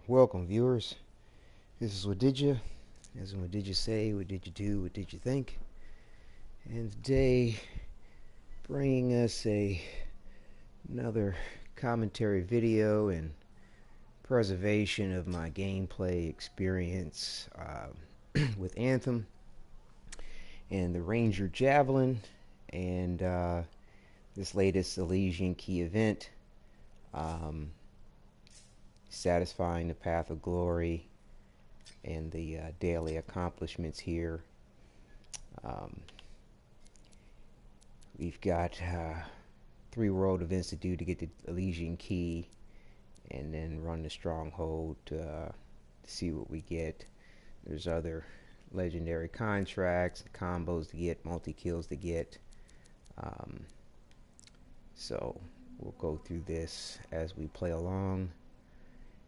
Welcome, viewers. This is Wadidja. As in, what did you say? What did you do? What did you think? And today, bringing us another commentary video and preservation of my gameplay experience with Anthem and the Ranger Javelin and this latest Elysian key event. Satisfying the path of glory and the daily accomplishments here. We've got 3 world events to do to get the Elysian key and then run the stronghold to see what we get. There's other legendary contracts, combos to get, multi-kills to get. So we'll go through this as we play along.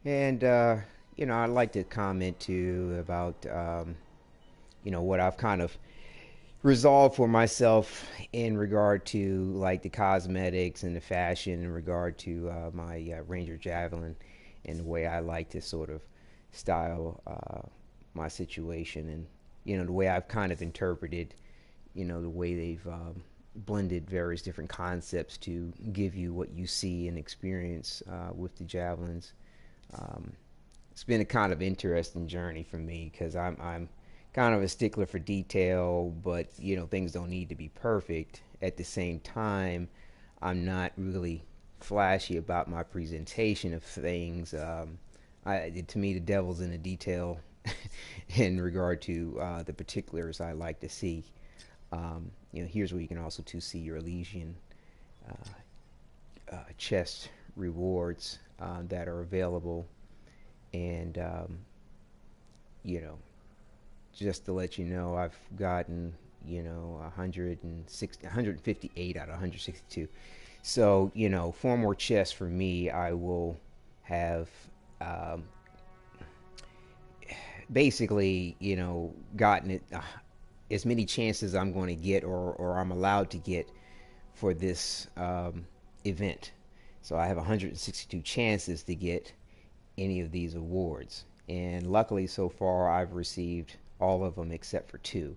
And, I'd like to comment too about, what I've kind of resolved for myself in regard to like the cosmetics and the fashion in regard to my Ranger Javelin and the way I like to sort of style my situation and, the way I've kind of interpreted, the way they've blended various different concepts to give you what you see and experience with the javelins. It's been a kind of interesting journey for me because I'm kind of a stickler for detail, but things don't need to be perfect. At the same time, I'm not really flashy about my presentation of things. To me, the devil's in the detail in regard to the particulars I like to see. Here's where you can also see your Elysian chest rewards that are available, and just to let you know, I've gotten 158 out of 162. So 4 more chests for me. I will have basically gotten it as many chances I'm going to get or I'm allowed to get for this event. So I have 162 chances to get any of these awards. And luckily, so far, I've received all of them except for 2.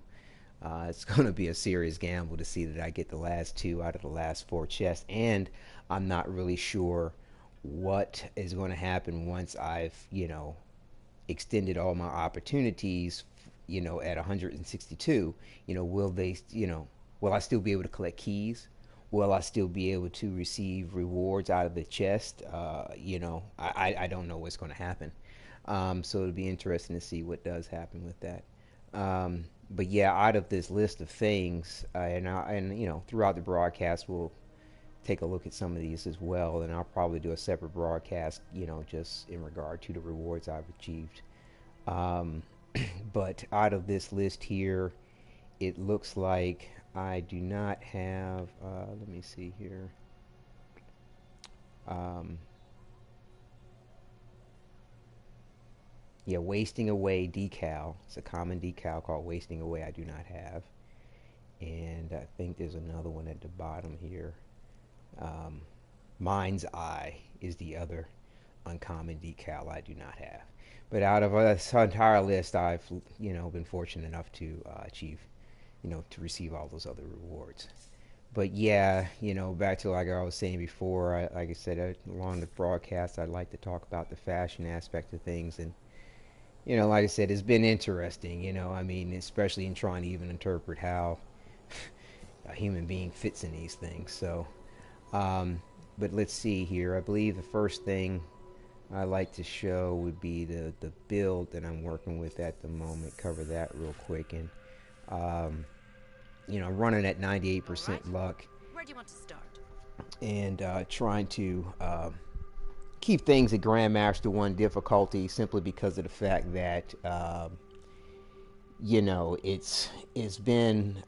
It's going to be a serious gamble to see that I get the last 2 out of the last 4 chests. And I'm not really sure what is going to happen once I've, extended all my opportunities, at 162. Will they, will I still be able to collect keys? Will I still be able to receive rewards out of the chest? I don't know what's going to happen. So it'll be interesting to see what does happen with that. But yeah, out of this list of things, and throughout the broadcast, we'll take a look at some of these as well, and I'll probably do a separate broadcast, just in regard to the rewards I've achieved. But out of this list here, it looks like I do not have, let me see here. Yeah, Wasting Away decal. It's a common decal called Wasting Away I do not have. And I think there's another one at the bottom here. Mind's Eye is the other uncommon decal I do not have. But out of this entire list, I've, been fortunate enough to achieve, to receive all those other rewards. But yeah, back to like I was saying before, like I said, along the broadcast, I'd like to talk about the fashion aspect of things. And, like I said, it's been interesting, especially in trying to even interpret how a human being fits in these things. So, but let's see here. I believe the first thing I like to show would be the build that I'm working with at the moment. Cover that real quick. And, running at 98% luck. Where do you want to start? And trying to keep things at Grandmaster 1 difficulty simply because of the fact that, it's been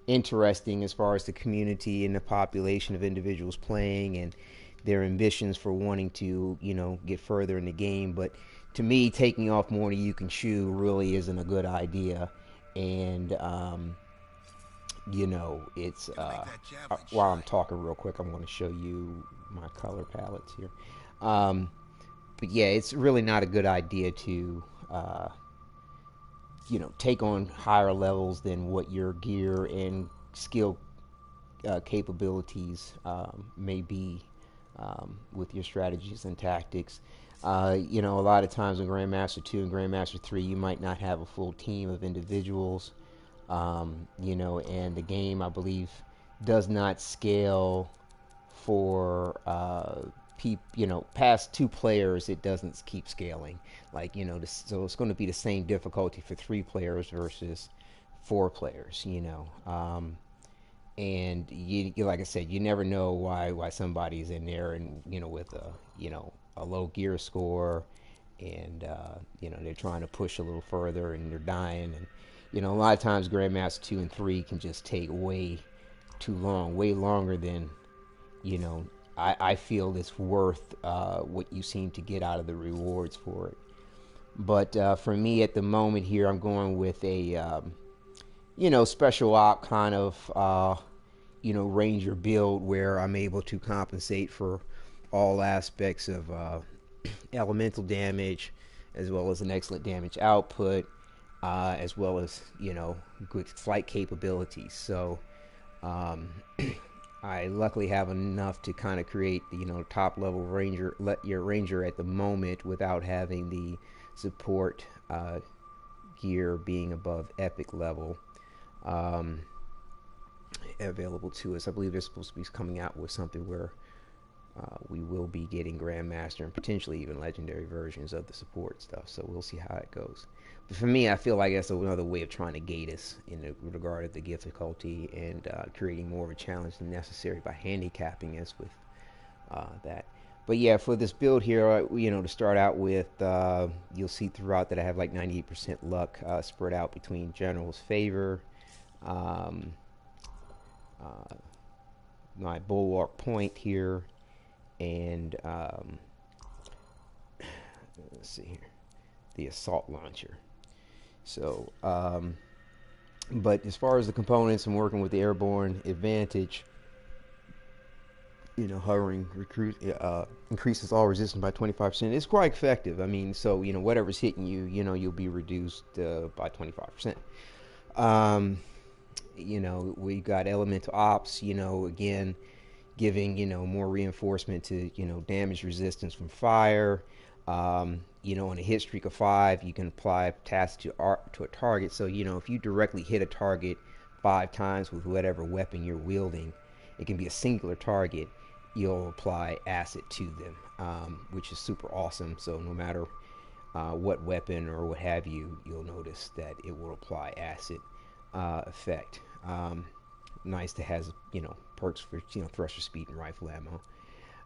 interesting as far as the community and the population of individuals playing and their ambitions for wanting to, get further in the game. But to me, taking off more than you can chew really isn't a good idea. And, it's while I'm talking real quick, I'm going to show you my color palettes here. but yeah, it's really not a good idea to take on higher levels than what your gear and skill capabilities may be with your strategies and tactics. A lot of times in Grandmaster 2 and Grandmaster 3, you might not have a full team of individuals, and the game, I believe, does not scale for past two players. It doesn't keep scaling. So it's going to be the same difficulty for three players versus four players. And like I said, you never know why somebody's in there, and with a low gear score, and they're trying to push a little further and they're dying, and a lot of times Grandmaster 2 and 3 can just take way too long, way longer than you know I feel it's worth what you seem to get out of the rewards for it. But for me at the moment here, I'm going with a special op kind of ranger build where I'm able to compensate for all aspects of elemental damage, as well as an excellent damage output, as well as good flight capabilities. So I luckily have enough to kind of create the top level ranger, your ranger at the moment, without having the support gear being above epic level available to us. I believe they're supposed to be coming out with something where we will be getting Grandmaster and potentially even legendary versions of the support stuff. So we'll see how it goes. But for me, I feel like that's another way of trying to gate us in regard of the difficulty and creating more of a challenge than necessary by handicapping us with that. But yeah, for this build here, to start out with, you'll see throughout that I have like 98% luck spread out between General's Favor, my Bulwark Point here, and let's see here, the Assault Launcher. So, but as far as the components, I'm working with the Airborne Advantage. Hovering increases all resistance by 25%. It's quite effective. I mean, so whatever's hitting you, you'll be reduced by 25%. We got elemental ops. Again, giving more reinforcement to damage resistance from fire. On a hit streak of 5, you can apply tasks to a target. So if you directly hit a target 5 times with whatever weapon you're wielding, it can be a singular target. You'll apply acid to them, which is super awesome. So no matter what weapon or what have you, you'll notice that it will apply acid effect. Nice to has perks for thruster speed and rifle ammo.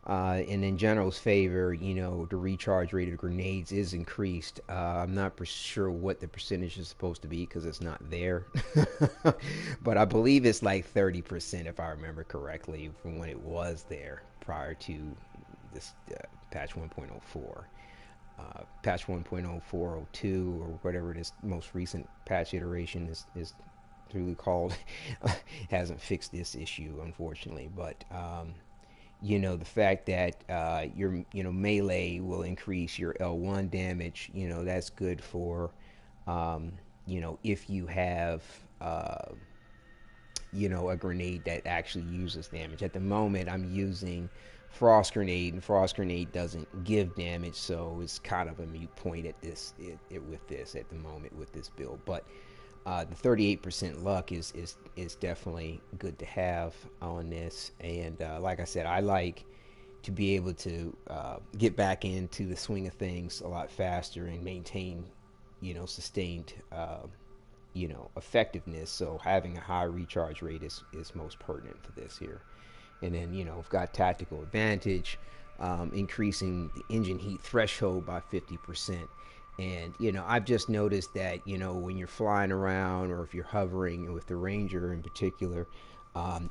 And in General's Favor, the recharge rate of grenades is increased. I'm not sure what the percentage is supposed to be because it's not there. But I believe it's like 30% if I remember correctly from when it was there prior to this patch 1.04. Patch 1.0402 or whatever this most recent patch iteration is truly called hasn't fixed this issue, unfortunately. But the fact that your melee will increase your L1 damage, that's good for if you have a grenade that actually uses damage. At the moment, I'm using Frost Grenade, and Frost Grenade doesn't give damage, so it's kind of a moot point at with this at the moment with this build. But the 38% luck is definitely good to have on this, and like I said, I like to be able to get back into the swing of things a lot faster and maintain sustained effectiveness. So having a high recharge rate is most pertinent for this here. And then I've got tactical advantage, increasing the engine heat threshold by 50%. And I've just noticed that when you're flying around or if you're hovering, with the Ranger in particular,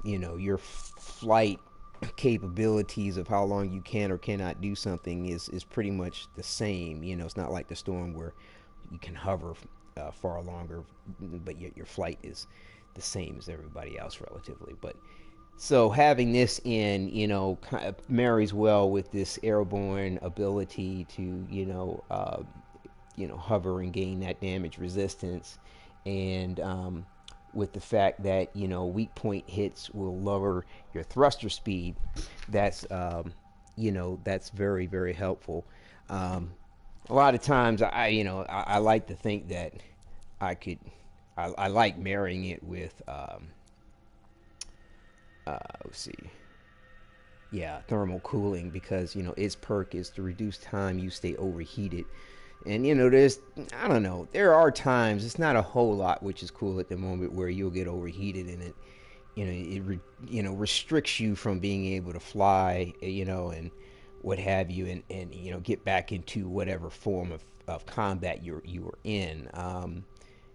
your flight capabilities of how long you can or cannot do something is pretty much the same. It's not like the Storm where you can hover far longer, but yet your flight is the same as everybody else relatively. But So having this in, kind of marries well with this airborne ability to, hover and gain that damage resistance, and with the fact that weak point hits will lower your thruster speed. That's very, very helpful. Um, a lot of times, I like to think that I could, I like marrying it with, let's see, yeah, thermal cooling, because its perk is to reduce time you stay overheated. And there's, I don't know, there are times, it's not a whole lot, which is cool at the moment, where you'll get overheated, and restricts you from being able to fly, and what have you, and get back into whatever form of combat you were in.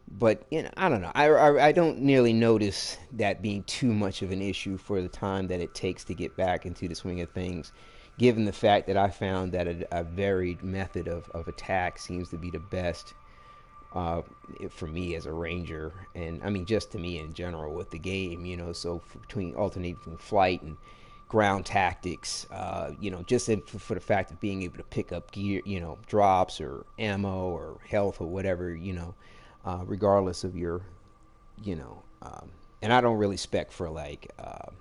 But I don't know. I don't nearly notice that being too much of an issue for the time that it takes to get back into the swing of things, given the fact that I found that a varied method of attack seems to be the best uh, for me as a ranger, and I mean just to me in general with the game. So between alternating flight and ground tactics, just for the fact of being able to pick up gear, drops or ammo or health or whatever, regardless of your, you know, and I don't really spec for like um,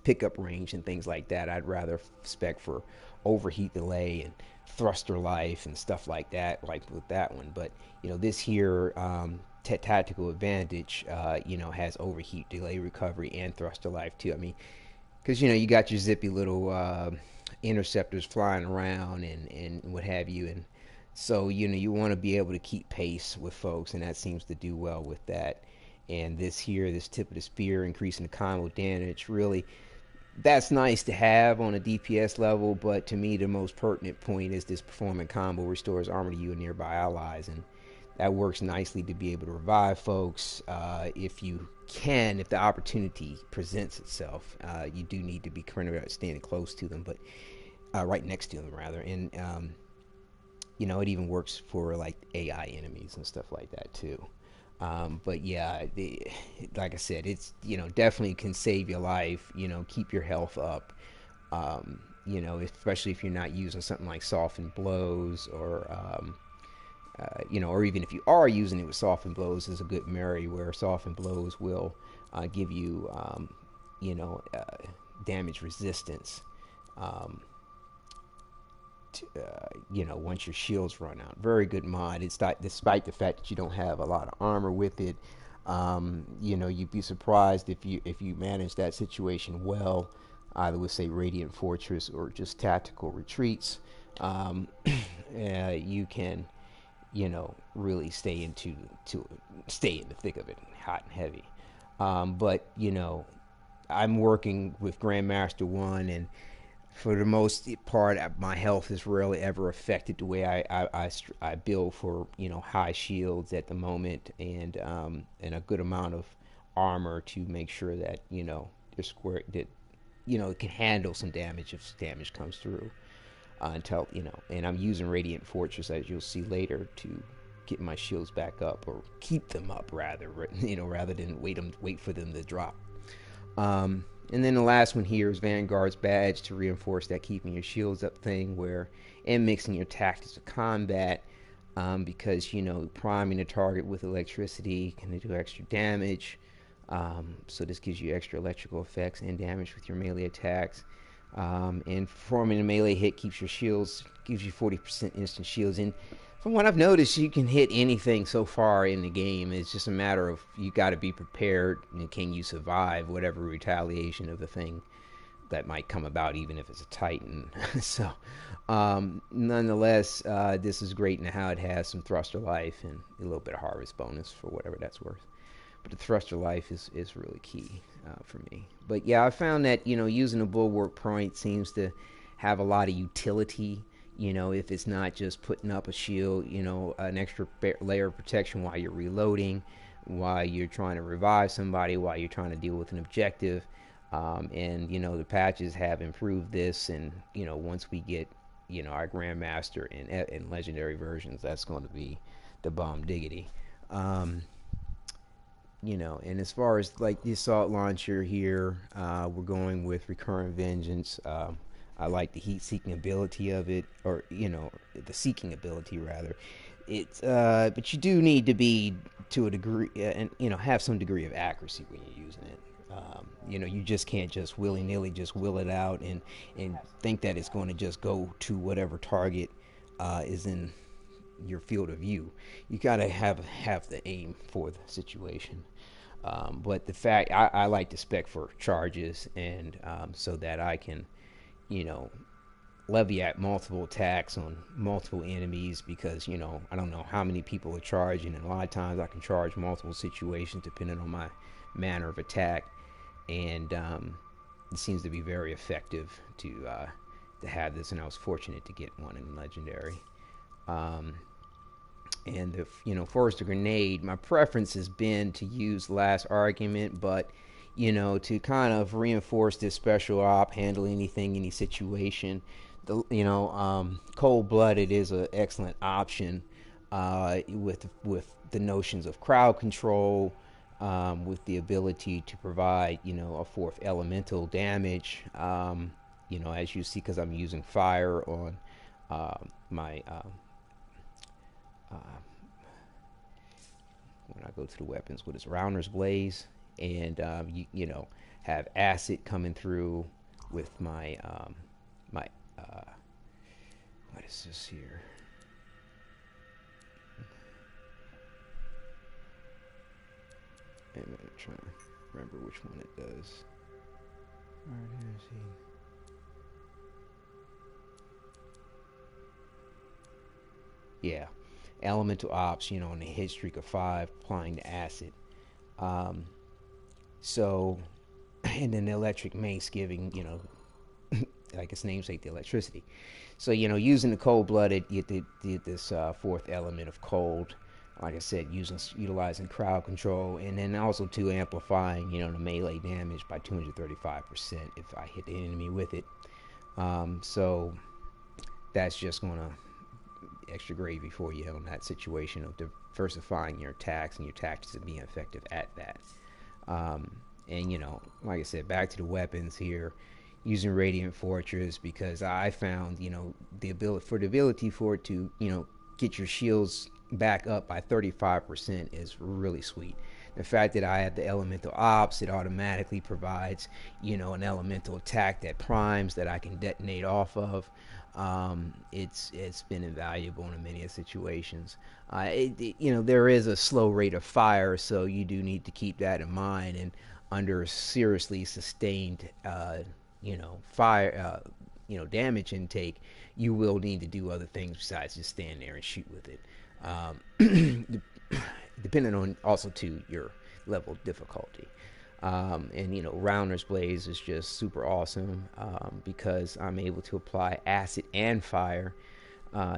pickup range and things like that. I'd rather spec for overheat delay and thruster life and stuff like that, like with that one. But this here tactical advantage, has overheat delay recovery and thruster life too. I mean, because you got your zippy little interceptors flying around and what have you, and so you want to be able to keep pace with folks, and that seems to do well with that. And this tip of the spear increasing the combo damage, really, that's nice to have on a DPS level, but to me the most pertinent point is this performing combo restores armor to you and nearby allies, and that works nicely to be able to revive folks if you can, if the opportunity presents itself. You do need to be kind of standing close to them, but right next to them rather, and it even works for like AI enemies and stuff like that too. But yeah, like I said, it's definitely can save your life. Keep your health up. Especially if you're not using something like softened blows, or or even if you are using it with softened blows, is a good marry where softened blows will give you you know uh, damage resistance. Um, once your shields run out. Very good mod. It's not, despite the fact that you don't have a lot of armor with it. You'd be surprised if you manage that situation well, either with say Radiant Fortress or just tactical retreats. Um, you can, really stay in the thick of it, hot and heavy. But I'm working with Grandmaster One, and for the most part, my health is rarely ever affected the way I build for high shields at the moment, and a good amount of armor to make sure that the square that it can handle some damage if damage comes through. Until and I'm using Radiant Fortress, as you'll see later, to get my shields back up, or keep them up rather, rather than wait for them to drop. And then the last one here is Vanguard's Badge, to reinforce that keeping your shields up thing, and mixing your tactics of combat, because priming the target with electricity can do extra damage. So this gives you extra electrical effects and damage with your melee attacks. And performing a melee hit gives you 40% instant shields. And from what I've noticed, you can hit anything so far in the game. It's just a matter of, you got to be prepared, and can you survive whatever retaliation of the thing that might come about, even if it's a Titan. So, nonetheless, this is great in how it has some thruster life and a little bit of harvest bonus for whatever that's worth. But the thruster life is really key for me. But yeah, I found that using a bulwark point seems to have a lot of utility. If it's not just putting up a shield, an extra layer of protection while you're reloading, while you're trying to revive somebody, while you're trying to deal with an objective. And the patches have improved this, and once we get our Grandmaster and legendary versions, that's going to be the bomb diggity. you know, and as far as like the assault launcher here, we're going with Recurrent Vengeance. I like the heat-seeking ability of it, or you know, the seeking ability rather. It's but you do need to be to a degree, and you know, have some degree of accuracy when you're using it. You know, you just can't just willy-nilly just will it out and think that it's going to just go to whatever target is in your field of view. You gotta have the aim for the situation. But the fact I like to spec for charges, and so that I can, you know, levy at multiple attacks on multiple enemies, because you know I don't know how many people are charging, and a lot of times I can charge multiple situations depending on my manner of attack, and it seems to be very effective to have this, and I was fortunate to get one in legendary. Um, and the you know Forrester grenade, my preference has been to use last argument, but you know to kind of reinforce this special op, handle anything, any situation. The you know cold blooded is an excellent option with the notions of crowd control, with the ability to provide you know a fourth elemental damage. You know, as you see, because I'm using fire on my uh, when I go to the weapons with its Rounder's Blaze, and you know have acid coming through with my my what is this here? I'm trying to remember which one it does. Where is he? Yeah, elemental ops. You know, on a hit streak of 5, applying the acid. Um, so, and then the electric mace giving you know like its namesake, the electricity. So you know, using the cold-blooded, you get this fourth element of cold. Like I said, utilizing crowd control, and then also to amplifying you know the melee damage by 235% if I hit the enemy with it. So that's just gonna extra gravy for you on that situation of diversifying your attacks and your tactics and being effective at that. And you know, like I said, back to the weapons here, using Radiant Fortress, because I found you know the ability for it to you know get your shields back up by 35% is really sweet. The fact that I have the elemental ops, it automatically provides you know an elemental attack that primes that I can detonate off of. It's been invaluable in many situations. You know there is a slow rate of fire, so you do need to keep that in mind. And under seriously sustained you know fire you know damage intake, you will need to do other things besides just stand there and shoot with it. Depending on also to your level of difficulty. And you know, Rounder's Blaze is just super awesome because I'm able to apply acid and fire.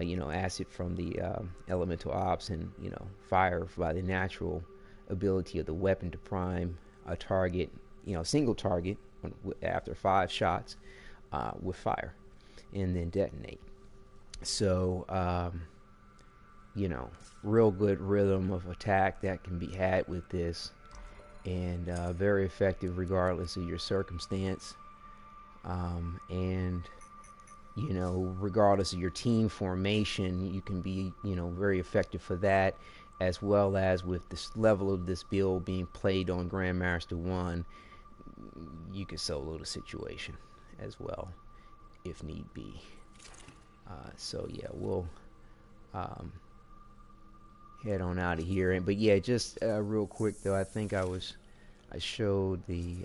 You know, acid from the elemental ops, and you know, fire by the natural ability of the weapon to prime a target. You know, single target after 5 shots with fire, and then detonate. So you know, real good rhythm of attack that can be had with this, and very effective regardless of your circumstance. And you know, regardless of your team formation, you can be you know very effective for that, as well as with this level of this build being played on Grandmaster 1, you can solo the situation as well if need be. So yeah, we'll head on out of here. But yeah, just real quick though, I think I showed the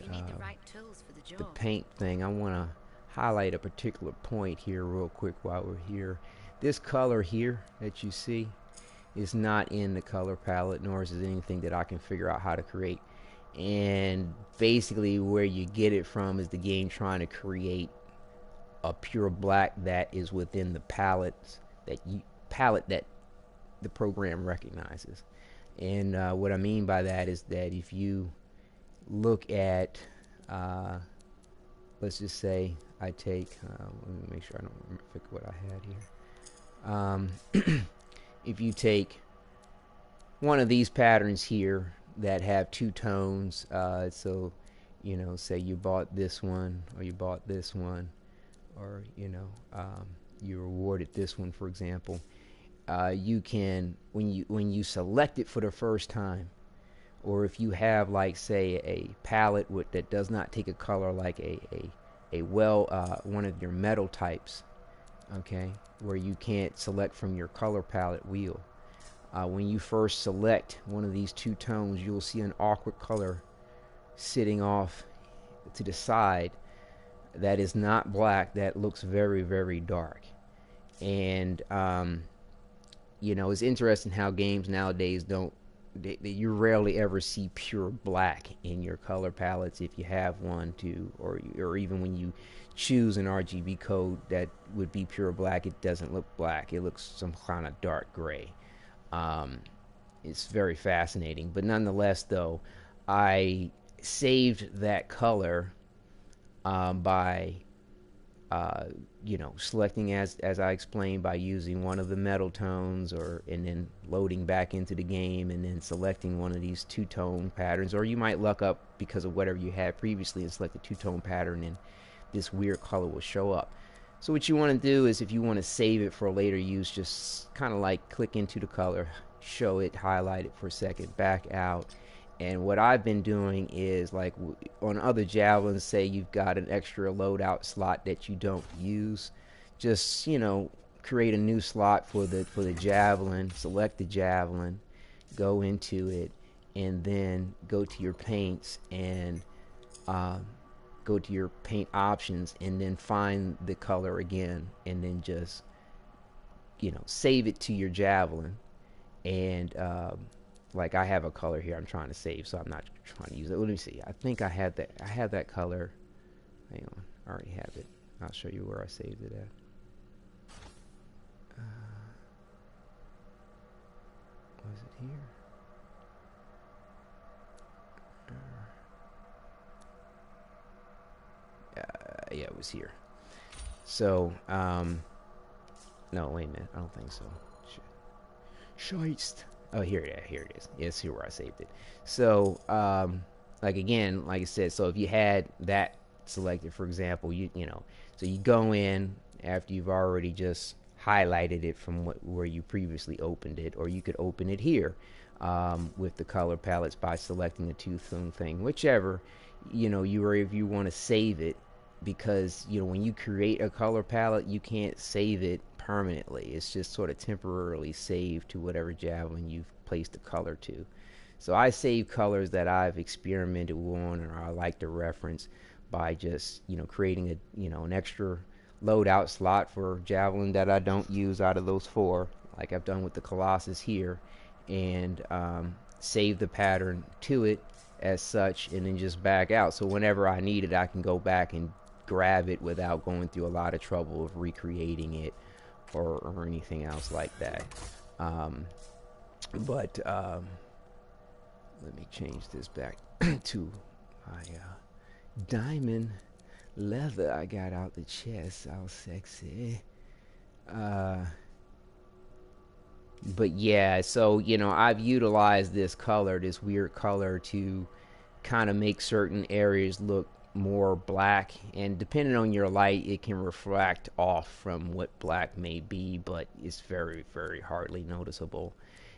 paint thing. I want to highlight a particular point here real quick while we're here. This color here that you see is not in the color palette, nor is it anything that I can figure out how to create. And basically where you get it from is the game trying to create a pure black that is within the palette that the program recognizes. And what I mean by that is that if you look at let's just say I take let me make sure I don't forget what I had here. If you take one of these patterns here, that have two tones. So, you know, say you bought this one or you bought this one, or you rewarded this one, for example. You can, when you select it for the first time, or if you have, like, say, a palette that does not take a color, like one of your metal types, okay, where you can't select from your color palette wheel. When you first select one of these two tones, you'll see an awkward color sitting off to the side that is not black, that looks very, very dark. And it's interesting how games nowadays don't, you rarely ever see pure black in your color palettes, if you have one, or even when you choose an RGB code that would be pure black, it doesn't look black, it looks some kind of dark gray. It's very fascinating. But nonetheless, though, I saved that color by selecting, as I explained, by using one of the metal tones, and then loading back into the game, and then selecting one of these two-tone patterns. Or you might luck up because of whatever you had previously and select a two-tone pattern, and this weird color will show up. So what you want to do is, if you want to save it for later use, just kind of like click into the color, show it, highlight it for a second, back out. And what I've been doing is, like on other javelins, say you've got an extra loadout slot that you don't use, just create a new slot for the javelin, select the javelin, go into it, and then go to your paints and go to your paint options, and then find the color again, and then just save it to your javelin. And like, I have a color here I'm trying to save, so I'm not trying to use it. Let me see. I think I have that color. Hang on, I already have it. I'll show you where I saved it at. Was it here? Yeah, it was here. So, no, wait a minute. I don't think so. Scheist. Oh, here it is. Yes, here where I saved it. So, like, again, like I said, so if you had that selected, for example, so you go in after you've already just highlighted it from where you previously opened it, or you could open it here with the color palettes by selecting the two-tone thing, whichever, if you want to save it, because when you create a color palette, you can't save it permanently. It's just sort of temporarily saved to whatever javelin you've placed the color to. So I save colors that I've experimented on, or I like to reference, by just creating an extra loadout slot for javelin that I don't use out of those four, like I've done with the Colossus here, and save the pattern to it as such, and then just back out. So whenever I need it, I can go back and grab it without going through a lot of trouble of recreating it or anything else like that. But let me change this back to my diamond leather I got out the chest, all sexy. But yeah, so I've utilized this color, this weird color, to kind of make certain areas look more black, and depending on your light, it can reflect off from what black may be, but it's very, very hardly noticeable.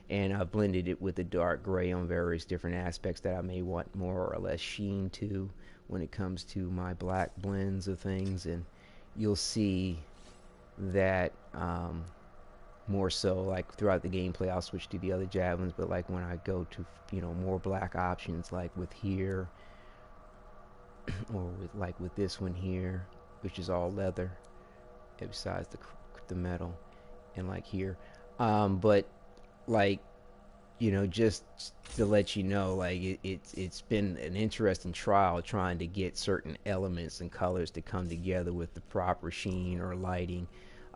And I've blended it with the dark gray on various different aspects that I may want more or less sheen to when it comes to my black blends of things. And you'll see that more so, like, throughout the gameplay, I'll switch to the other javelins, but like when I go to more black options, like with here, or with this one here, which is all leather, besides the metal, and like here, but like just to let you know, like it's been an interesting trial trying to get certain elements and colors to come together with the proper sheen or lighting.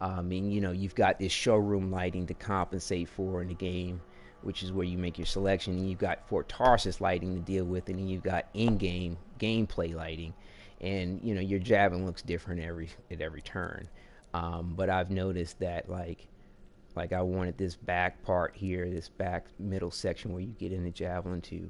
And you've got this showroom lighting to compensate for in the game, which is where you make your selection, and you've got Fort Tarsus lighting to deal with, and then you've got in-game gameplay lighting, and your javelin looks different at every turn. But I've noticed that like I wanted this back part here, this back middle section where you get in the javelin, to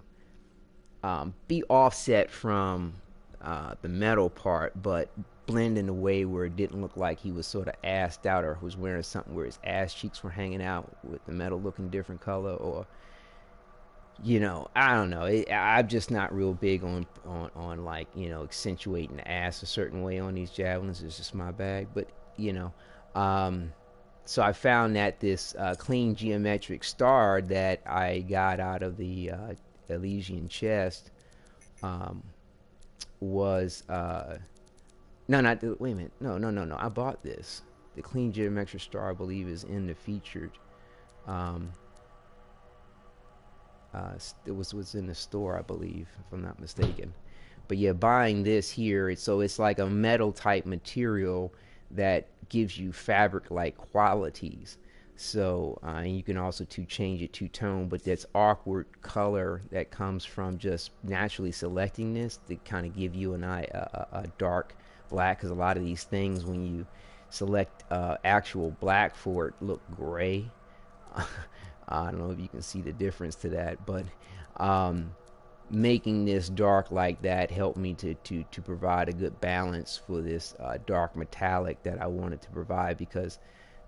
be offset from the metal part, but blend in a way where it didn't look like he was sort of assed out or was wearing something where his ass cheeks were hanging out with the metal looking different color, or I don't know. I'm just not real big on like accentuating the ass a certain way on these javelins. It's just my bag, but um, so I found that this clean geometric star that I got out of the Elysian chest um, was no, not the, wait a minute, no. I bought this. The clean geometric star, I believe, is in the featured. Um, it was in the store, I believe, if I'm not mistaken. But yeah, buying this here, it's like a metal type material that gives you fabric like qualities. So and you can also change it two-tone, but that's awkward color that comes from just naturally selecting this to kind of give you a dark black, because a lot of these things when you select actual black for it look gray. I don't know if you can see the difference to that, but making this dark like that helped me to provide a good balance for this dark metallic that I wanted to provide, because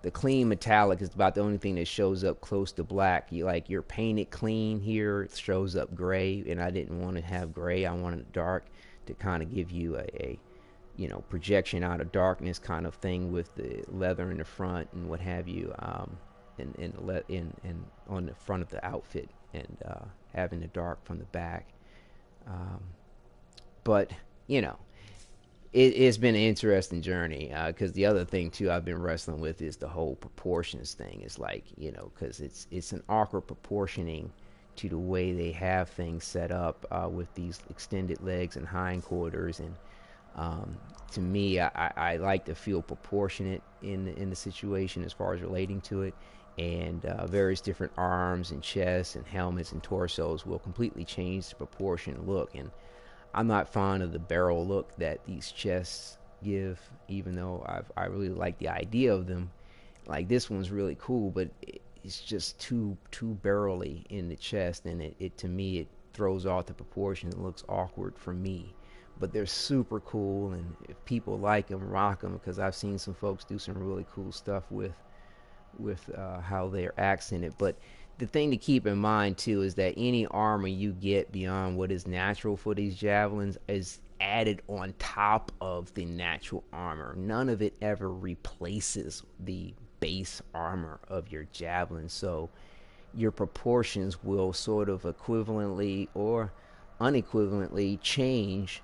the clean metallic is about the only thing that shows up close to black. You're painted clean here, it shows up gray, and I didn't want to have gray. I wanted it dark to kind of give you a projection out of darkness kind of thing with the leather in the front and what have you. And on the front of the outfit, and having the dark from the back. But it's been an interesting journey, because the other thing too I've been wrestling with is the whole proportions thing. It's like because it's an awkward proportioning to the way they have things set up with these extended legs and hindquarters, and to me, I like to feel proportionate in the situation as far as relating to it, and various different arms and chests and helmets and torsos will completely change the proportion look. And I'm not fond of the barrel look that these chests give, even though I really like the idea of them. Like this one's really cool, but it's just too barrel-y in the chest, and it to me it throws off the proportion. It looks awkward for me. But they're super cool, and if people like them, rock them, because I've seen some folks do some really cool stuff with how they're accented. But the thing to keep in mind too is that any armor you get beyond what is natural for these javelins is added on top of the natural armor. None of it ever replaces the base armor of your javelin, so your proportions will sort of equivalently or unequivalently change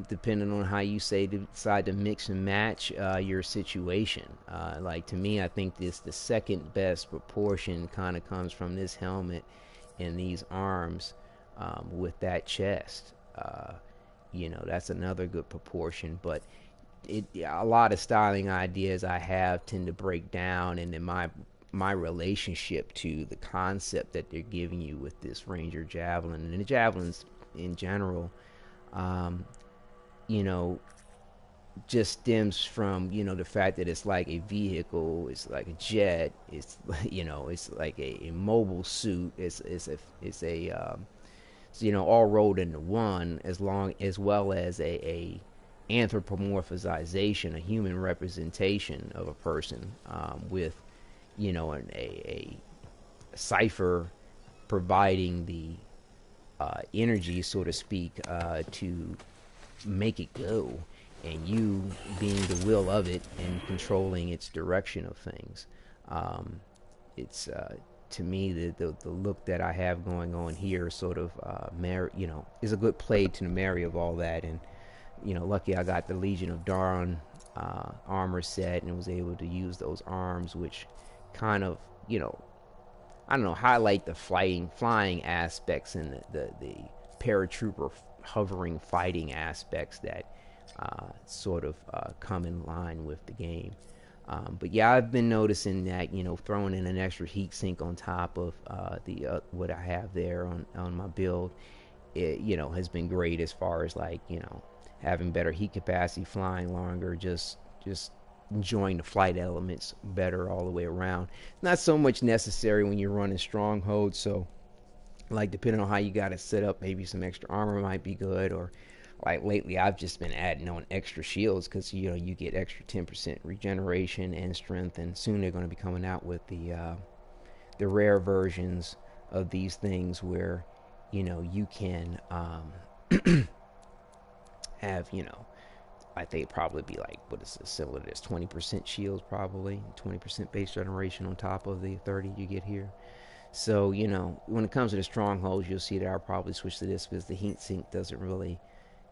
depending on how you decide to mix and match your situation. Like to me, I think the second best proportion kind of comes from this helmet and these arms with that chest. That's another good proportion. But a lot of styling ideas I have tend to break down, and then my relationship to the concept that they're giving you with this Ranger javelin and the javelins in general. Just stems from the fact that it's like a vehicle, it's like a jet, it's it's like a mobile suit, it's all rolled into one, as well as a anthropomorphization, a human representation of a person, with a cipher providing the energy, so to speak, to make it go, and you being the will of it and controlling its direction of things. It's to me the look that I have going on here sort of is a good play to the marry of all that. And lucky I got the Legion of Dawn armor set and was able to use those arms, which kind of I don't know, highlight the flying aspects and the paratrooper hovering fighting aspects that sort of come in line with the game. But yeah, I've been noticing that throwing in an extra heat sink on top of what I have there on my build, it has been great as far as like having better heat capacity, flying longer, just enjoying the flight elements better all the way around. Not so much necessary when you're running stronghold, so Like, depending on how you got it set up, maybe some extra armor might be good. Or like lately, I've just been adding on extra shields because you get extra 10% regeneration and strength, and soon they're going to be coming out with the rare versions of these things where you can have I think probably be like, what is this, similar to this 20% shields, probably 20% base generation on top of the 30 you get here. So when it comes to the strongholds, you'll see that I'll probably switch to this because the heat sink doesn't really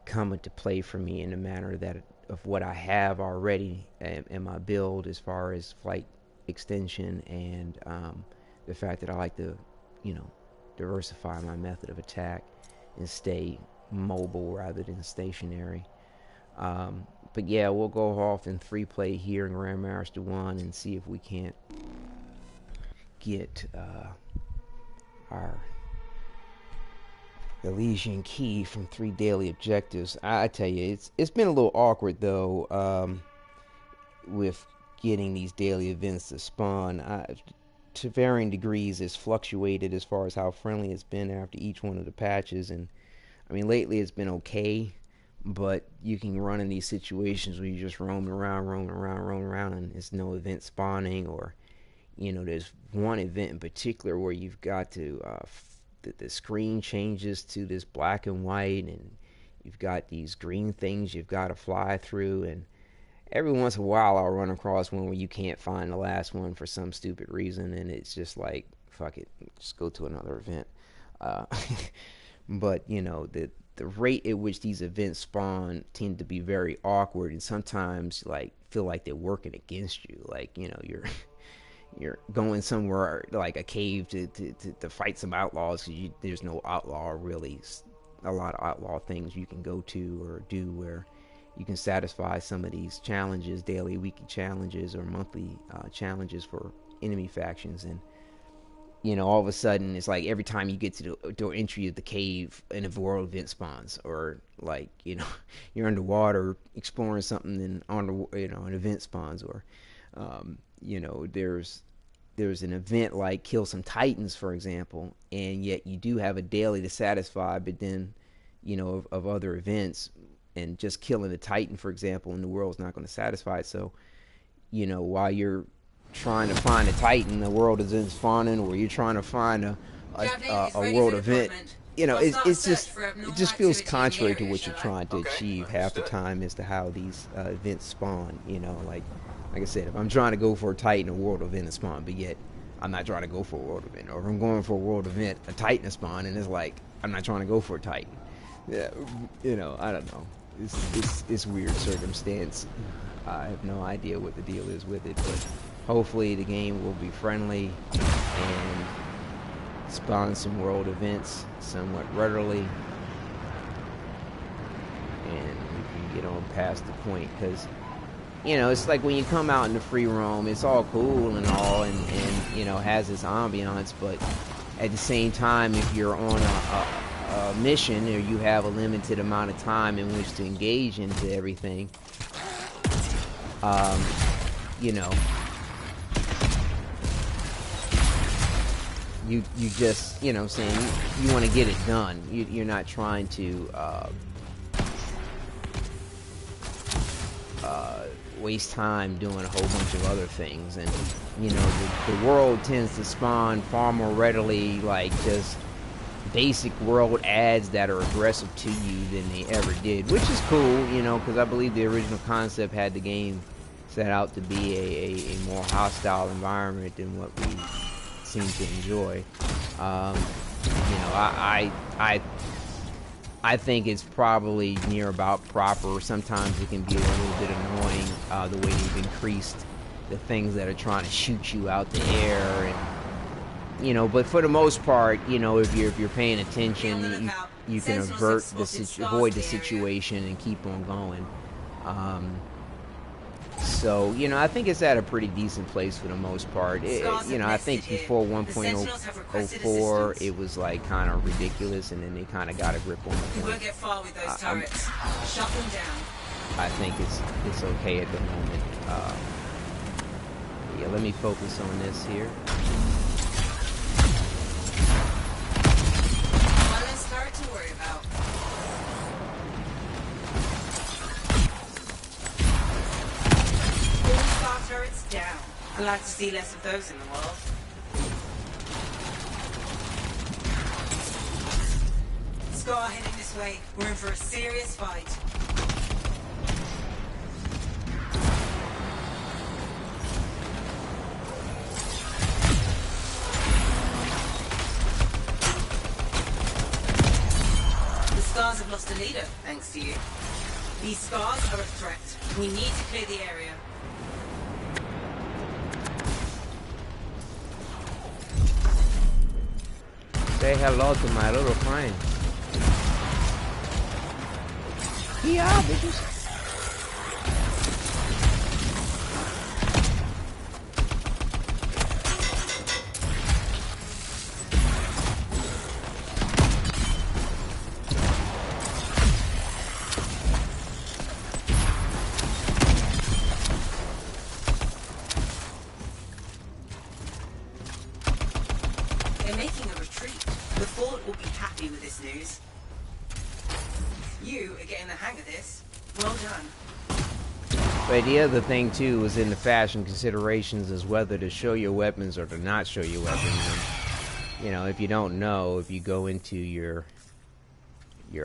come into play for me in the manner that of what I have already in my build, as far as flight extension and the fact that I like to diversify my method of attack and stay mobile rather than stationary. But yeah, we'll go off in 3 play here in Grandmaster 1 and see if we can't get our Elysian key from 3 daily objectives. I tell you, it's been a little awkward though, with getting these daily events to spawn. To varying degrees, it's fluctuated as far as how friendly it's been after each one of the patches, and I mean lately it's been okay, but you can run in these situations where you're just roaming around, and there's no event spawning, or there's one event in particular where you've got to the screen changes to this black and white, and you've got these green things you've got to fly through, and every once in a while I'll run across one where you can't find the last one for some stupid reason, and it's just like, fuck it, just go to another event. But the rate at which these events spawn tend to be very awkward, and sometimes like feel like they're working against you. Like you're going somewhere like a cave to fight some outlaws, because there's no outlaw, really a lot of outlaw things you can go to or do where you can satisfy some of these challenges, daily, weekly challenges, or monthly challenges for enemy factions. And all of a sudden it's like every time you get to the door entry of the cave, an world event spawns, or like you're underwater exploring something and an event spawns, or there's an event like kill some titans, for example, and yet you do have a daily to satisfy, but then of other events, and just killing a titan, for example, in the world's not going to satisfy it. So while you're trying to find a titan, the world isn't spawning, or you're trying to find a world event, it just feels contrary to what you're trying to achieve half the time as to how these events spawn. Like I said, if I'm trying to go for a titan, a world event is spawn, but yet I'm not trying to go for a world event. Or if I'm going for a world event, a titan is spawn, and it's like I'm not trying to go for a titan. Yeah, I don't know. It's weird circumstance. I have no idea what the deal is with it, but hopefully the game will be friendly and spawn some world events somewhat readily, and we can get on past the point, because it's like when you come out in the free roam, it's all cool and all, and has this ambiance, but at the same time, if you're on a mission, or you have a limited amount of time in which to engage into everything, you just saying you want to get it done. You're not trying to waste time doing a whole bunch of other things, and the world tends to spawn far more readily, like just basic world ads that are aggressive to you than they ever did, which is cool, because I believe the original concept had the game set out to be a more hostile environment than what we seem to enjoy. I think it's probably near about proper. Sometimes it can be a little bit annoying the way they've increased the things that are trying to shoot you out the air, and but for the most part, if you're paying attention, you can avoid the situation and keep on going. So I think it's at a pretty decent place for the most part. I think before 1.04 it was like kind of ridiculous, and then they kind of got a grip on the point. You won't get far with those turrets. Shut them down. I think it's okay at the moment. Yeah, let me focus on this here. down. Glad to see less of those in the world. Scar heading this way. We're in for a serious fight. The Scars have lost a leader, thanks to you. These Scars are a threat. We need to clear the area. Say hello to my little friend. Yeah, bitches. They're making a retreat. The Fort will be happy with this news. You are getting the hang of this. Well done. But the other thing too is in the fashion considerations is whether to show your weapons or to not show your weapons. And, you know, if you don't know, if you go into your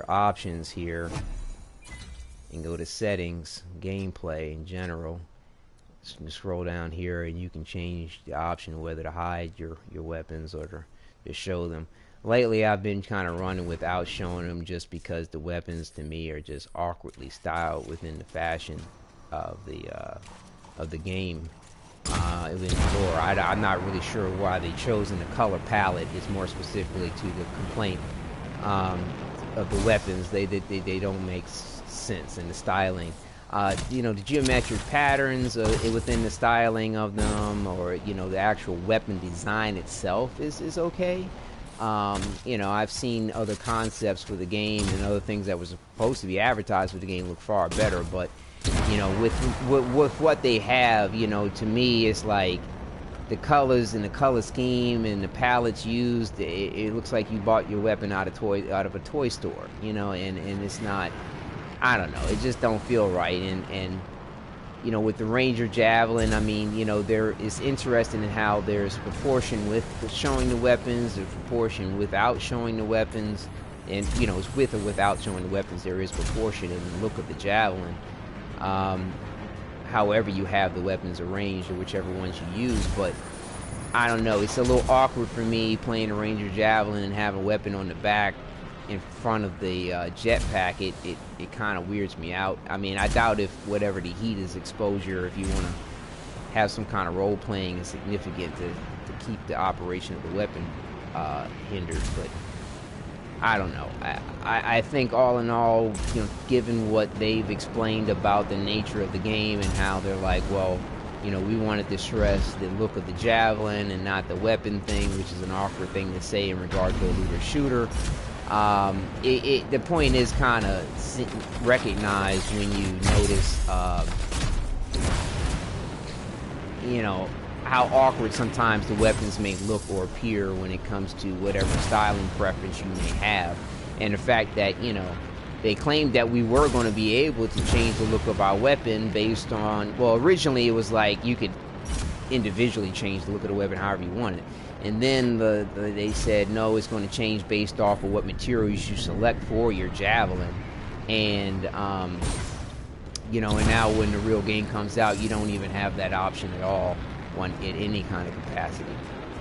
options here and go to settings, gameplay in general, scroll down here and you can change the option whether to hide your weapons or to show them. Lately I've been kind of running without showing them just because the weapons to me are just awkwardly styled within the fashion of the game. In lore. I'm not really sure why they chosen the color palette. It's more specifically to the complaint of the weapons. They don't make sense in the styling. You know, the geometric patterns within the styling of them, or you know, the actual weapon design itself is okay. You know, I've seen other concepts for the game and other things that were supposed to be advertised for the game look far better, but you know, with what they have, you know, to me it's like the colors and the color scheme and the palettes used, it looks like you bought your weapon out of a toy store, you know, and it's not, I don't know, it just don't feel right. And you know, with the Ranger Javelin, I mean, you know, there is interesting in how there's proportion with showing the weapons, there's proportion without showing the weapons, and you know, it's with or without showing the weapons, there is proportion in the look of the Javelin. However you have the weapons arranged or whichever ones you use, but I don't know, it's a little awkward for me playing a Ranger Javelin and have a weapon on the back in front of the jetpack. It kind of weirds me out. I mean, I doubt if whatever the heat is exposure, if you want to have some kind of role playing, is significant to keep the operation of the weapon hindered, but I don't know. I think all in all, you know, given what they've explained about the nature of the game and how they're like, well, you know, we wanted to stress the look of the Javelin and not the weapon thing, which is an awkward thing to say in regard to a looter shooter. The point is kind of recognized when you notice, you know, how awkward sometimes the weapons may look or appear when it comes to whatever styling preference you may have. And the fact that, you know, they claimed that we were going to be able to change the look of our weapon based on, well, originally it was like you could individually change the look of the weapon however you wanted. And then they said, no, it's going to change based off of what materials you select for your Javelin. And, you know, and now when the real game comes out, you don't even have that option at all in any kind of capacity.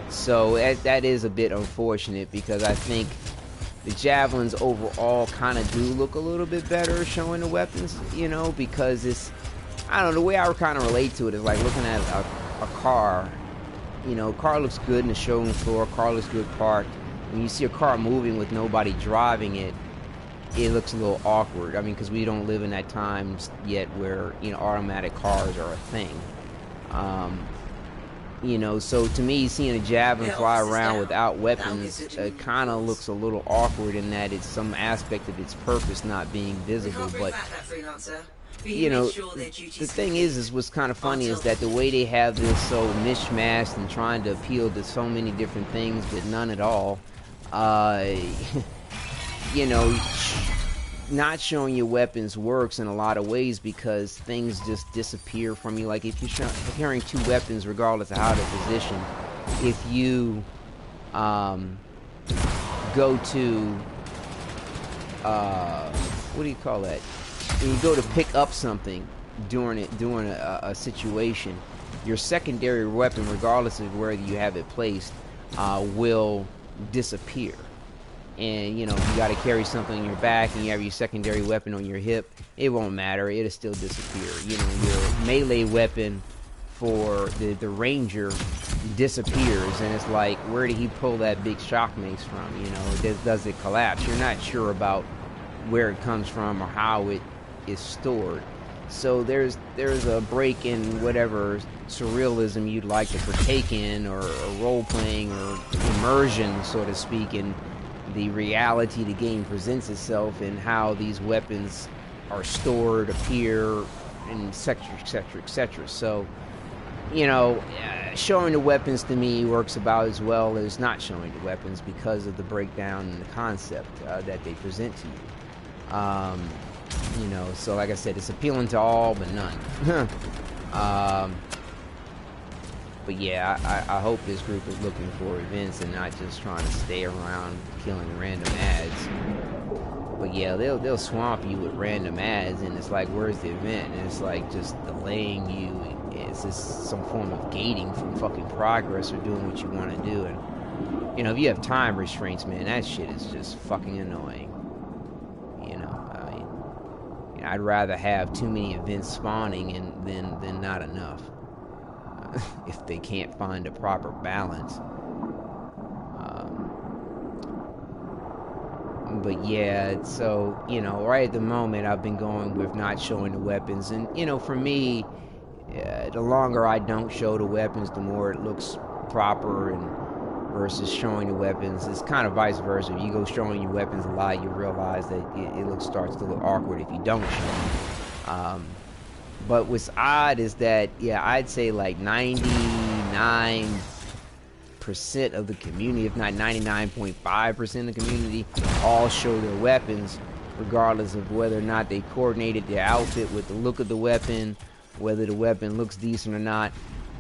So that is a bit unfortunate, because I think the Javelins overall kind of do look a little bit better showing the weapons, you know, because it's, I don't know, the way I would kind of relate to it is like looking at a car. You know, car looks good in the showroom floor, car looks good parked. When you see a car moving with nobody driving it, it looks a little awkward. I mean, because we don't live in that time yet where, you know, automatic cars are a thing. You know, so to me, seeing a Javelin fly around without weapons kind of looks a little awkward in that it's some aspect of its purpose not being visible. But you know, the thing is what's kind of funny is that the way they have this so mishmashed and trying to appeal to so many different things but none at all, you know, not showing your weapons works in a lot of ways because things just disappear from you. Like if you're carrying two weapons, regardless of how they're positioned, if you go to what do you call that? When you go to pick up something during a situation, your secondary weapon, regardless of where you have it placed, will disappear. And you know, if you got to carry something on your back and you have your secondary weapon on your hip, it won't matter. It'll still disappear. You know, your melee weapon for the ranger disappears, and it's like, where did he pull that big shock mace from? You know, does it collapse? You're not sure about where it comes from or how it is stored. So there's a break in whatever surrealism you'd like to partake in, or role playing, or immersion, so to speak, in the reality the game presents itself, and how these weapons are stored, appear, and etc, etc, etc. So, you know, showing the weapons to me works about as well as not showing the weapons, because of the breakdown and the concept that they present to you. You know, so like I said, it's appealing to all but none. But yeah, I hope this group is looking for events and not just trying to stay around killing random ads. But yeah, they'll swamp you with random ads, and it's like, where's the event? And it's like just delaying you. It's just some form of gating from fucking progress or doing what you want to do. And you know, if you have time restraints, man, that shit is just fucking annoying. You know, I mean, I'd rather have too many events spawning than not enough. If they can't find a proper balance. But yeah, so, you know, right at the moment I've been going with not showing the weapons, and you know, for me, the longer I don't show the weapons, the more it looks proper, and versus showing the weapons, it's kind of vice versa. If you go showing your weapons a lot, you realize that it starts to look awkward if you don't show them. But what's odd is that, yeah, I'd say like 99% of the community, if not 99.5% of the community, all show their weapons, regardless of whether or not they coordinated their outfit with the look of the weapon, whether the weapon looks decent or not.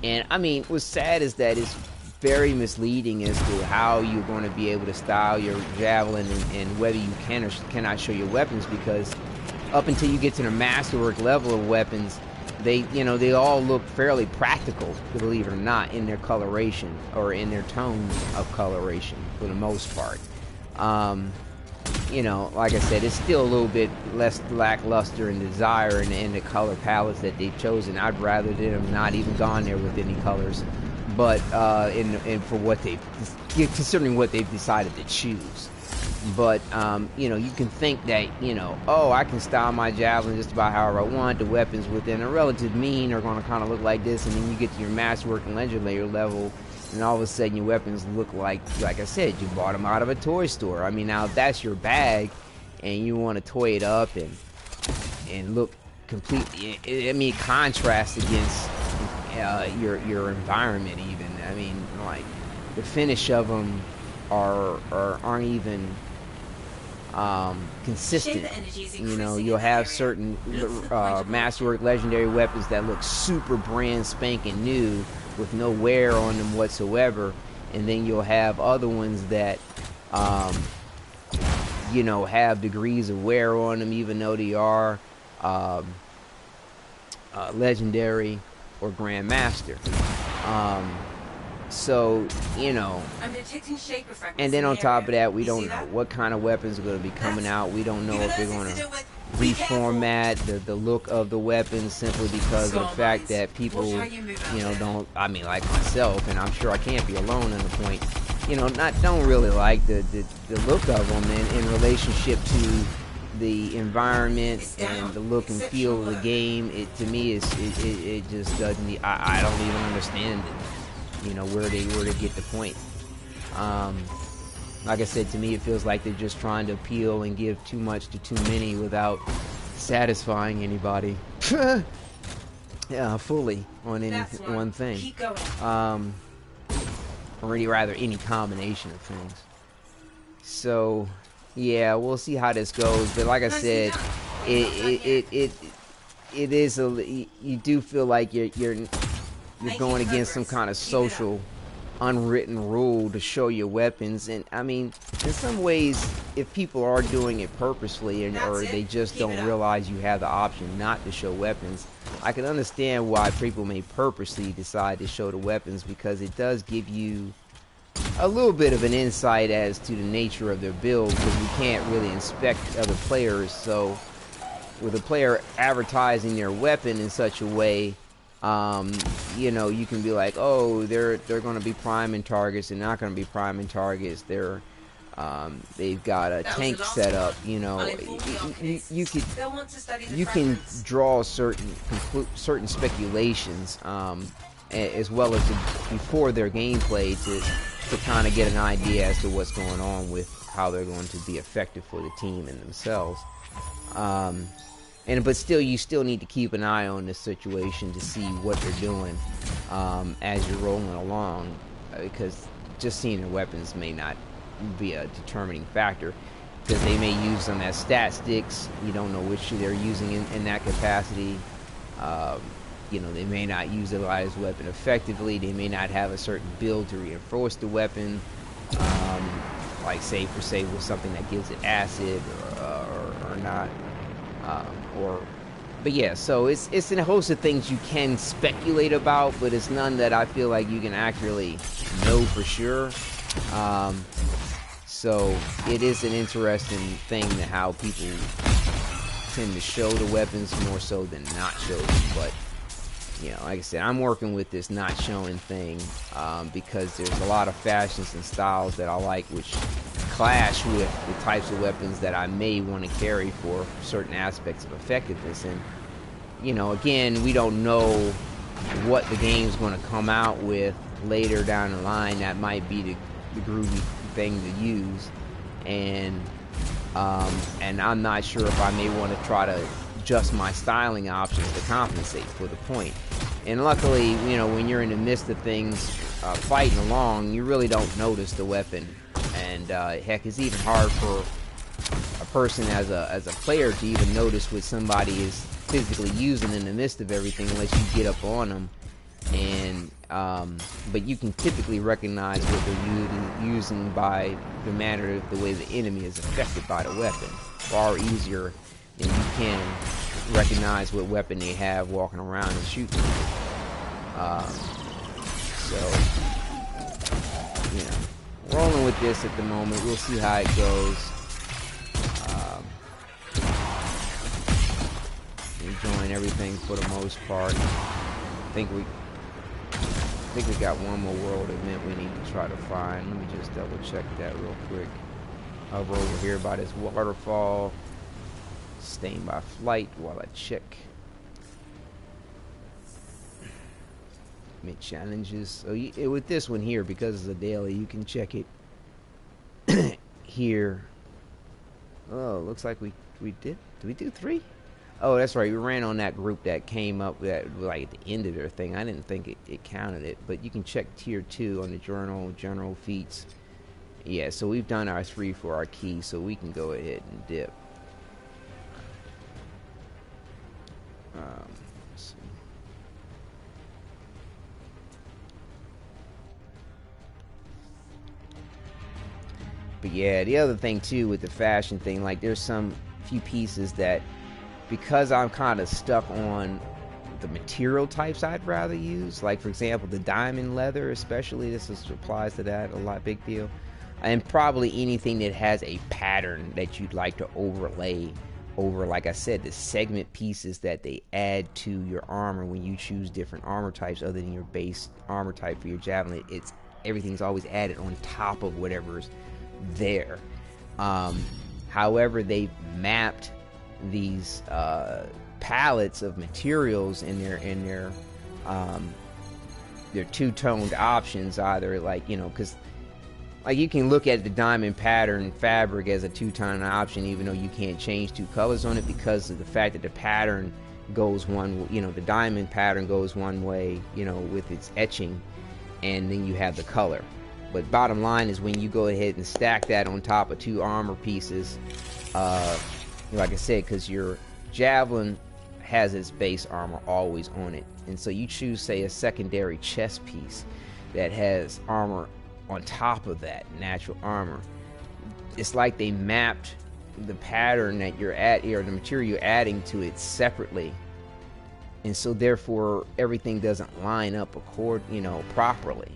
And I mean, what's sad is that it's very misleading as to how you're going to be able to style your javelin, and whether you can or cannot show your weapons, because up until you get to the masterwork level of weapons, they all look fairly practical, believe it or not, in their coloration, or in their tone of coloration, for the most part. You know, like I said, it's still a little bit less lackluster in desire in the color palettes that they've chosen. I'd rather them have not even gone there with any colors, but for what they've, considering what they've decided to choose. But you know, you can think that, you know, oh, I can style my javelin just about however I want. The weapons within a relative mean are going to kind of look like this, and then you get to your masterwork and legendary level, and all of a sudden your weapons look like I said, you bought them out of a toy store. I mean, now if that's your bag and you want to toy it up and look completely, I mean, contrast against your environment even. I mean, like, the finish of them aren't even consistent. You know, you'll have certain masterwork legendary weapons that look super brand spanking new with no wear on them whatsoever, and then you'll have other ones that you know, have degrees of wear on them, even though they are legendary or Grandmaster. So, you know, and then on top of that, we don't know what kind of weapons are going to be coming out. We don't know if they're going to reformat the look of the weapons, simply because of the fact that people, you know, don't, I mean, like myself, and I'm sure I can't be alone in the point, you know, don't really like the look of them in relationship to the environment and the look and feel of the game. It, to me, it just doesn't, I don't even understand it. You know, where they get the point. Like I said, to me it feels like they're just trying to appeal and give too much to too many without satisfying anybody. Yeah, fully on any one thing. Or rather any combination of things. So Yeah, we'll see how this goes. But like I said, it is you do feel like you're going against some kind of social unwritten rule to show your weapons. And I mean, in some ways, if people are doing it purposefully or they just don't realize you have the option not to show weapons, I can understand why people may purposely decide to show the weapons, because it does give you a little bit of an insight as to the nature of their build, because you can't really inspect other players. So with a player advertising their weapon in such a way, you know, you can be like, oh, they're going to be priming targets. They're not going to be priming targets. They've got a tank set up. You know, you can draw certain speculations, as well as before their gameplay to kind of get an idea as to what's going on with how they're going to be effective for the team and themselves. But still, you still need to keep an eye on this situation to see what they're doing as you're rolling along, because just seeing their weapons may not be a determining factor, because they may use them as stat sticks. You don't know which they're using in that capacity. You know, they may not utilize the weapon effectively. They may not have a certain build to reinforce the weapon, like say with something that gives it acid or not. But yeah, so it's a host of things you can speculate about, but it's none that I feel like you can actually know for sure. So it is an interesting thing to how people tend to show the weapons more so than not show them. But you know, like I said, I'm working with this not showing thing because there's a lot of fashions and styles that I like, which clash with the types of weapons that I may want to carry for certain aspects of effectiveness. And you know, again, we don't know what the game's going to come out with later down the line. That might be the groovy thing to use, and I'm not sure if I may want to try to adjust my styling options to compensate for the point. And luckily, you know, when you're in the midst of things fighting along, you really don't notice the weapon. And heck, it's even hard for a person as a player to even notice what somebody is physically using in the midst of everything, unless you get up on them. And but you can typically recognize what they're using by the manner, the way the enemy is affected by the weapon, far easier than you can recognize what weapon they have walking around and shooting. So, you know, rolling with this at the moment. We'll see how it goes. Enjoying everything for the most part. I think we got one more world event we need to try to find. Let me just double check that real quick. Over here by this waterfall. Staying by flight while I check. Mid challenges. So with this one here, because it's a daily, you can check it here. Oh, looks like we did. Did we do 3? Oh, that's right. We ran on that group that came up that like at the end of their thing. I didn't think it counted it, but you can check tier 2 on the general feats. Yeah, so we've done our 3 for our key, so we can go ahead and dip. Let's see. But yeah, the other thing too with the fashion thing, like there's some few pieces that, because I'm kind of stuck on the material types I'd rather use, like for example the diamond leather, especially, this applies to that a lot, big deal, and probably anything that has a pattern that you'd like to overlay over, like I said, the segment pieces that they add to your armor when you choose different armor types other than your base armor type for your javelin. It's everything's always added on top of whatever's there. However, they've mapped these palettes of materials in their two-toned options, either like, you know, because like you can look at the diamond pattern fabric as a two-tone option, even though you can't change 2 colors on it, because of the fact that the pattern goes one, you know, the diamond pattern goes one way, you know, with its etching, and then you have the color. But bottom line is when you go ahead and stack that on top of 2 armor pieces, like I said, because your javelin has its base armor always on it, and so you choose, say, a secondary chest piece that has armor on top of that natural armor. It's like they mapped the pattern that you're at, or the material you're adding to it separately, and so therefore everything doesn't line up properly,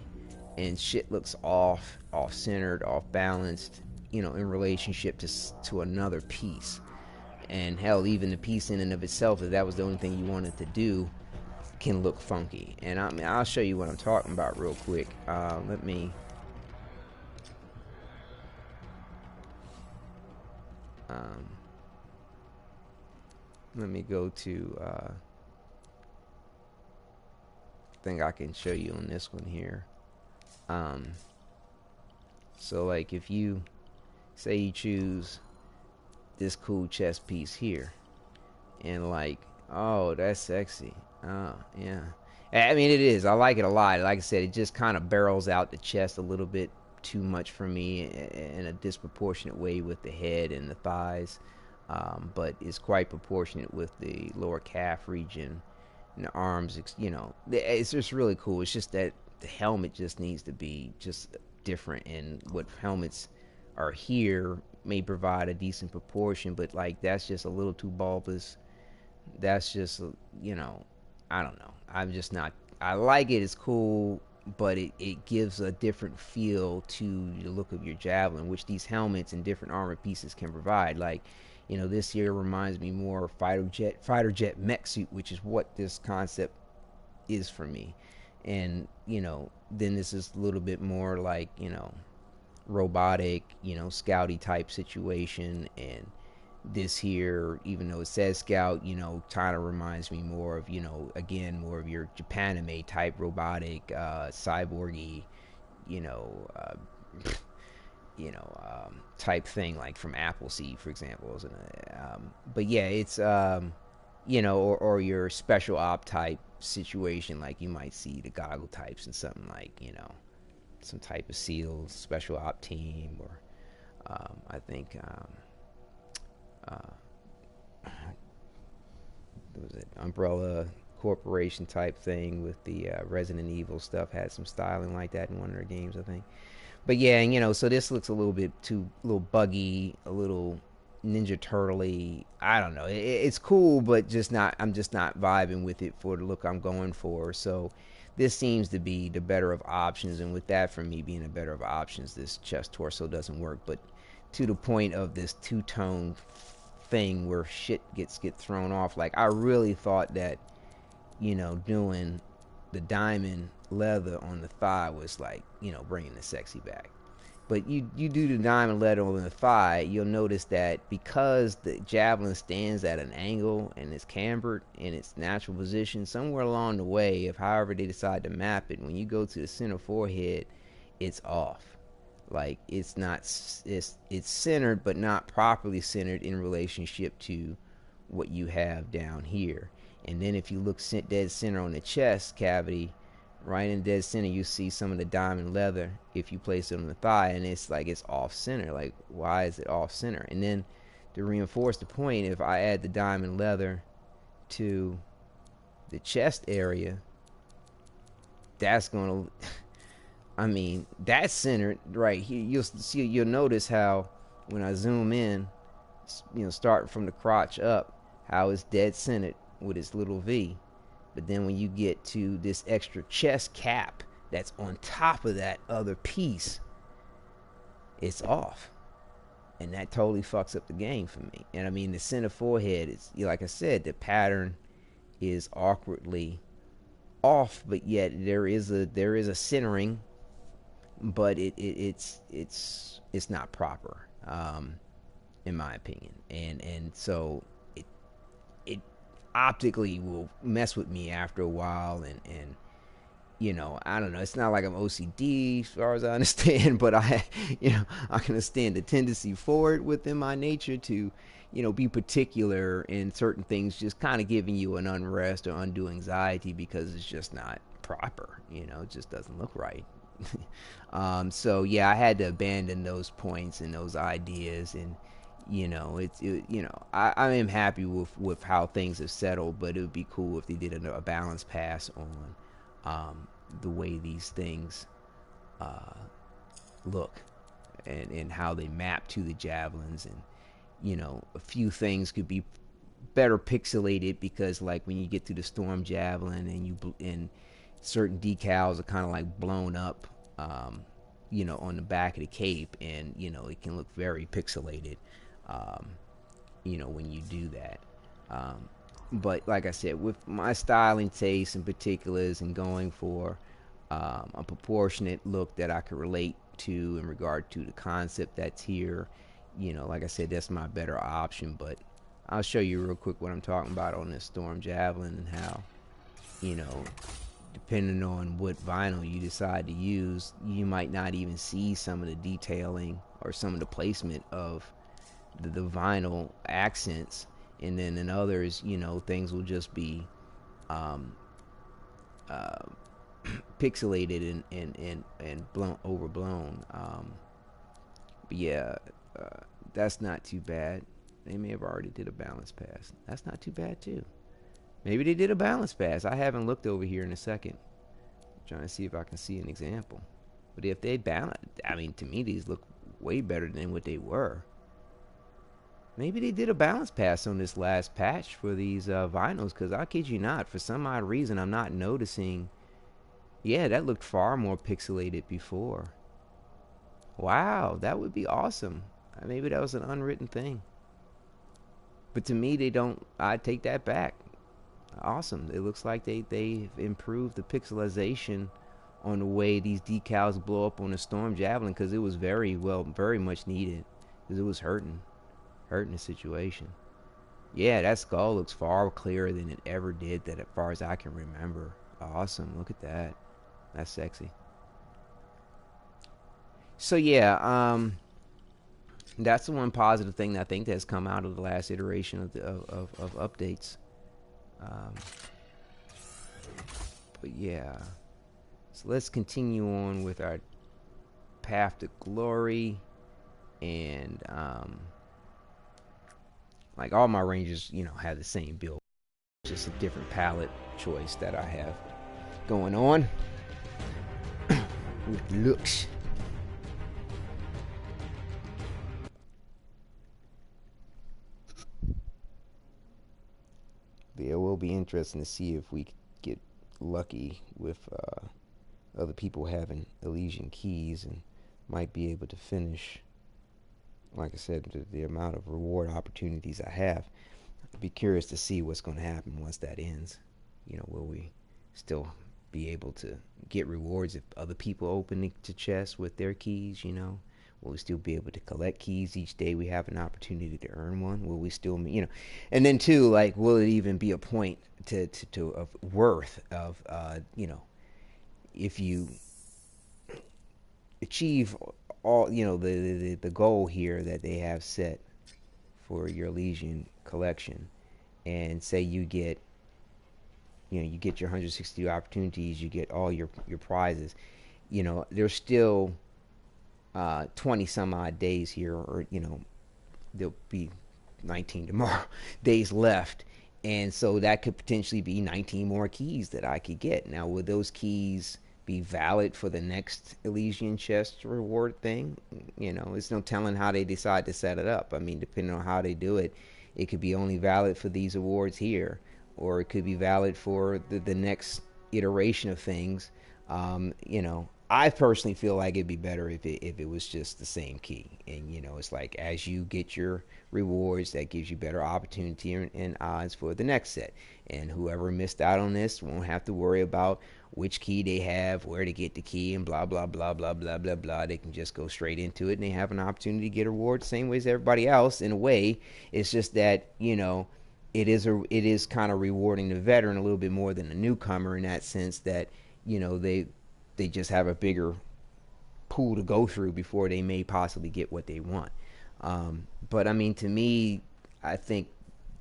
and shit looks off centered, off balanced, in relationship to another piece. And hell, even the piece in and of itself, if that was the only thing you wanted to do, can look funky. And I'll show you what I'm talking about real quick. Let me go to I think I can show you on this one here. So like if you say you choose this cool chest piece here, and like, oh, that's sexy. Oh yeah, I mean, it is. I like it a lot. Like I said, it just kind of barrels out the chest a little bit too much for me in a disproportionate way with the head and the thighs, but it's quite proportionate with the lower calf region and the arms. It's just really cool. It's just that the helmet just needs to be just different, and what helmets are here may provide a decent proportion, but like that's just a little too bulbous. That's just, I don't know. I'm just not. I like it. It's cool, but it gives a different feel to the look of your javelin, which these helmets and different armor pieces can provide. Like, this here reminds me more of fighter jet mech suit, which is what this concept is for me. And then this is a little bit more like robotic, scouty type situation. And this here, even though it says scout, kind of reminds me more of, again, more of your Japanime type robotic, cyborgy, type thing, like from Appleseed, for example. But yeah, it's or your special op type situation, like you might see the goggle types and something like, some type of SEAL special op team, or I think was it Umbrella Corporation type thing with the Resident Evil stuff, had some styling like that in one of their games, I think. But yeah, so this looks a little buggy, a little Ninja Turtle-y. I don't know. It's cool, but I'm just not vibing with it for the look I'm going for. So this seems to be the better of options, and with that, for me being the better of options, this chest torso doesn't work. But to the point of this two-tone thing where shit gets thrown off, like I really thought that doing the diamond leather on the thigh was like bringing the sexy back. But you do the diamond leather on the thigh, you'll notice that because the javelin stands at an angle and it's cambered in its natural position, somewhere along the way, if however they decide to map it, when you go to the center forehead, it's off. Like it's centered, but not properly centered in relationship to what you have down here. And then if you look dead center on the chest cavity, right in dead center, you see some of the diamond leather if you place it on the thigh, and it's like it's off center. Like, why is it off center? And then to reinforce the point, if I add the diamond leather to the chest area, that's gonna I mean, that's centered right here. You'll notice how when I zoom in, starting from the crotch up, how it's dead centered with its little V. But then when you get to this extra chest cap that's on top of that other piece, it's off. And that totally fucks up the game for me. And I mean, the center forehead is, like I said, the pattern is awkwardly off, but yet there is a centering, but it's not proper, in my opinion. And so it optically will mess with me after a while, and I don't know, it's not like I'm OCD as far as I understand, but I can understand the tendency for it within my nature to be particular in certain things, just kind of giving you an unrest or undue anxiety because it's just not proper. It just doesn't look right. So yeah, I had to abandon those points and those ideas, and I am happy with how things have settled, but it would be cool if they did a balance pass on the way these things look, and how they map to the javelins, and a few things could be better pixelated, because like when you get to the storm javelin and certain decals are kind of like blown up, on the back of the cape, and it can look very pixelated, um, when you do that. But like I said, with my styling tastes and particulars, and going for a proportionate look that I could relate to in regard to the concept that's here, like I said, that's my better option. But I'll show you real quick what I'm talking about on this storm javelin, and how, you know, depending on what vinyl you decide to use, you might not even see some of the detailing or some of the placement of the vinyl accents. And then in others, things will just be um, uh, pixelated and overblown. But yeah, that's not too bad. They may have already did a balance pass. That's not too bad too. Maybe they did a balance pass. I haven't looked over here in a second. I'm trying to see if I can see an example. But if they balance, I mean, to me these look way better than what they were. Maybe they did a balance pass on this last patch for these vinyls, because I kid you not, for some odd reason I'm not noticing. Yeah, that looked far more pixelated before. Wow, that would be awesome. Maybe that was an unwritten thing. But to me, they don't. I take that back. Awesome. It looks like they've improved the pixelization on the way these decals blow up on the Storm Javelin, because it was very much needed, because it was hurting the situation. Yeah, that skull looks far clearer than it ever did, that as far as I can remember. Awesome. Look at that. That's sexy. So yeah, that's the one positive thing that I think that's come out of the last iteration of updates. Um, but yeah, so let's continue on with our path to glory, and like all my ranges, have the same build, just a different palette choice that I have going on with looks. It will be interesting to see if we get lucky with other people having Elysian keys, and might be able to finish, like I said, the amount of reward opportunities I have. I'd be curious to see what's going to happen once that ends. Will we still be able to get rewards if other people open to chests with their keys? Will we still be able to collect keys each day we have an opportunity to earn one? Will we still, and then too, like, will it even be a point to of worth of, if you achieve all, the goal here that they have set for your Elysian collection, and say you get, you get your 162 opportunities, you get all your prizes, there's still 20 some odd days here, or there'll be 19 tomorrow days left, and so that could potentially be 19 more keys that I could get. Now, will those keys be valid for the next Elysian chest reward thing? It's no telling how they decide to set it up. I mean, depending on how they do it, it could be only valid for these awards here, or it could be valid for the next iteration of things. I personally feel like it'd be better if it was just the same key, and it's like, as you get your rewards, that gives you better opportunity and odds for the next set, and whoever missed out on this won't have to worry about which key they have, where to get the key, and blah blah blah blah blah blah blah. They can just go straight into it, and they have an opportunity to get a reward the same way as everybody else. In a way, it's just that it is kind of rewarding the veteran a little bit more than the newcomer, in that sense that they just have a bigger pool to go through before they may possibly get what they want. But I mean, to me, I think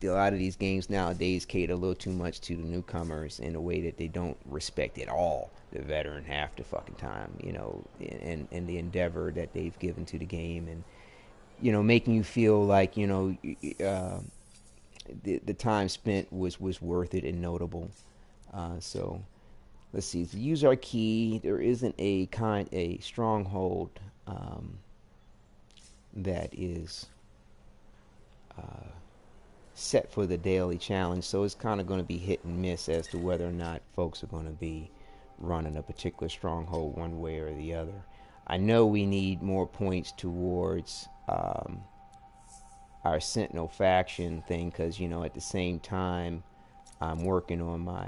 a lot of these games nowadays cater a little too much to the newcomers in a way that they don't respect at all the veteran half the fucking time, you know, and the endeavor that they've given to the game, and you know, making you feel like, you know, the time spent was worth it and notable. So let's see. To use our key, there isn't a stronghold that is set for the daily challenge. So it's kind of going to be hit and miss as to whether or not folks are going to be running a particular stronghold one way or the other. I know we need more points towards our Sentinel faction thing, because, you know, at the same time I'm working on my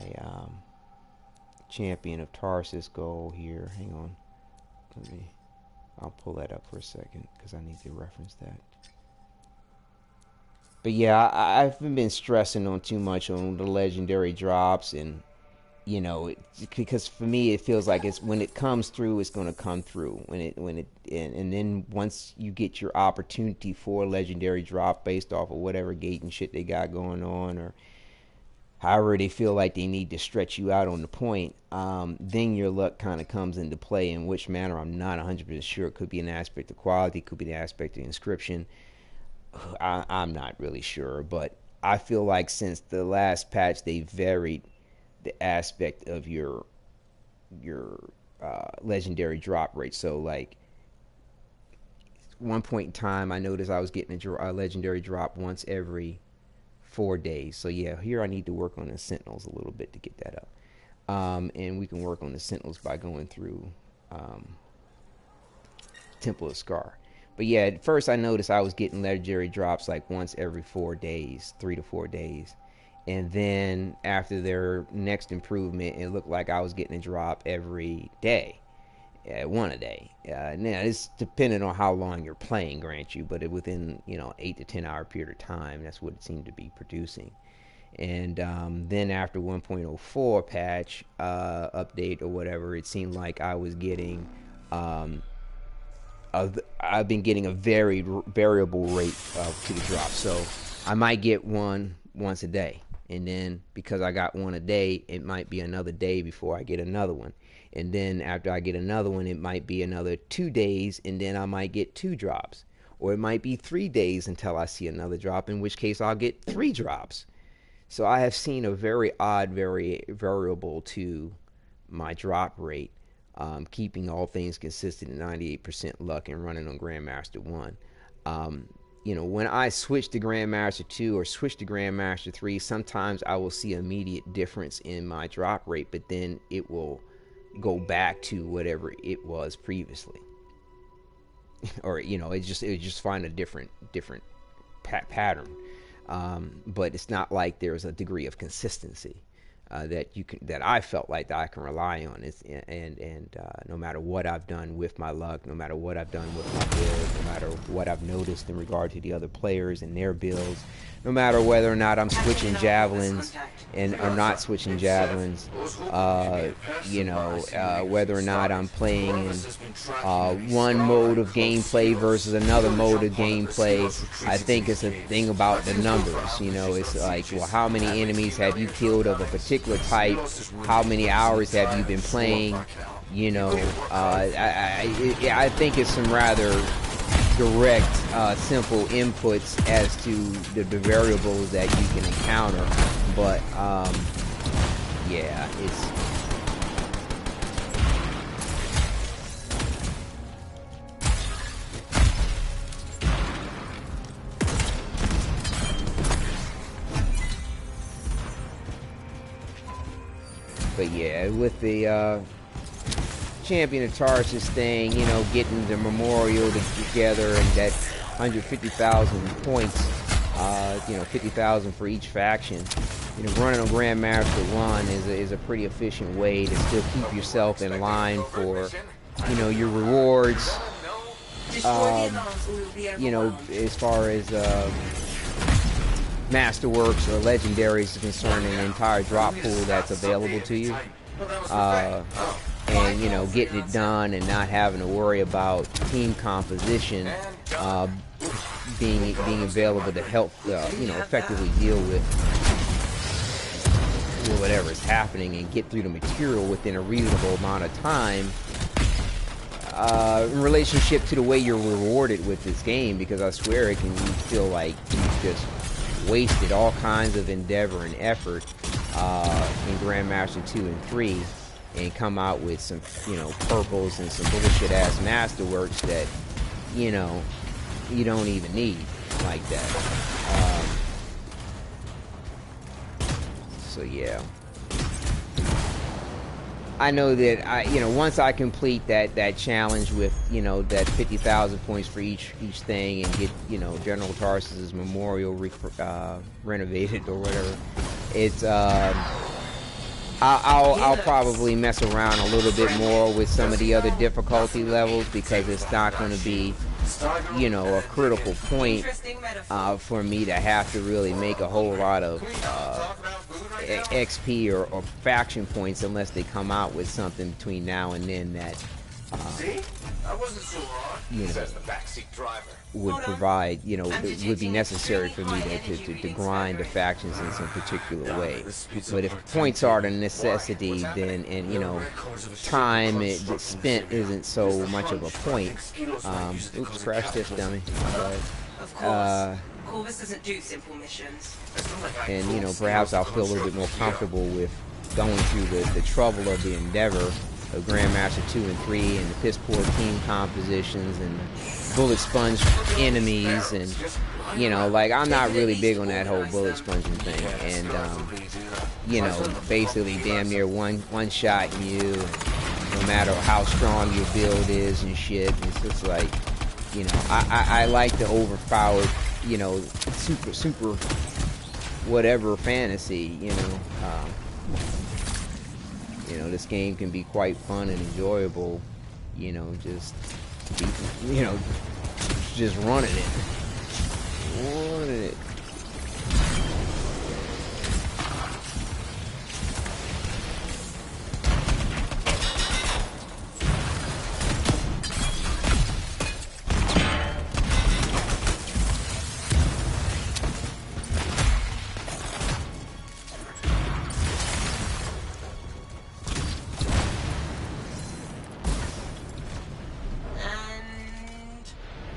Champion of Tarsus goal here. Hang on. I'll pull that up for a second because I need to reference that. But yeah, I haven't been stressing on too much on the legendary drops, and you know, because for me it feels like it's when it comes through, it's going to come through. And then once you get your opportunity for a legendary drop based off of whatever gate and shit they got going on, or however they feel like they need to stretch you out on the point, then your luck kind of comes into play. In which manner, I'm not 100% sure. It could be an aspect of quality, could be the aspect of inscription. I'm not really sure, but I feel like since the last patch, they varied the aspect of your legendary drop rate. So like one point in time, I noticed I was getting a legendary drop once every 4 days. So yeah, here I need to work on the Sentinels a little bit to get that up. And we can work on the Sentinels by going through Temple of Scar. But yeah, at first I noticed I was getting legendary drops like once every 4 days, 3 to 4 days. And then after their next improvement, it looked like I was getting a drop every day. One a day. Now, it's dependent on how long you're playing, grant you, but within, you know, 8 to 10 hour period of time, that's what it seemed to be producing. And then after 1.04 patch update or whatever, it seemed like I was getting I've been getting a very variable rate to the drop. So I might get one once a day, and then because I got one a day, it might be another day before I get another one, and then after I get another one, it might be another 2 days, and then I might get 2 drops, or it might be 3 days until I see another drop, in which case I'll get 3 drops. So I have seen a very odd variable to my drop rate. Keeping all things consistent at 98% luck and running on Grandmaster 1. You know, when I switch to Grandmaster 2 or switch to Grandmaster 3, sometimes I will see immediate difference in my drop rate, but then it will go back to whatever it was previously. Or, you know, it just find a different pattern. But it's not like there's a degree of consistency that I felt like that I can rely on. And no matter what I've done with my luck, no matter what I've done with my build, no matter what I've noticed in regard to the other players and their builds, no matter whether or not I'm switching javelins and or not switching javelins, you know, whether or not I'm playing in one mode of gameplay versus another mode of gameplay, I think it's a thing about the numbers. You know, it's like, well, how many enemies have you killed of a particular type? How many hours have you been playing? You know, I think it's some rather direct, simple inputs as to the variables that you can encounter. But yeah, it's but yeah, with the Champion of Tarsus thing, you know, getting the memorial together and that 150,000 points, you know, 50,000 for each faction. You know, running on Grandmaster 1 is a pretty efficient way to still keep yourself in line for, you know, your rewards. You know, as far as masterworks or legendaries are concerned, and the entire drop pool that's available to you. And, you know, getting it done and not having to worry about team composition. being available to help you know, effectively deal with whatever is happening and get through the material within a reasonable amount of time. In relationship to the way you're rewarded with this game, because I swear it can feel like you've just wasted all kinds of endeavor and effort in Grandmaster 2 and 3 and come out with some, you know, purples and some bullshit ass masterworks that, you know, you don't even need like that. So yeah, I know that you know, once I complete that challenge with, you know, that 50,000 points for each thing and get, you know, General Tarsus's memorial renovated or whatever, it's I'll probably mess around a little bit more with some of the other difficulty levels, because it's not going to be, you know, a critical point for me to have to really make a whole lot of XP or faction points unless they come out with something between now and then that you know, would provide, you know, would be necessary for me to grind the factions in some particular way. But if points are the necessity, then, and you know, time spent isn't so much of a point. Oops, crash this dummy. Corvus doesn't do simple missions. And you know, perhaps I'll feel a little bit more comfortable with going through the trouble of the endeavor of Grandmaster 2 and 3 and the piss poor team compositions and the bullet sponge enemies, and you know, like, I'm not really big on that whole bullet sponging thing, and you know, basically damn near one shot you, and no matter how strong your build is and shit. It's just like, you know, I like the overpowered, you know, super whatever fantasy, you know. You know, this game can be quite fun and enjoyable, you know, just running it.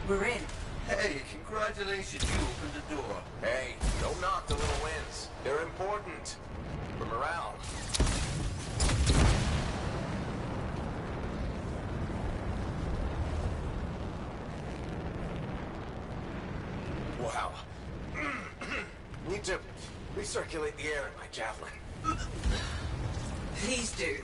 We're in. Hey, congratulations, you opened the door. Hey, don't knock the little wins. They're important for morale. Wow. Need to recirculate the air in my javelin. Please do.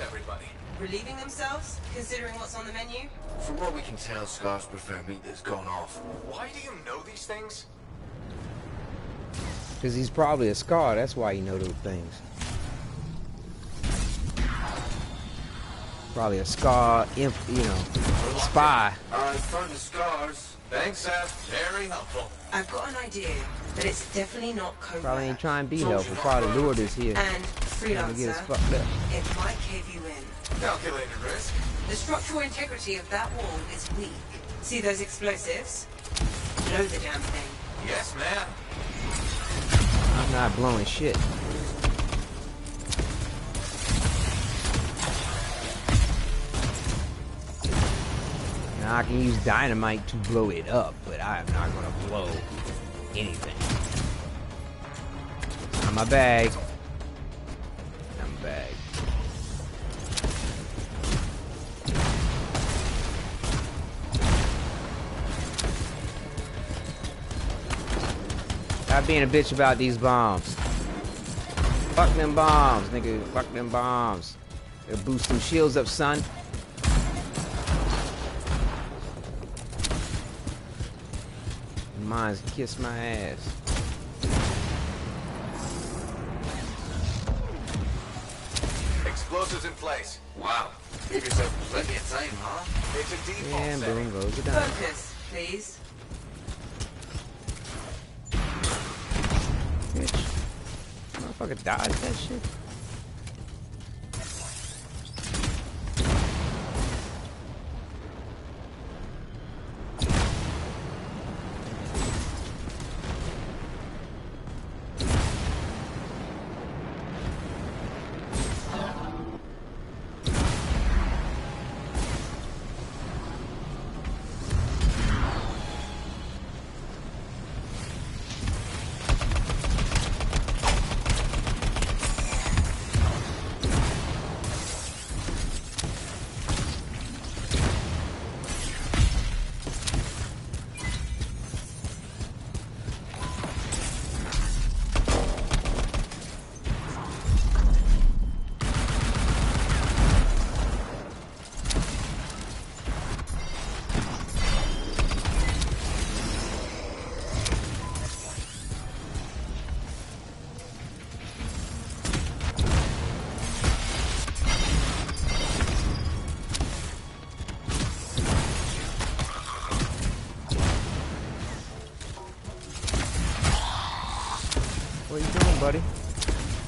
Everybody Relieving themselves, considering what's on the menu? From what we can tell, Scars prefer meat that's gone off. Why do you know these things? Because he's probably a Scar, that's why you know those things. Probably a Scar, you know, spy. I found the Scars. Thanks, Seth. Very helpful. I've got an idea, but it's definitely not covert. Probably ain't trying to be helpful, probably lured us here. And Trying to get us freelancer, fucked up. it might cave you in. Calculated risk. The structural integrity of that wall is weak. See those explosives? Blow the damn thing. Yes, ma'am. I'm not blowing shit. Now I can use dynamite to blow it up, but I am not gonna blow anything. Not my bag. Not my bag. Stop being a bitch about these bombs. Fuck them bombs, nigga. Fuck them bombs. Gotta boost some shields up, son. Mines kiss my ass. Explosives in place. Wow. Give yourself plenty of time, huh? It's a default And setting. boom goes the dynamite. Focus, please. motherfucker dodge that shit? What are you doing, buddy?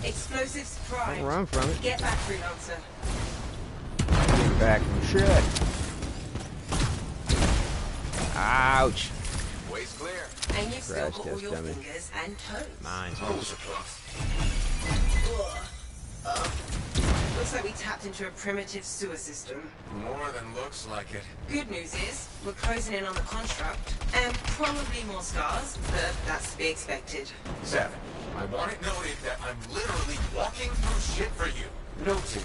Explosives primed. Don't run from it. Get back, freelancer. Get back from shit. Ouch. Way's clear. And you've still Crash got all test your dummy. fingers and toes. Mine's Those are plus. Looks like we tapped into a primitive sewer system. More than looks like it. Good news is, we're closing in on the construct, and probably more scars, but that's to be expected. 7. I want it noted that I'm literally walking through shit for you. Noted.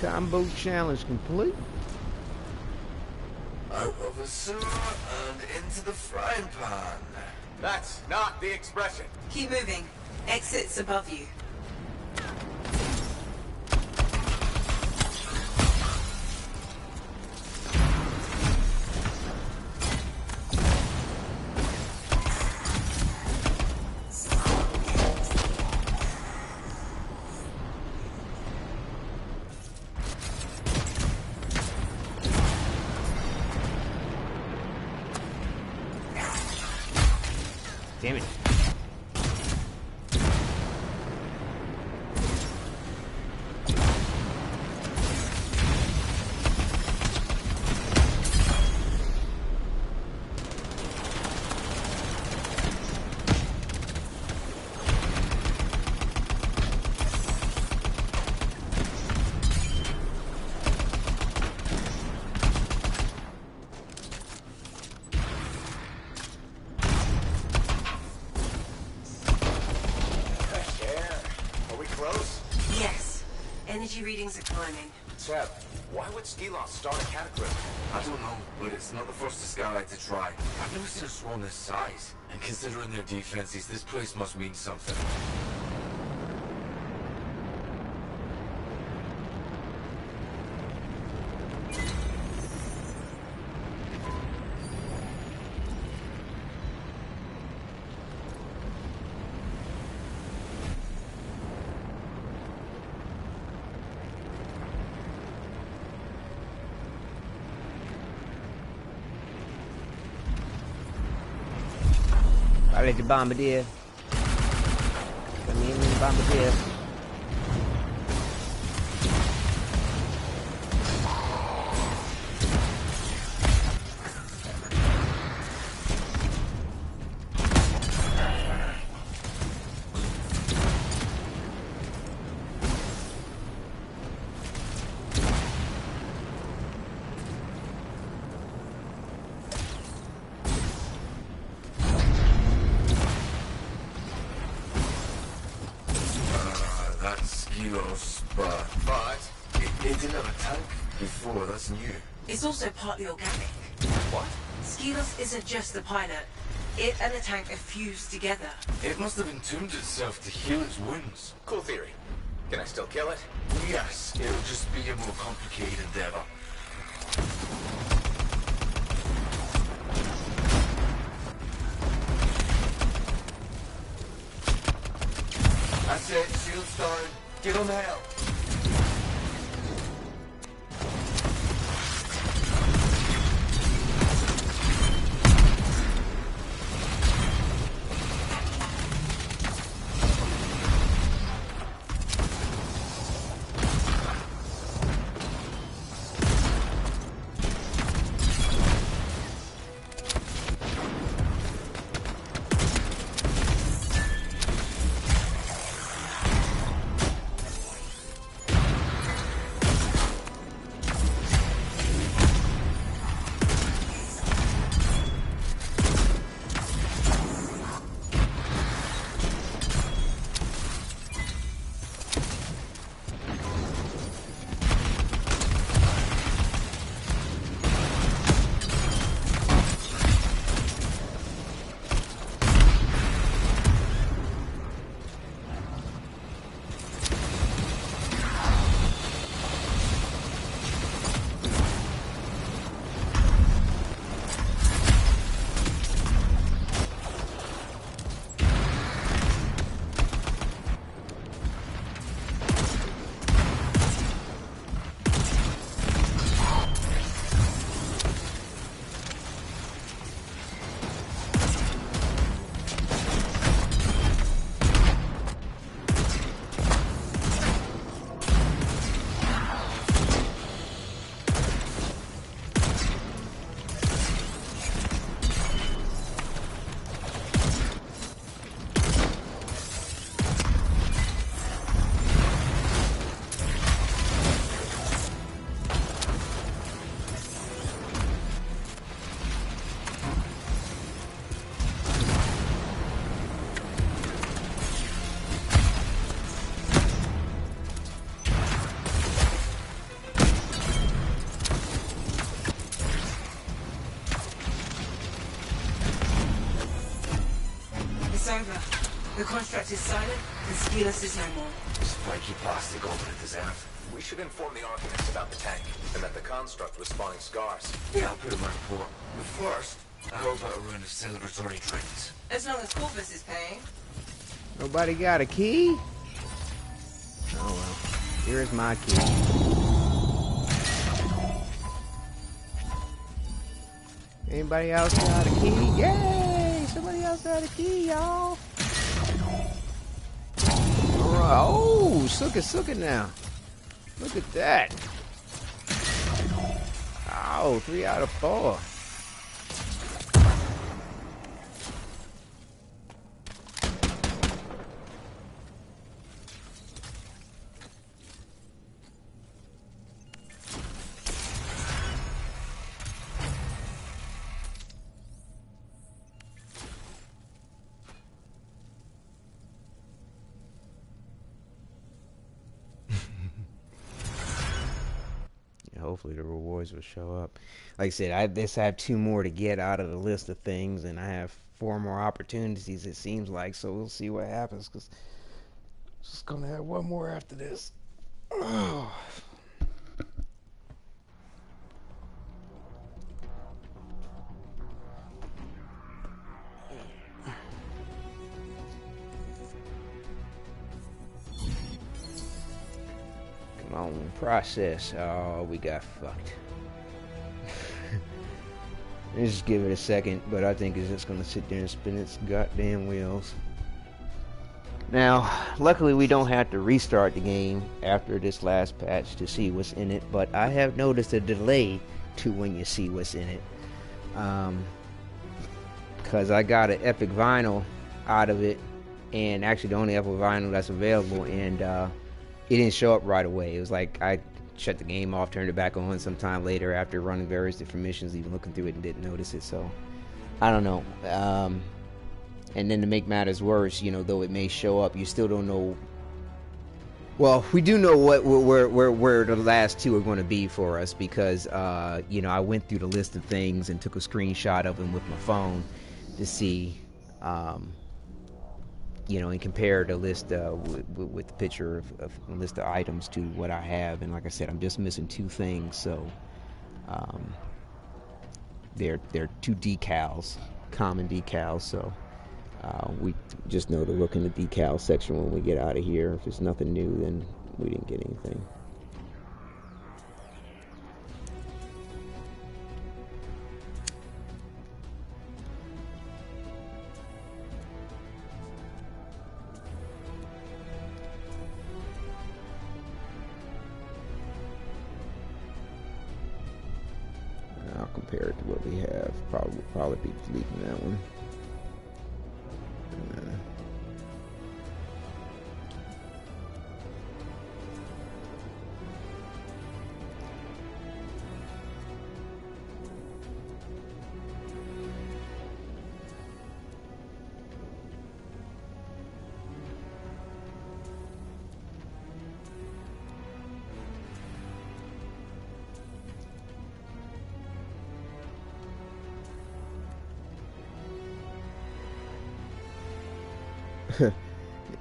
Combo challenge complete. Out of the sewer and into the frying pan. That's not the expression. Keep moving. Exit's above you. Damn it. Energy readings are climbing. Seb, why would Skelos start a cataclysm? I don't know, but it's not the first Skylight to try. I've never seen a swarm this size. And considering their defenses, this place must mean something. I let the bombardier. Come in the bombardier. It didn't have a tank before, that's new. It's also partly organic. What? Skelos isn't just the pilot. It and the tank are fused together. It must have entombed itself to heal its wounds. Cool theory. Can I still kill it? Yes, it'll just be a more complicated endeavor. That's it. started. Get on the hell. It's over. The construct is silent, and Skelos is no more. Spiky plastic over it, does Anthem. We should inform the Archonists about the tank, and that the construct was spawning scars. Yeah, I'll put in my report. But first, how about a run of celebratory drinks? As long as Corvus is paying. Nobody got a key? Oh well. Here's my key. Anybody else got a key? Yay! Somebody else got a key, y'all. Alright. Oh, suka now. Look at that. Oh, 3 out of 4. Hopefully the rewards will show up. Like I said, I have 2 more to get out of the list of things, and I have 4 more opportunities, it seems like, so we'll see what happens, because just gonna have 1 more after this. Oh. On process. Oh, we got fucked. Let's just give it a second, but I think it's just gonna sit there and spin its goddamn wheels. Now, luckily we don't have to restart the game after this last patch to see what's in it, but I have noticed a delay to when you see what's in it. Because I got an epic vinyl out of it, and actually the only epic vinyl that's available, and it didn't show up right away. It was like I shut the game off, turned it back on sometime later after running various different missions, even looking through it, and didn't notice it. So I don't know. And then to make matters worse, you know, though it may show up, you still don't know. Well, we do know where the last 2 are going to be for us, because you know, I went through the list of things and took a screenshot of them with my phone to see. You know, and compare the list with the picture of a list of items to what I have, and like I said, I'm just missing 2 things. So they're 2 decals, common decals. So We just know to look in the decal section when we get out of here. If it's nothing new, then we didn't get anything. I'll compare it to what we have. Probably be deleting that one. Uh,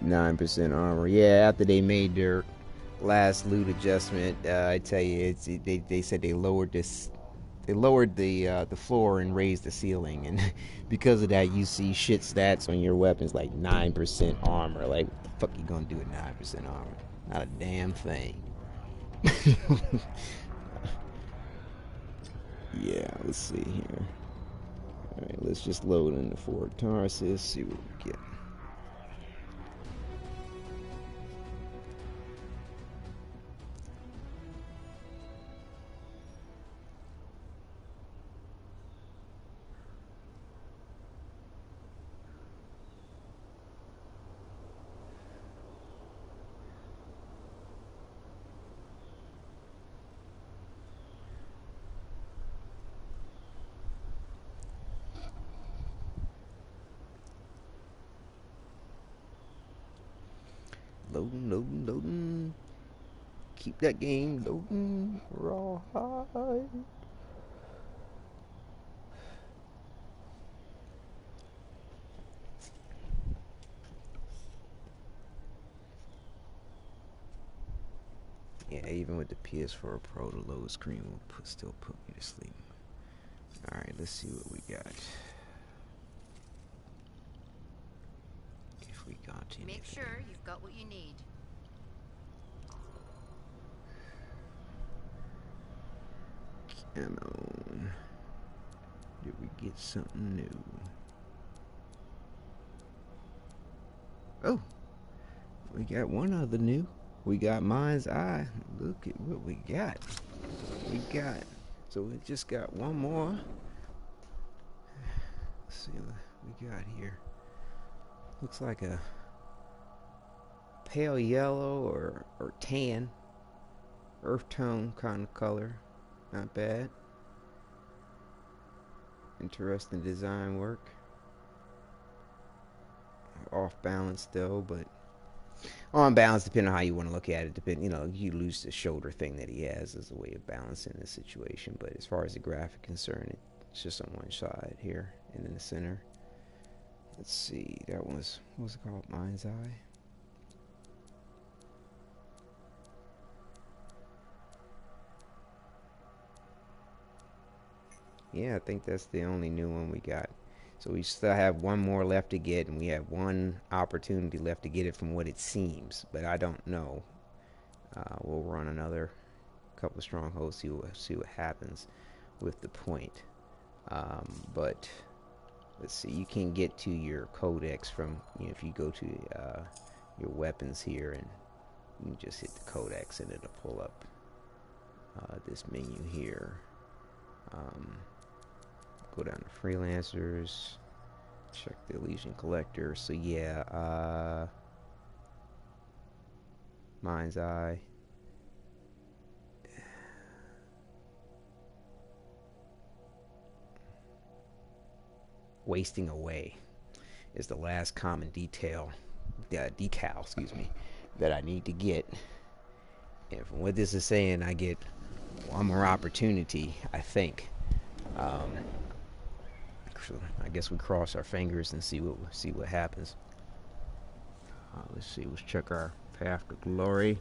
9% armor. Yeah, after they made their last loot adjustment, I tell you, they said they lowered this. They lowered the floor and raised the ceiling, and because of that, you see shit stats on your weapons like 9% armor. Like, what the fuck you gonna do with 9% armor? Not a damn thing. Yeah, let's see here. All right, let's just load into Fort Tarsus. See what we get. Loading. Keep that game loading. Raw high. Yeah, even with the PS4 Pro, the load screen will still put me to sleep. Alright, let's see what we got. If we got anything. Make sure you've got what you need. Camo. Did we get something new? Oh, we got one other new. We got Mind's Eye. Look at what we got. So we just got one more. Let's see what we got here. Looks like a pale yellow or tan, earth tone kind of color. Not bad. Interesting design work. Off balance though, but on balance depending on how you want to look at it. You lose the shoulder thing that he has as a way of balancing the situation, but as far as the graphic concerned, it's just on one side here and in the center. Let's see, that was, what was it called? Mind's Eye. Yeah, I think that's the only new one we got. So we still have one more left to get, and we have one opportunity left to get it from what it seems, but I don't know. We'll run another couple of strongholds, see what happens with the point. But let's see, you can get to your codex from, if you go to your weapons here, and you just hit the codex and it'll pull up this menu here. Go down to freelancers, check the Elysian Collector. So yeah, Mind's Eye. Wasting Away is the last common decal, that I need to get. And from what this is saying, I get one more opportunity, I think. So I guess we cross our fingers and see what happens. Let's see. Let's check our path to glory.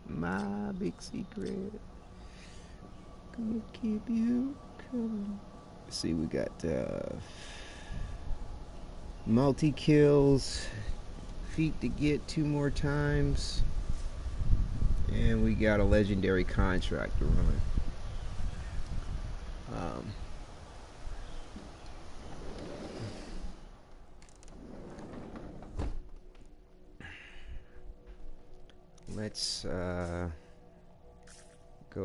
My big secret. Gonna keep you coming. Let's see. We got multi-kills, feat to get 2 more times, and we got a legendary contract to run. Let's go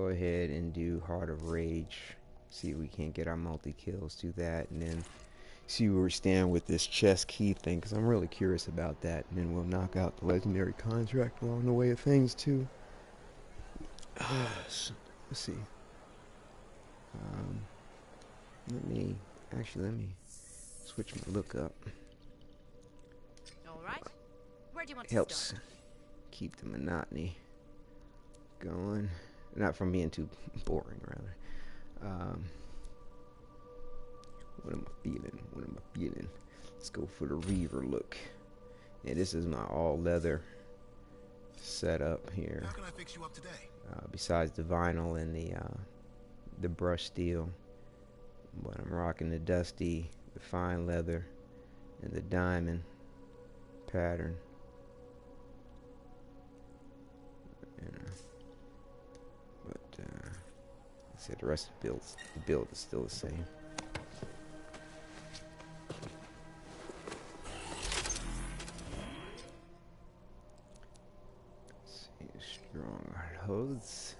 ahead and do Heart of Rage. See if we can't get our multi-kills, do that, and then see where we stand with this chest key thing, because I'm really curious about that, and then we'll knock out the legendary contract along the way of things too. Let's see. Let me switch my look up. All right. Where do you want to Helps start? keep the monotony going, not from being too boring, rather. What am I feeling? Let's go for the Reaver look. Yeah, this is my all leather setup here. How can I fix you up today? Besides the vinyl and the brushed steel, but I'm rocking the dusty, the fine leather, and the diamond pattern. But I said the rest of the build is still the same. Let's see, strong hose.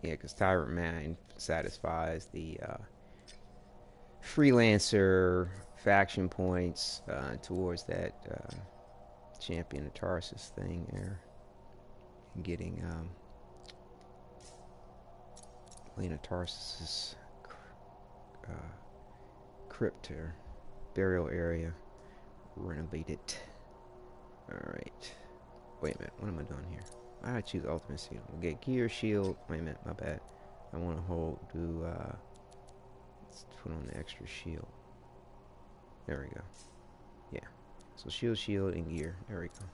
Yeah, because Tyrant Mine satisfies the freelancer faction points towards that Champion of Tarsus thing there. Getting Lena Tarsus's crypt or burial area renovated. Alright. Wait a minute, what am I doing here? I choose ultimate seal. We'll get gear, shield. Wait a minute, my bad. I want to let's put on the extra shield. There we go. Yeah. So shield, and gear. There we go.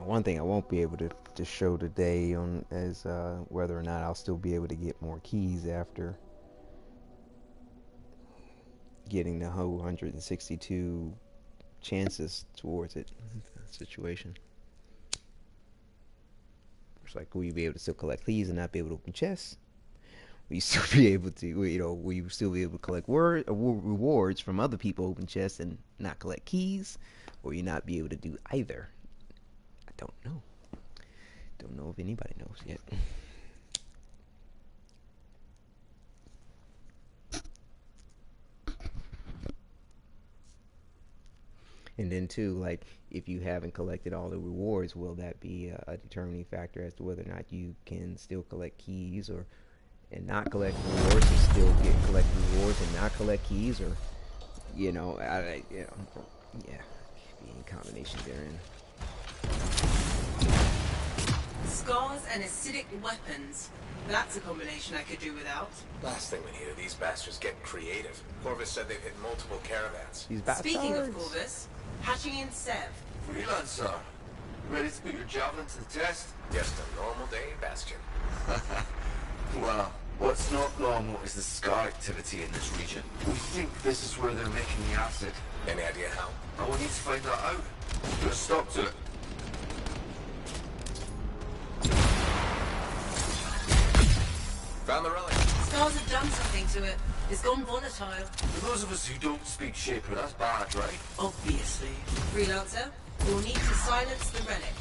One thing I won't be able to show today on is whether or not I'll still be able to get more keys after getting the whole 162 chances towards it situation. It's like, will you be able to still collect keys and not be able to open chests? Will you still be able to, will you still be able to collect rewards from other people open chests and not collect keys? Or will you not be able to do either? Don't know. Don't know if anybody knows yet. And then too, like, if you haven't collected all the rewards, will that be a determining factor as to whether or not you can still collect keys, or and not collect rewards, and still collect rewards and not collect keys, or yeah, be any combination therein. Scars and acidic weapons. That's a combination I could do without. Last thing we need are these bastards getting creative. Corvus said they've hit multiple caravans. These bastards. Speaking of Corvus, hatching in Sev. Freelancer, ready to put your javelin to the test? Just a normal day, Bastion. Well, what's not normal is the scar activity in this region. We think this is where they're making the acid. Any idea how? I will need to find that out. Put a stop to it. Found the relic. Scars have done something to it. It's gone volatile. For those of us who don't speak Shaper, that's bad, right? Obviously. Freelancer, we'll need to silence the relic.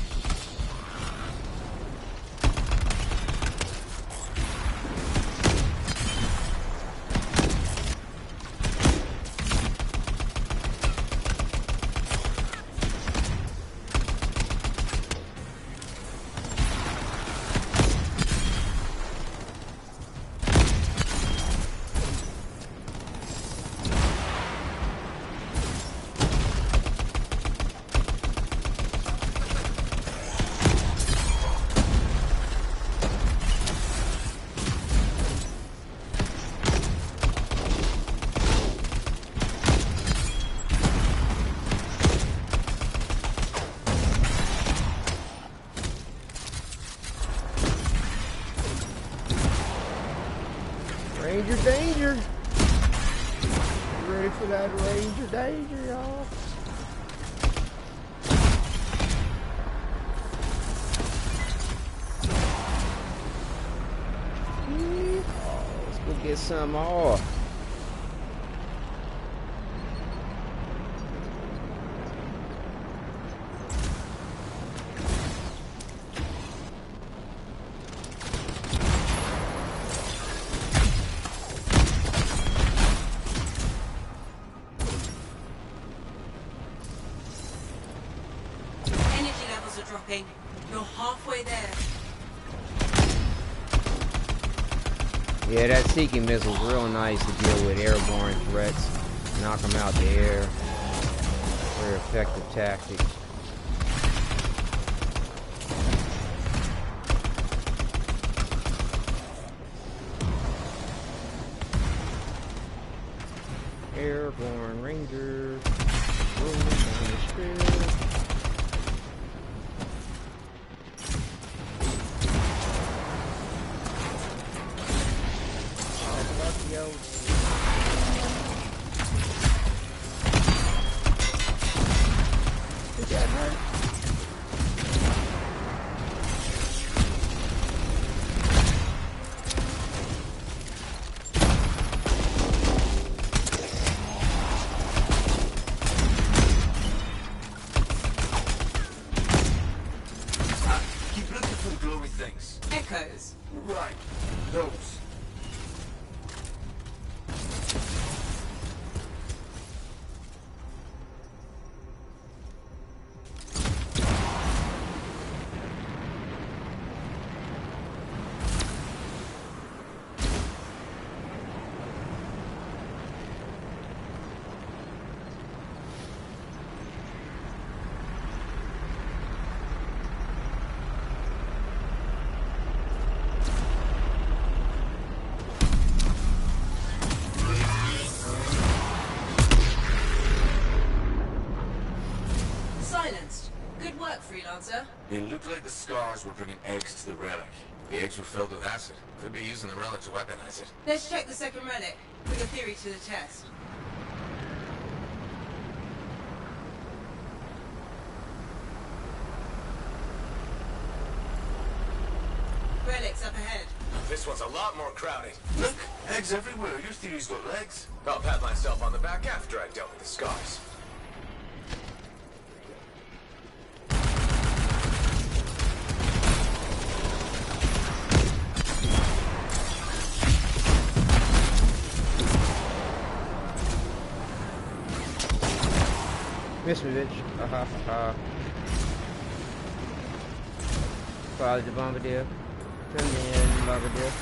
ready for that Ranger danger, y'all. Let's go get some more. Dropping. You're halfway there. Yeah, that seeking missile's real nice to deal with airborne threats. Knock them out the air. Very effective tactic. Airborne Ranger. Rolling down the street. Did that hurt? Keep looking for the glowy things. Echoes. Right. Those. Freelancer. It looked like the scars were bringing eggs to the relic. The eggs were filled with acid. Could be using the relic to weaponize it. Let's check the second relic. Put your theory to the test. Relic's up ahead. This one's a lot more crowded. Look, eggs everywhere. Your theory's got legs. I'll pat myself on the back after I dealt with the scars. Miss me, bitch. Follow the bombardier. Come in, bombardier.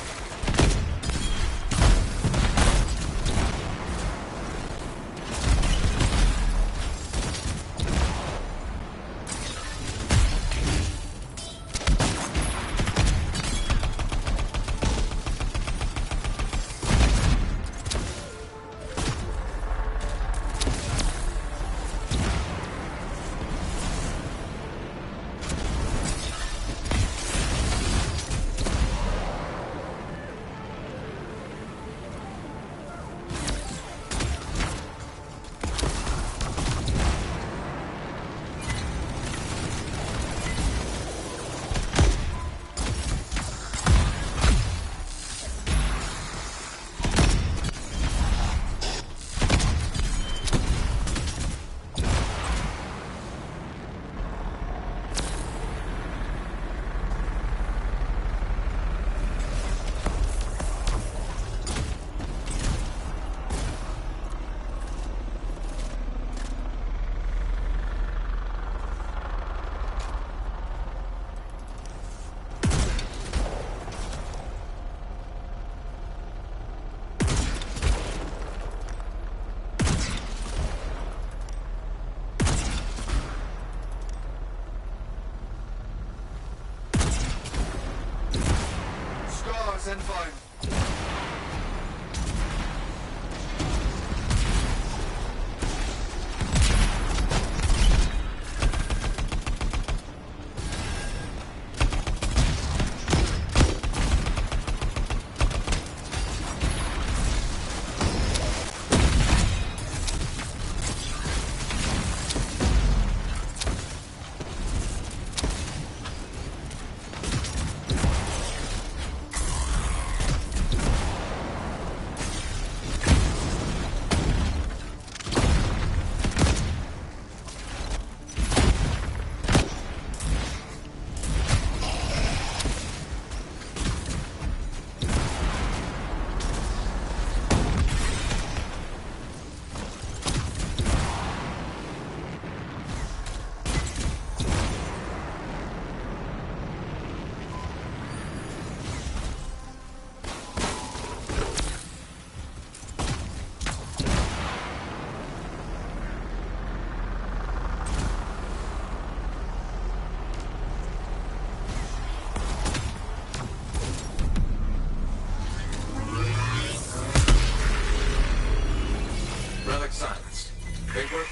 Big work?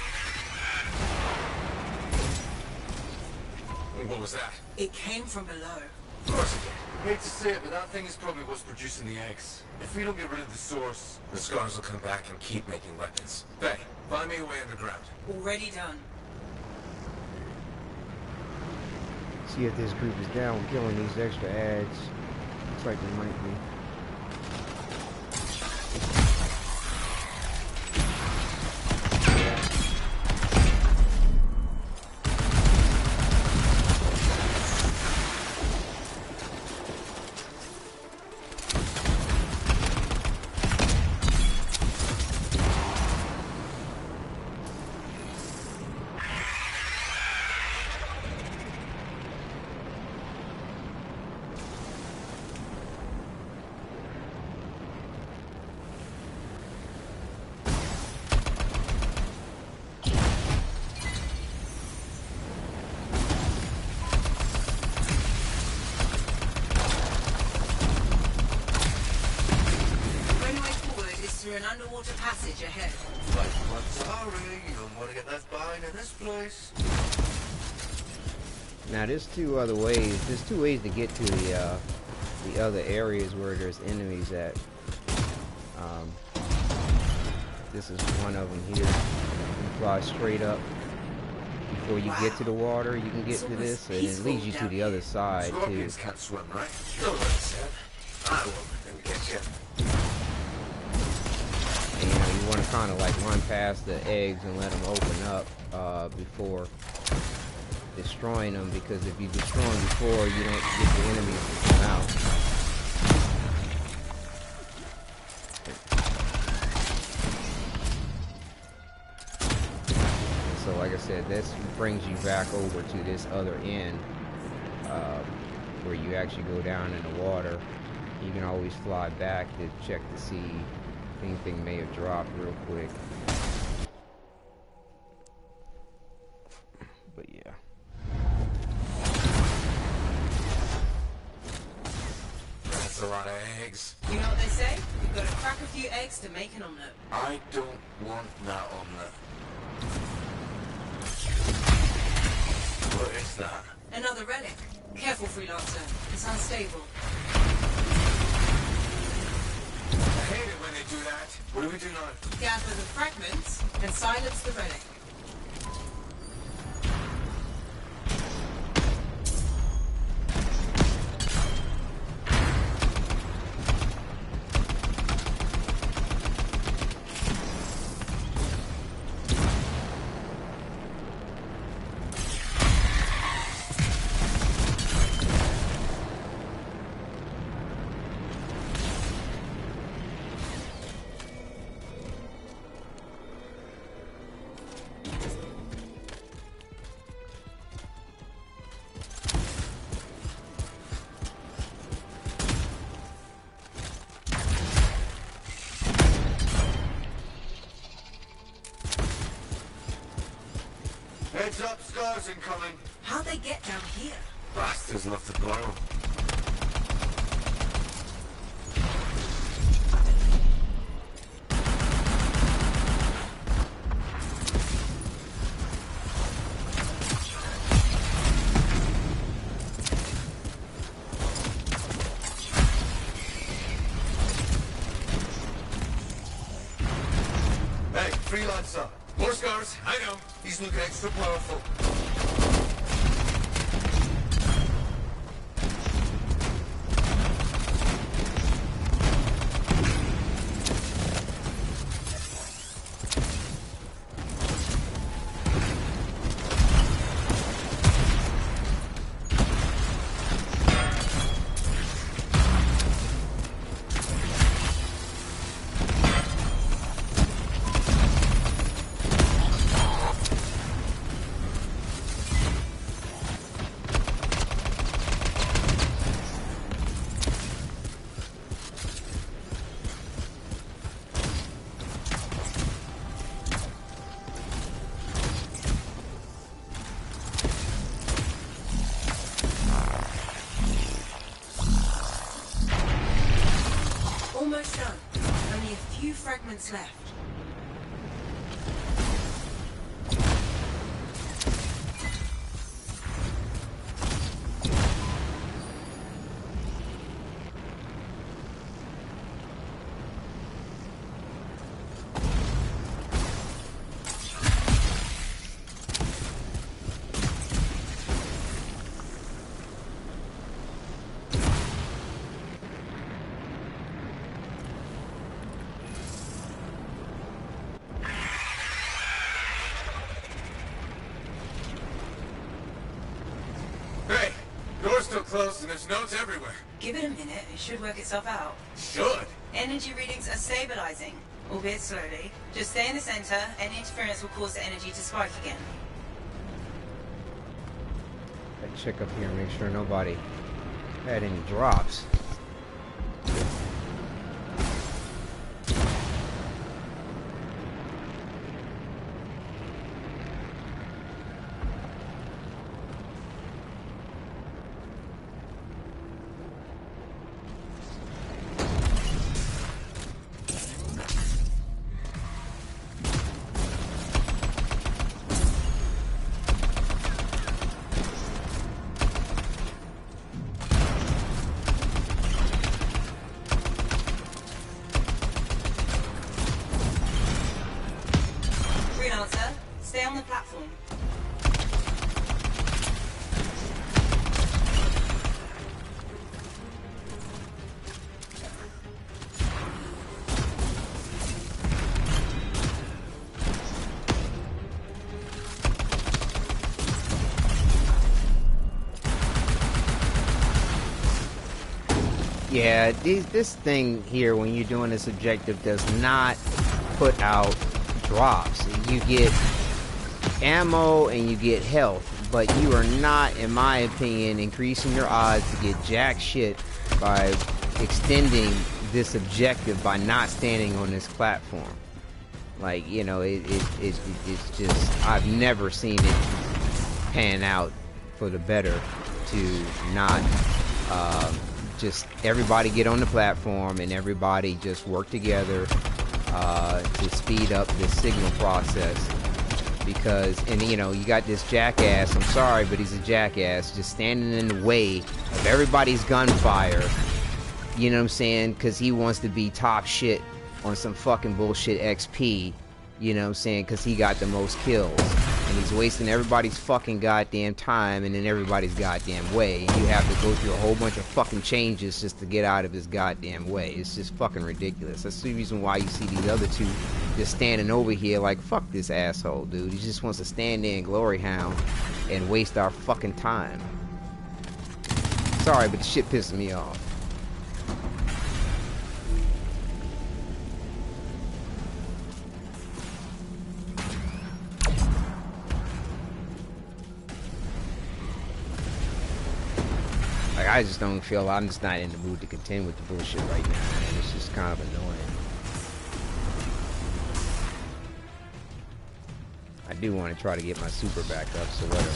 What was that? It came from below. Of course it did. Hate to say it, but that thing is probably what's producing the eggs. If we don't get rid of the source, the scars will come back and keep making weapons. Hey, find me a way underground. Already done. See if this group is down with killing these extra ads. Looks like they might be. An underwater passage ahead. Like, I'm sorry, you don't want to get left behind in this place. Now there's two other ways. There's two ways to get to the other areas where there's enemies at. This is one of them here. You fly straight up before you get to the water. You can get to this, and it leads you to the other side too. Scorpions can't swim, right? No, that's it. I won't let them get you. And you want to kind of like run past the eggs and let them open up before destroying them, because if you destroy them before, you don't get the enemies to come out. So like I said, this brings you back over to this other end where you actually go down in the water. You can always fly back to check to see if anything may have dropped real quick. But yeah. That's a lot of eggs. You know what they say? You've got to crack a few eggs to make an omelette. I don't want that omelette. What is that? Another relic. Careful, freelancer. It's unstable. I hate it when they do that. What do we do now? Gather the fragments and silence the relic. Heads up, scars incoming. How'd they get down here? Bastards love to borrow. Hey, freelancer. More scars. I know. He's looking extra powerful. Almost done. Only a few fragments left. still closed and there's nodes everywhere. Give it a minute, it should work itself out. Should? Energy readings are stabilizing, albeit slowly. Just stay in the center, any interference will cause the energy to spike again. Let's check up here and make sure nobody had any drops. Stay on the platform. Yeah, this thing here, when you're doing this objective, does not put out drops. You get ammo and you get health, but you are not, in my opinion, increasing your odds to get jack shit by extending this objective by not standing on this platform. Like, you know, it's just, I've never seen it pan out for the better to not just everybody get on the platform and everybody just work together to speed up this signal process. Because, and you know, you got this jackass, I'm sorry, but he's a jackass, just standing in the way of everybody's gunfire, you know what I'm saying, because he wants to be top shit on some fucking bullshit XP, you know what I'm saying, because he got the most kills, and he's wasting everybody's fucking goddamn time and in everybody's goddamn way, and you have to go through a whole bunch of fucking changes just to get out of his goddamn way. It's just fucking ridiculous. That's the reason why you see these other two just standing over here like, fuck this asshole, dude. He just wants to stand there and glory hound and waste our fucking time. Sorry, but the shit pisses me off. Like, I just don't feel, I'm just not in the mood to contend with the bullshit right now, man. It's just kind of annoying. I do want to try to get my super back up, so whatever.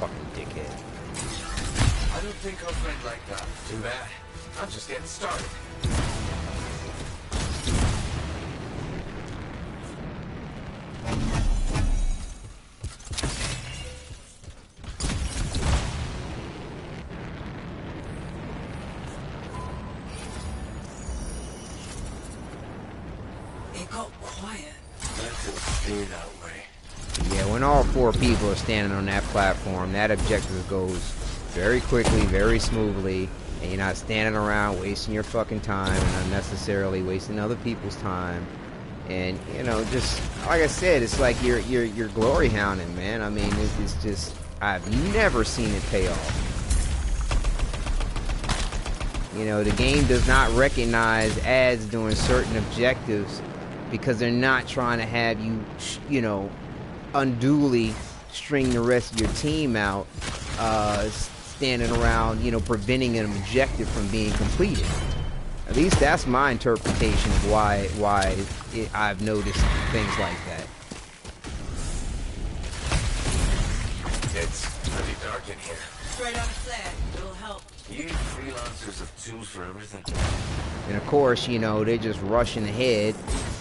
Fucking dickhead. I don't think I'll fight like that. Too bad. I'm just getting started. It got quiet. Let it stay that way. Yeah, when all four people are standing on that platform, that objective goes very quickly, very smoothly, and you're not standing around wasting your fucking time and unnecessarily wasting other people's time. And you know, just like I said, it's like you're glory hounding, man. I mean, it's just, I've never seen it pay off. You know, the game does not recognize ads doing certain objectives because they're not trying to have you, you know, unduly string the rest of your team out, standing around, you know, preventing an objective from being completed. At least that's my interpretation of why I've noticed things like that. It's pretty dark in here. Straight out of flare, it'll help. You freelancers have tools for everything. And of course, you know, they're just rushing ahead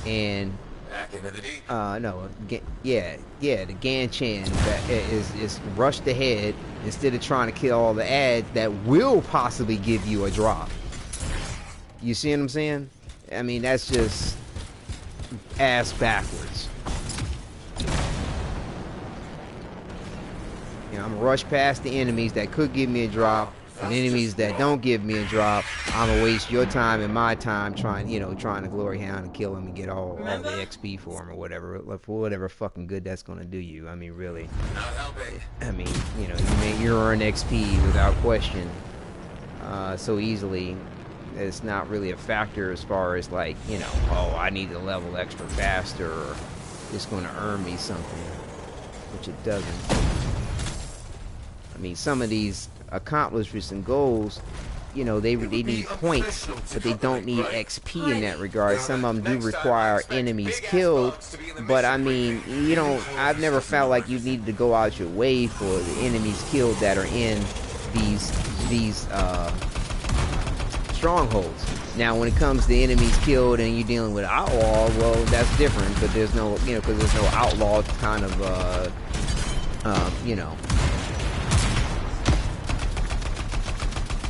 and Back into the deep. the Ganchan that is rushed ahead instead of trying to kill all the ads that will possibly give you a drop. You see what I'm saying? I mean, that's just ass backwards. You know, I'm gonna rush past the enemies that could give me a drop And enemies that don't give me a drop, I'm gonna waste your time and my time trying to glory hound and kill them and get all the XP for them or whatever, for whatever fucking good that's gonna do you. I mean, really. I mean, you earn XP without question, so easily. It's not really a factor as far as like, oh, I need to level extra faster, or it's gonna earn me something, which it doesn't. I mean, some of these accomplishments and goals, they need points, but they don't need XP in that regard. Some of them do require enemies killed, but I mean, I've never felt like you need to go out your way for the enemies killed that are in these strongholds. Now, when it comes to enemies killed and you're dealing with outlaw, well, that's different, but there's no, because there's no outlaw kind of,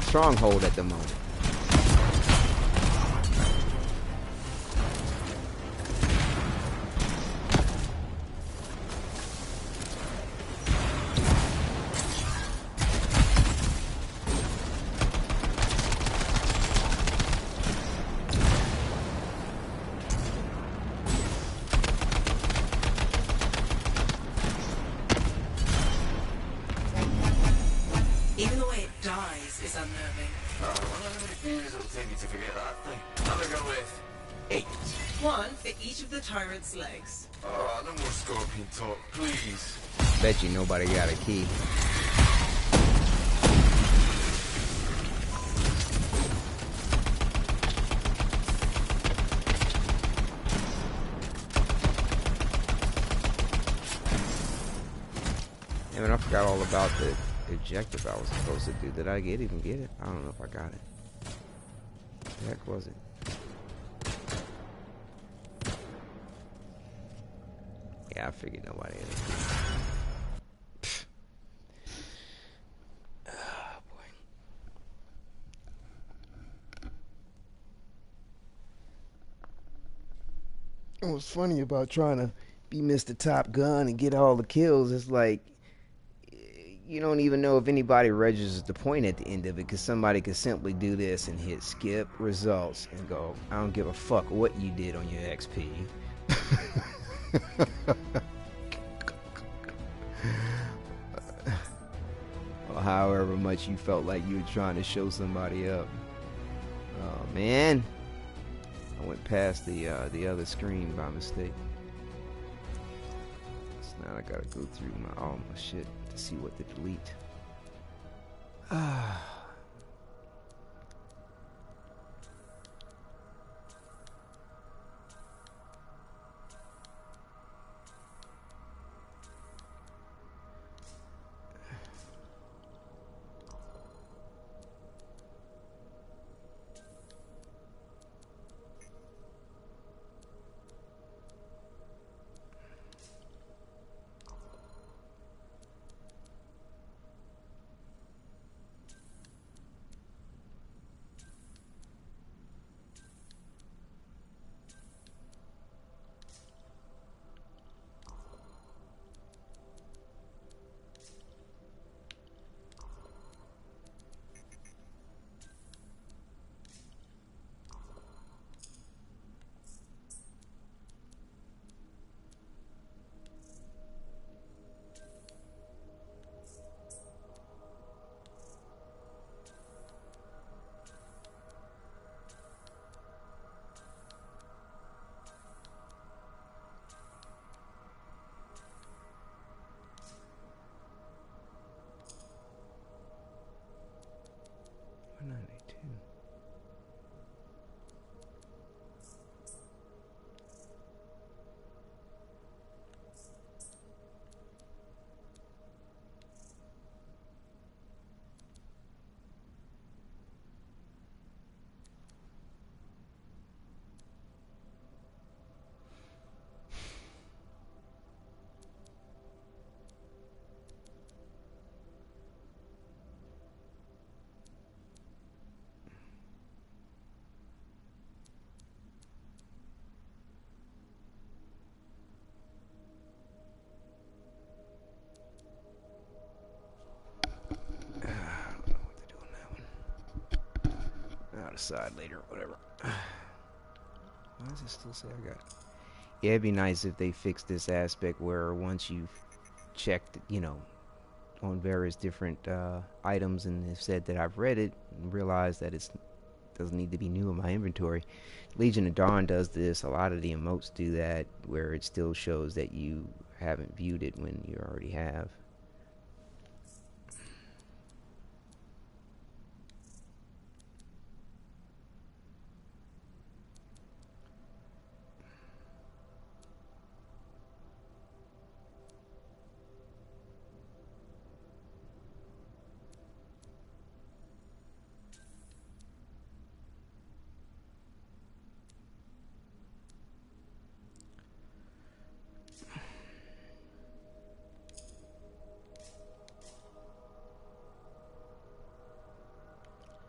stronghold at the moment. Even the way it dies is unnerving. I wonder how many viewers it'll take me to forget that thing. I'm gonna go with 8. One for each of the tyrant's legs. Oh, no more scorpion talk, please. Bet you nobody got a key. Damn it, I forgot all about the objective I was supposed to do. Did I even get it? I don't know if I got it. What the heck was it? Yeah, I figured nobody had it. Oh, boy. What's funny about trying to be Mr. Top Gun and get all the kills, it's like you don't even know if anybody registers the point at the end of it, because somebody could simply do this and hit skip results and go, I don't give a fuck what you did on your XP. Or however much you felt like you were trying to show somebody up. Oh man, I went past the other screen by mistake. So now I gotta go through all my shit to see what to delete. decide later, whatever. Why does it still say I got it? Yeah, it'd be nice if they fixed this aspect where once you've checked, you know, on various different items and have said that I've read it and realized that it doesn't need to be new in my inventory. Legion of Dawn does this. A lot of the emotes do that, where it still shows that you haven't viewed it when you already have.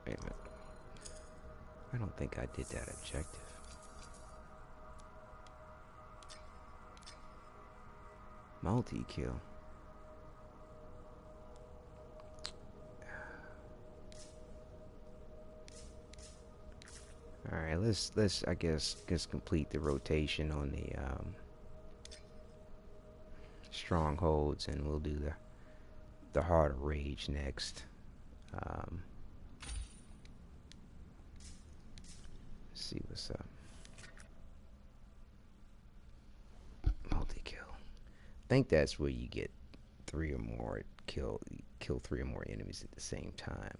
Wait a minute. I don't think I did that objective. Multi-kill. Alright, let's I guess just complete the rotation on the strongholds, and we'll do the Heart of Rage next. See what's up. Multi-kill. I think that's where you get 3 or more kill 3 or more enemies at the same time.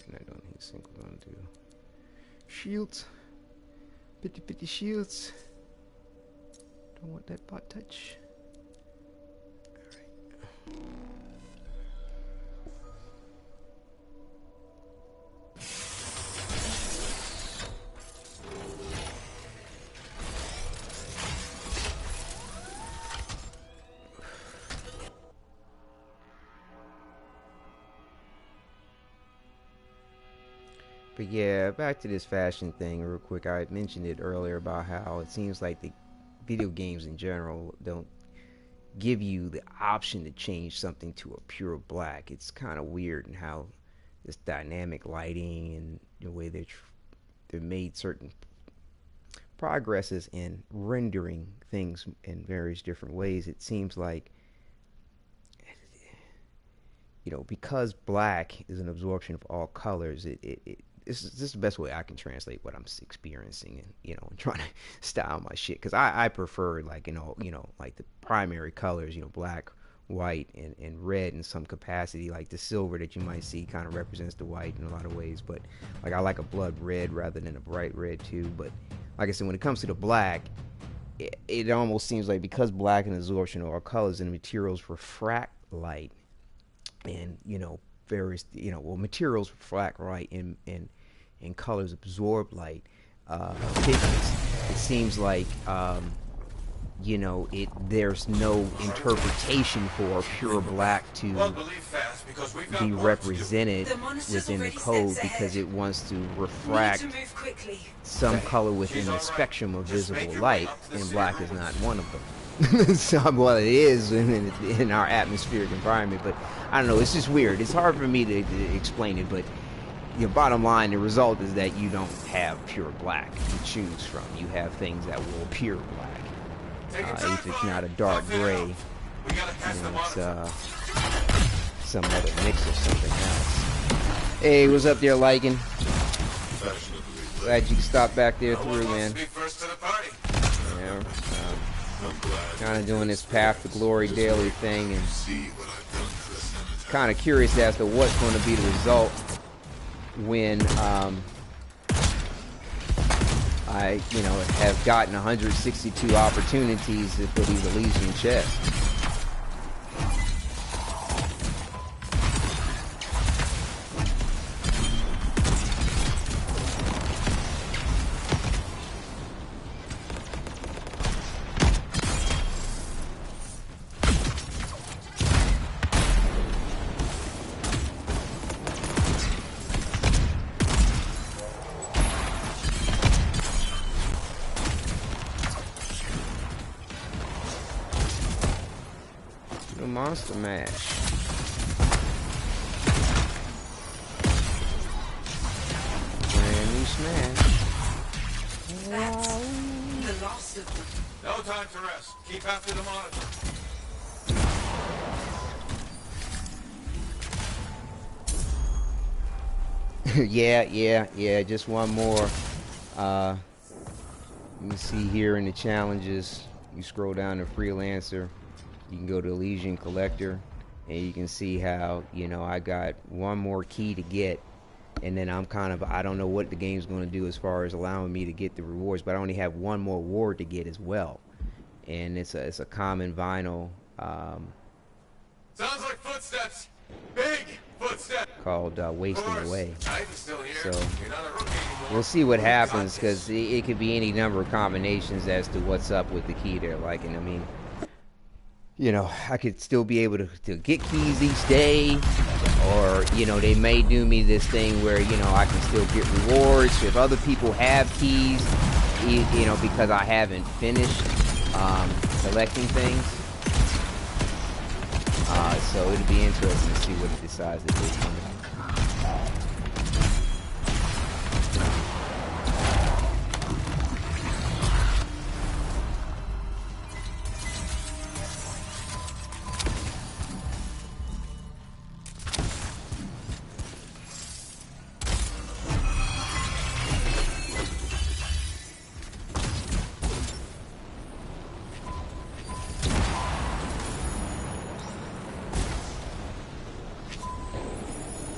I don't need single undo. Shields. Bitty shields. Don't want that bot touch. Alright. But yeah, back to this fashion thing real quick. I mentioned it earlier about how it seems like the video games in general don't give you the option to change something to a pure black. It's kind of weird in how this dynamic lighting and the way they've made certain progresses in rendering things in various different ways. It seems like, you know, because black is an absorption of all colors, this is the best way I can translate what I'm experiencing, and you know, and trying to style my shit, because I prefer, like, you know, like the primary colors, you know, black, white, and red in some capacity. Like the silver that you might see kind of represents the white in a lot of ways, but like I like a blood red rather than a bright red too. But like I said, when it comes to the black, it almost seems like because black and absorption of all colors and materials refract light, and you know, various, you know, well, materials refract light and colors absorb light, pigments, it seems like, you know, there's no interpretation for pure black to be represented within the code, because it wants to refract some color within the spectrum of visible light, and black is not one of them. So, well, it is in our atmospheric environment, but I don't know, it's just weird. It's hard for me to explain it, but the bottom line, the result is that you don't have pure black to choose from. You have things that will appear black. If it's not a dark gray, you know, it's some other mix of something else. Hey, what's up there, Lycan? Glad you can stop back there through, man. Yeah, kind of doing this Path to Glory daily thing, and kind of curious as to what's going to be the result when I, have gotten 162 opportunities for these Elysian chests. Monster Mash. Brand new smash. That's the last of them. No time to rest. Keep after the monitor. Yeah. Just one more. You can see here in the challenges, you scroll down to Freelancer. You can go to Elysian Collector, and you can see how, I got one more key to get, and then I don't know what the game's going to do as far as allowing me to get the rewards, but I only have one more reward to get as well. And it's a common vinyl. Sounds like footsteps. Big footsteps. Called Wasting Away. Still here. So You're not a rookie anymore. we'll see what happens, because it could be any number of combinations as to what's up with the key there. I could still be able to get keys each day, or, they may do me this thing where, I can still get rewards if other people have keys, because I haven't finished collecting things. So it'll be interesting to see what it decides to do.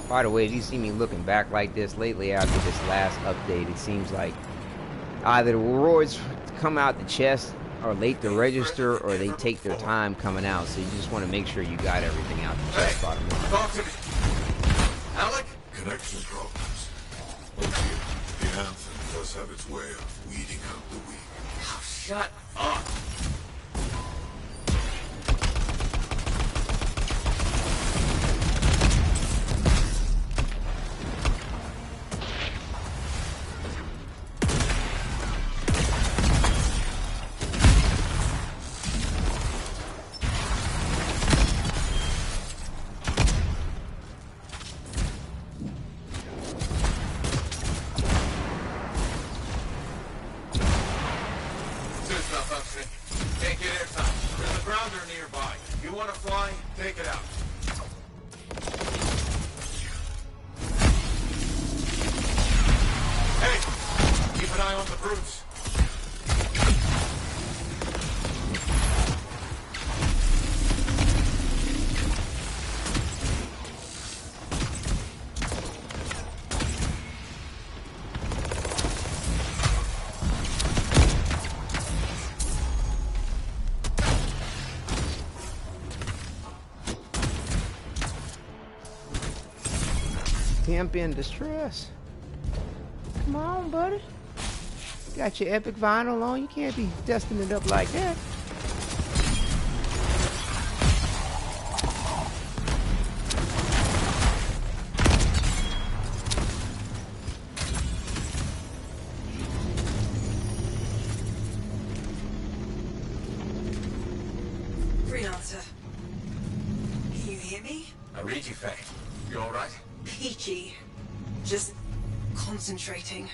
By the way, if you see me looking back like this lately after this last update, it seems like either the rewards come out the chest are late to register, or they take their time coming out. So you just want to make sure you got everything out the chest, bottom line. Talk to me. Alec? Connection problems. The Anthem does have its way of weeding out the weak. Oh, shut up. Can't get airtime. There's a grounder nearby. If you want to fly, take it out. Hey, keep an eye on the brutes. Pimp in distress. Come on, buddy. Got your epic vinyl on. You can't be dusting it up like that. Freelancer. Can you hear me? I read you, Faye. You alright? Peachy. Just concentrating.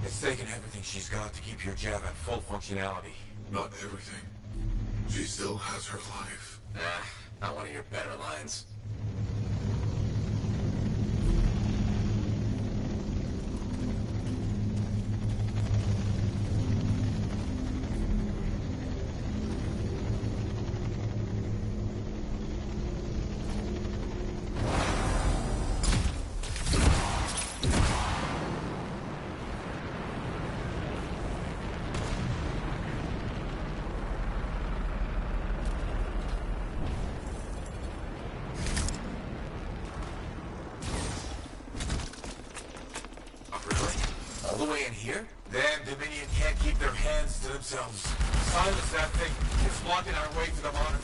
It's taken everything she's got to keep your jab at full functionality. Not everything. She still has her life. Not one of your better lines. way in here? Then Dominion can't keep their hands to themselves. Silence that thing. It's blocking our way to the monitor.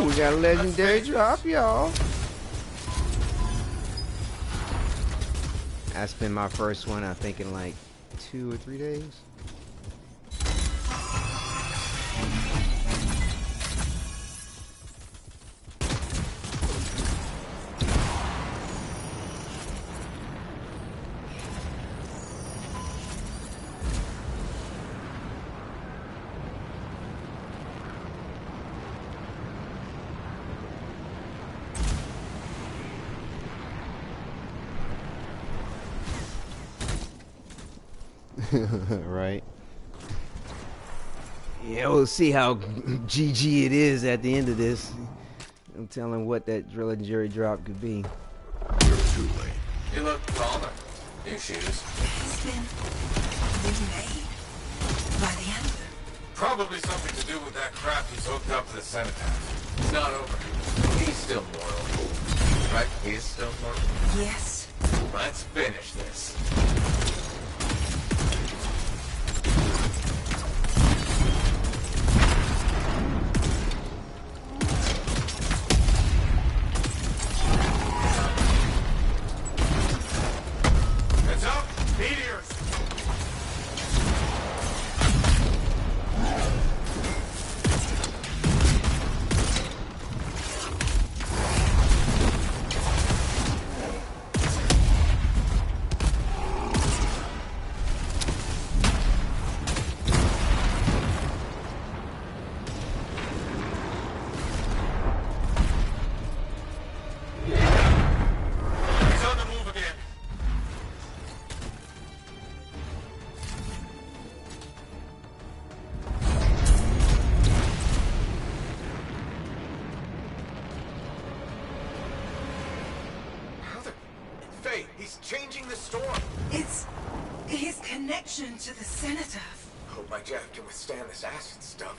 We got a legendary drop, y'all. That's been my first one, I think, in like 2 or 3 days. Right. Yeah, we'll see how GG it is at the end of this. I'm telling what that legendary drop could be. You're too late. You look calmer. New shoes. It's been remade by the Anthem. Probably something to do with that crap he's hooked up to the cenotaph. It's not over. He's still mortal. Right? He's still mortal. Yes. Let's finish this. Heads up! Meteors! He's on the move again. How the... Faye, he's changing the storm. It's his connection to the cenotaph. Hope my jack can withstand this acid stuff.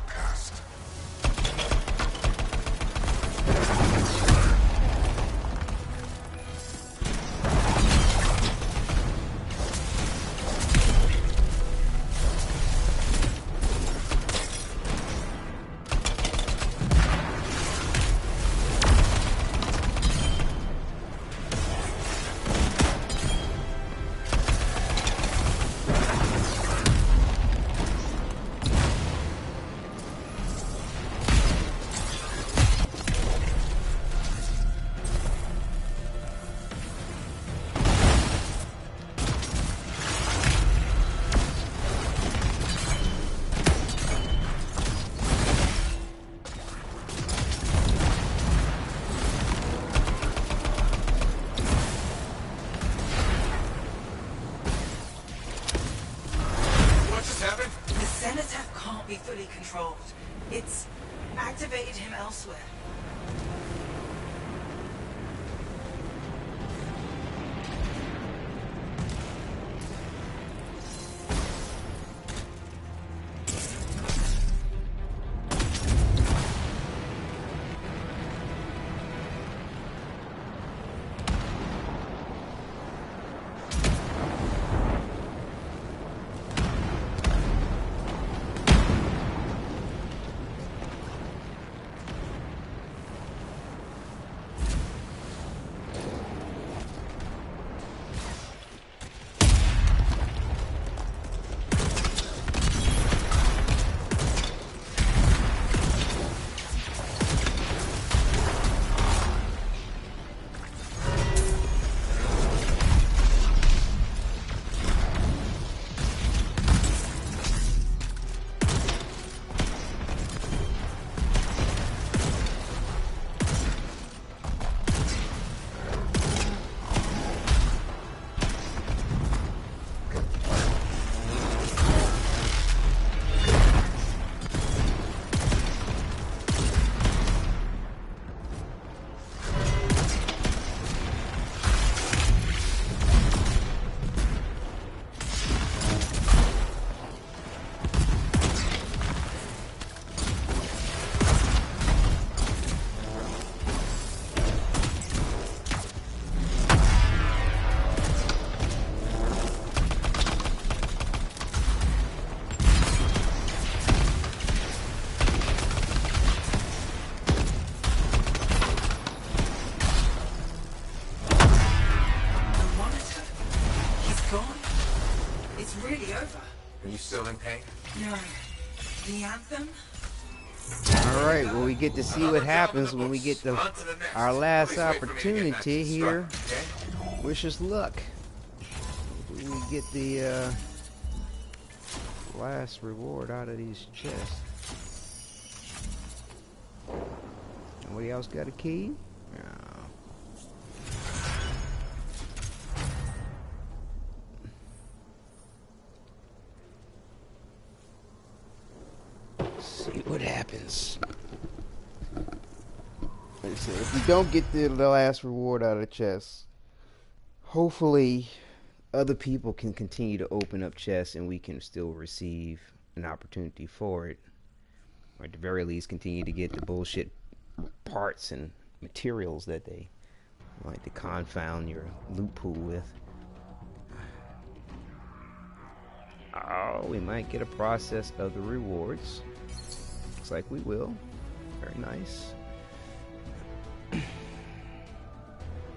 Past. controlled. It's activated him elsewhere. Still in pain? No. The Anthem? Alright, well, we get to see what happens when we get our last opportunity here. Wish us luck. We get the last reward out of these chests. Anybody else got a key? No. See what happens. Like I said, if we don't get the last reward out of the chest, hopefully other people can continue to open up chests and we can still receive an opportunity for it. Or at the very least continue to get the bullshit parts and materials that they like to confound your loot pool with. Oh, we might get a process of the rewards. Looks like we will. Very nice.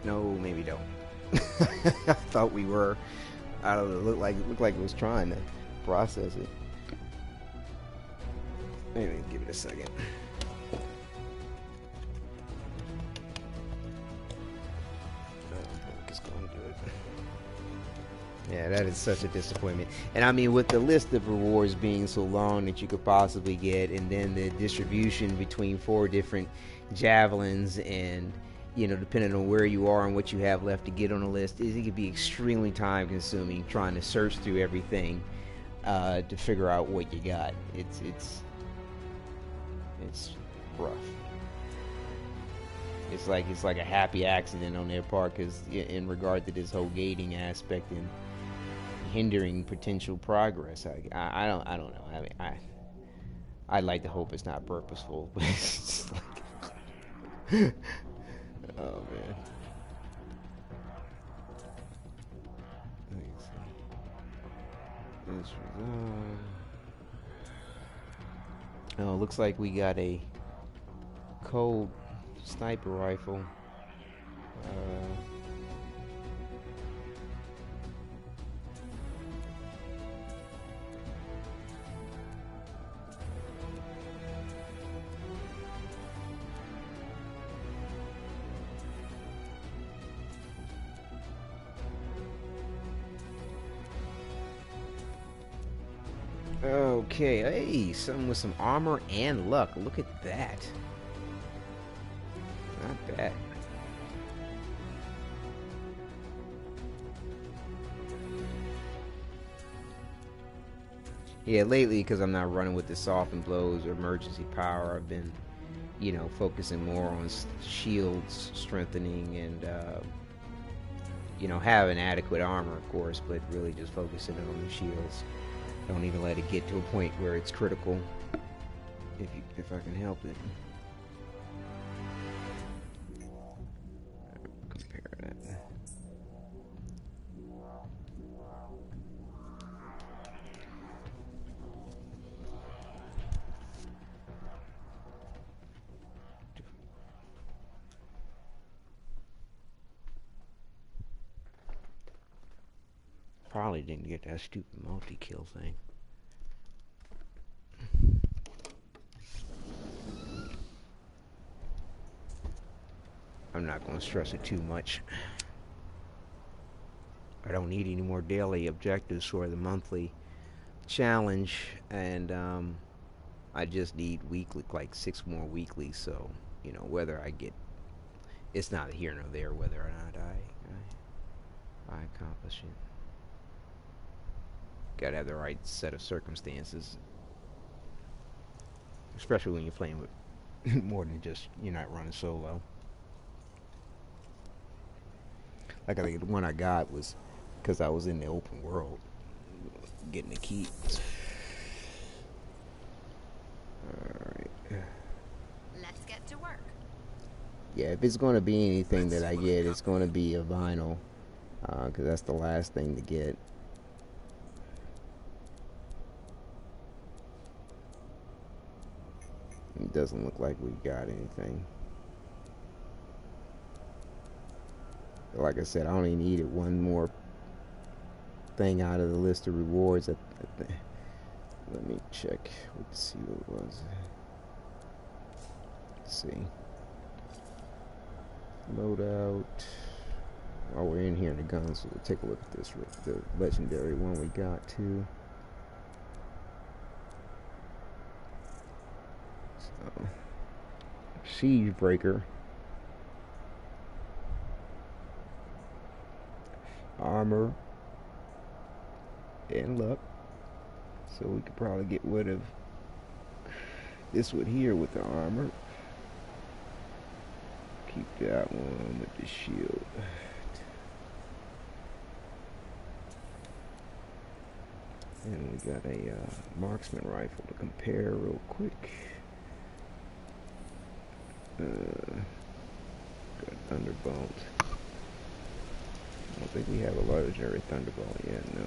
No, maybe don't. I thought we were. I don't know. Looked like it was trying to process it. Anyway, give it a second. Yeah, that is such a disappointment. And I mean, with the list of rewards being so long that you could possibly get, and then the distribution between 4 different javelins, and you know, depending on where you are and what you have left to get on the list, it could be extremely time consuming trying to search through everything to figure out what you got. It's rough. It's like a happy accident on their part, because in regard to this whole gating aspect and hindering potential progress, I don't know. I mean, I'd like to hope it's not purposeful, but it's just like, oh man. Oh, looks like we got a cold sniper rifle. Okay, hey, something with some armor and luck. Look at that. Not bad. Yeah, lately, because I'm not running with the soften blows or emergency power, I've been, you know, focusing more on shields strengthening and, you know, having adequate armor, of course, but really just focusing on the shields. Don't even let it get to a point where it's critical, if I can help it. Compare that. Probably didn't get that stupid multi-kill thing. I'm not going to stress it too much. I don't need any more daily objectives for the monthly challenge, and I just need weekly, like 6 more weekly. So, you know, whether I get, it's not here nor there whether or not I accomplish it. Gotta have the right set of circumstances, especially when you're playing with more than just, you're not running solo. Like, I think the one I got was because I was in the open world getting the keys. Alright. Let's get to work. Yeah, if it's going to be anything that I get, it's going to be a vinyl, because that's the last thing to get. It doesn't look like we got anything. But like I said, I only needed one more thing out of the list of rewards. Let me check. Let's see what it was. Let's see. Loadout. While we're in here in the guns, so we'll take a look at this. The legendary one we got too. So, Siege Breaker. Armor. And luck. So we could probably get rid of this one here with the armor. Keep that one with the shield. And we got a marksman rifle to compare real quick. Got Thunderbolt. I don't think we have a legendary Thunderbolt yet, no.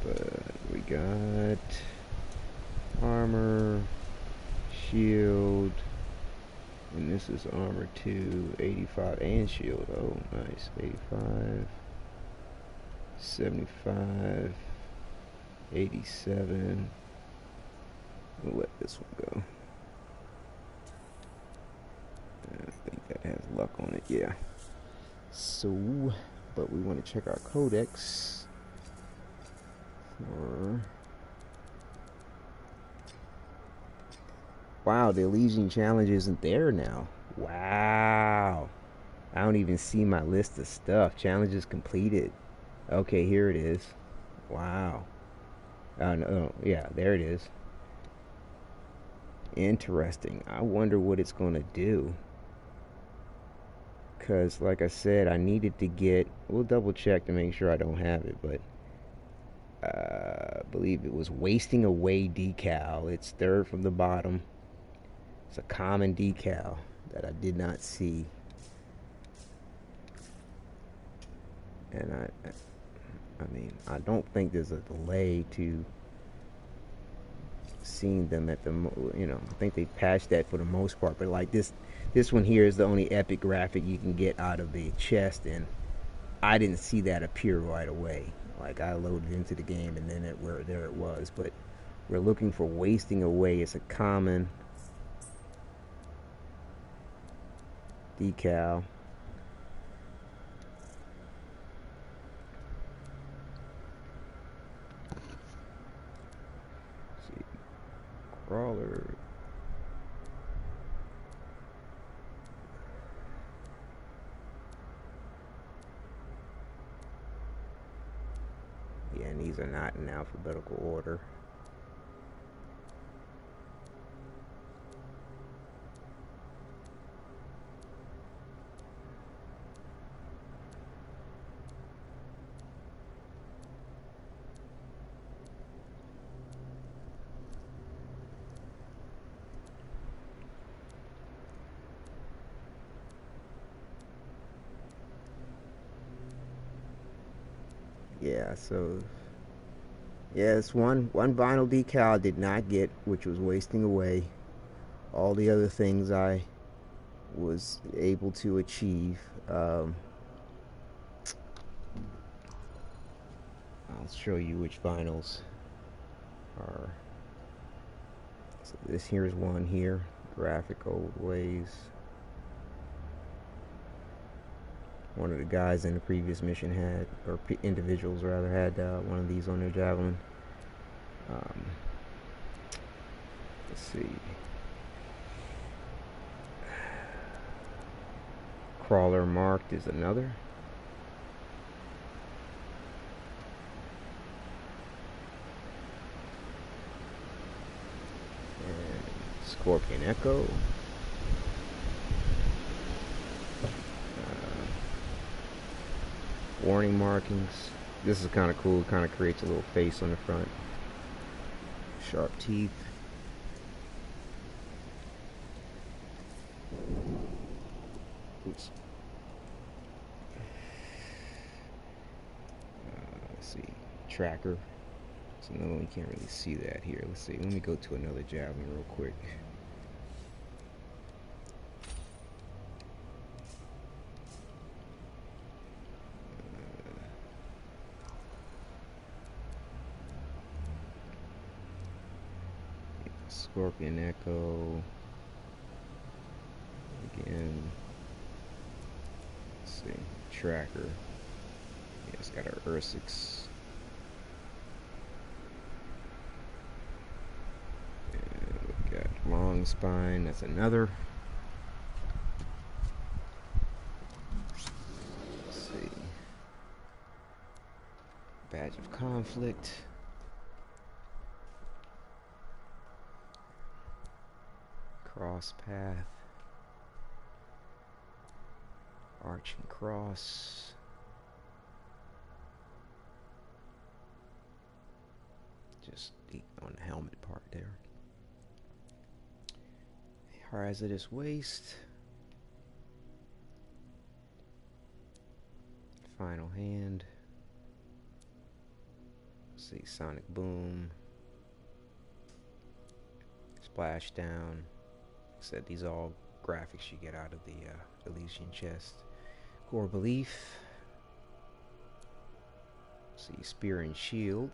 But we got armor, shield, and this is armor 2, 85, and shield. Oh, nice. 85, 75, 87. We'll let this one go. I think that has luck on it, yeah. So, but we want to check our codex for... Wow, the Elysian challenge isn't there now. Wow. I don't even see my list of stuff. Challenges completed. Okay, here it is. Wow. Oh, no, yeah, there it is. Interesting. I wonder what it's going to do. Because, like I said, I needed to get... We'll double check to make sure I don't have it, but... I believe it was Wasting Away decal. It's third from the bottom. It's a common decal that I did not see. And I mean, I don't think there's a delay to seeing them at the, you know, I think they patched that for the most part. But like this one here is the only epic graphic you can get out of the chest, and I didn't see that appear right away. Like, I loaded into the game and then there it was. But we're looking for Wasting Away. It's a common decal. Let's see, crawler. Yeah, I need these are not in alphabetical order. Yeah, so yeah, it's one vinyl decal I did not get, which was wasting away. All the other things I was able to achieve. I'll show you which vinyls are. So this here's one here, Graphic Old Ways. One of the guys in the previous mission had, or individuals rather, had one of these on their Javelin. Let's see. Crawler Marked is another. And Scorpion Echo. Warning markings. This is kind of cool. Kind of creates a little face on the front. Sharp teeth. Oops. Let's see. Tracker. So no, you can't really see that here. Let's see. Let me go to another Javelin real quick. Scorpion Echo. Again. Let's see. Tracker. Yeah, it's got our Ursix. And we've got Long Spine. That's another. Let's see. Badge of Conflict. Cross Path. Arching Cross. Just on the helmet part there. Hazardous Waste. Final Hand. Let's see, Sonic Boom. Splashdown. Said these are all graphics you get out of the Elysian Chest. Core Belief. See, Spear and Shield.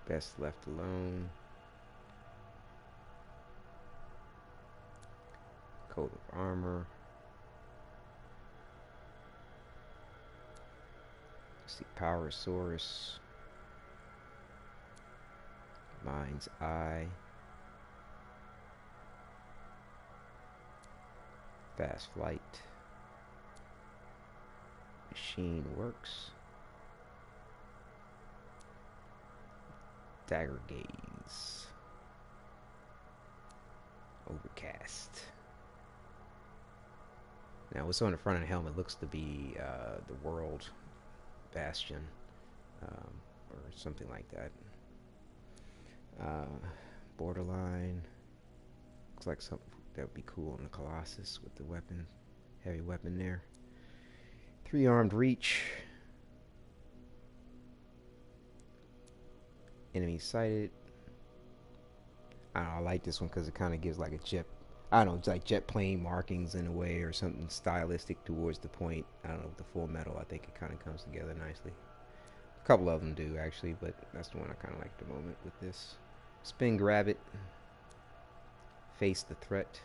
Best Left Alone. Coat of Armor. See, Power Source. Mind's Eye. Fast Flight. Machine Works. Dagger Gaze. Overcast. Now what's on the front of the helmet looks to be the World Bastion, or something like that. Borderline. Looks like something that would be cool on the Colossus with the weapon, heavy weapon there. 3-armed reach. Enemy sighted. I don't know, I like this one because it kind of gives like a jet, I don't know, it's like jet plane markings in a way, or something stylistic towards the point. I don't know, with the full metal, I think it kind of comes together nicely. A couple of them do actually, but that's the one I kind of like at the moment with this. Spin Grab It. Face the Threat.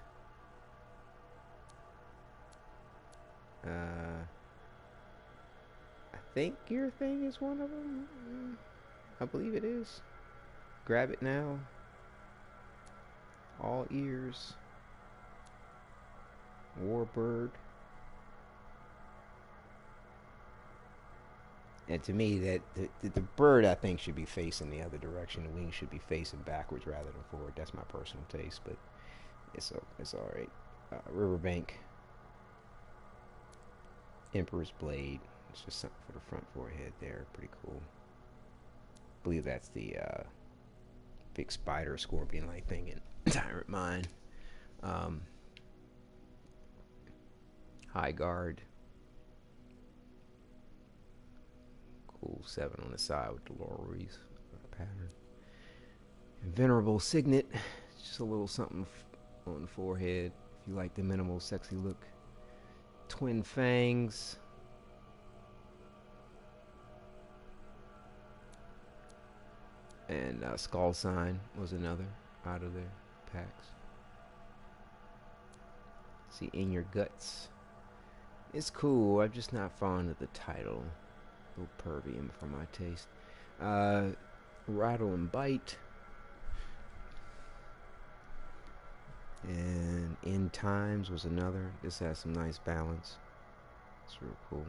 I think Your Thing is one of them. I believe it is. Grab It Now. All Ears. Warbird. And to me, that the bird, I think, should be facing the other direction. The wings should be facing backwards rather than forward. That's my personal taste, but it's all right. Riverbank, Emperor's Blade. It's just something for the front forehead there. Pretty cool. I believe that's the big spider scorpion-like thing in Tyrant Mine. High Guard. Cool 7 on the side with the laurels pattern. And Venerable Signet. Just a little something on the forehead if you like the minimal sexy look. Twin Fangs. And Skull Sign was another out of their packs. See, In Your Guts. It's cool. I'm just not fond of the title. A little pervium for my taste. Rattle and Bite. And End Times was another. This has some nice balance. It's real cool.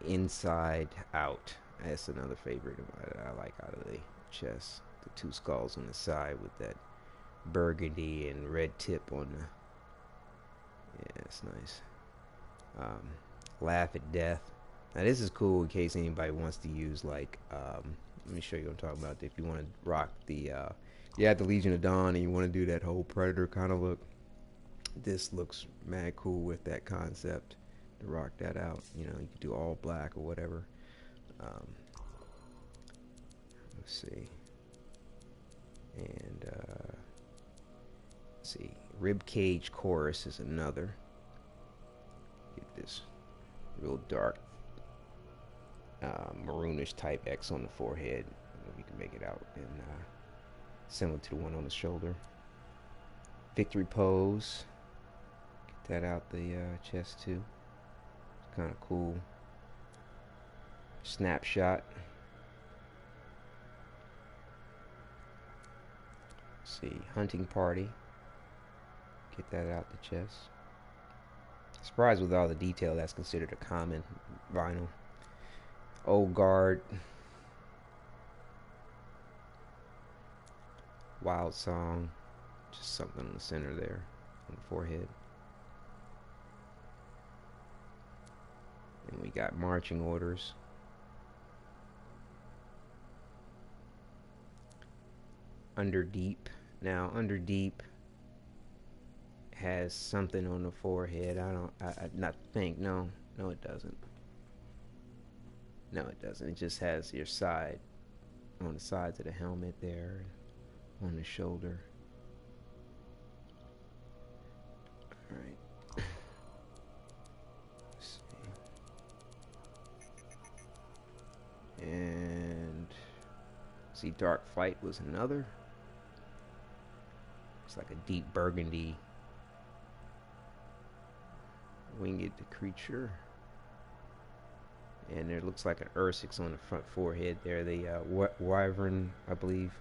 Inside Out. That's another favorite I like out of the chest. The 2 skulls on the side with that burgundy and red tip on the... Yeah, it's nice. Laugh at Death. Now this is cool in case anybody wants to use like... let me show you what I'm talking about. If you want to rock the... you have the Legion of Dawn and you want to do that whole Predator kind of look. This looks mad cool with that concept. To rock that out. You know, you could do all black or whatever. Let's see. And let's see. Ribcage Chorus is another. Get this real dark maroonish type X on the forehead. We can make it out, and similar to the one on the shoulder. Victory Pose. Get that out the chest too. It's kind of cool. Snapshot. Let's see, Hunting Party. Get that out the chest. Surprised with all the detail, that's considered a common vinyl. Old Guard. Wild Song. Just something in the center there on the forehead. And we got Marching Orders. Under Deep. Now, Under Deep has something on the forehead. I not think. No, it doesn't. No, it doesn't. It just has your side, on the sides of the helmet there, on the shoulder. All right. Let's see. And see, Dark Flight was another. It's like a deep burgundy winged creature. And there looks like an Ursix on the front forehead there. The Wyvern, I believe.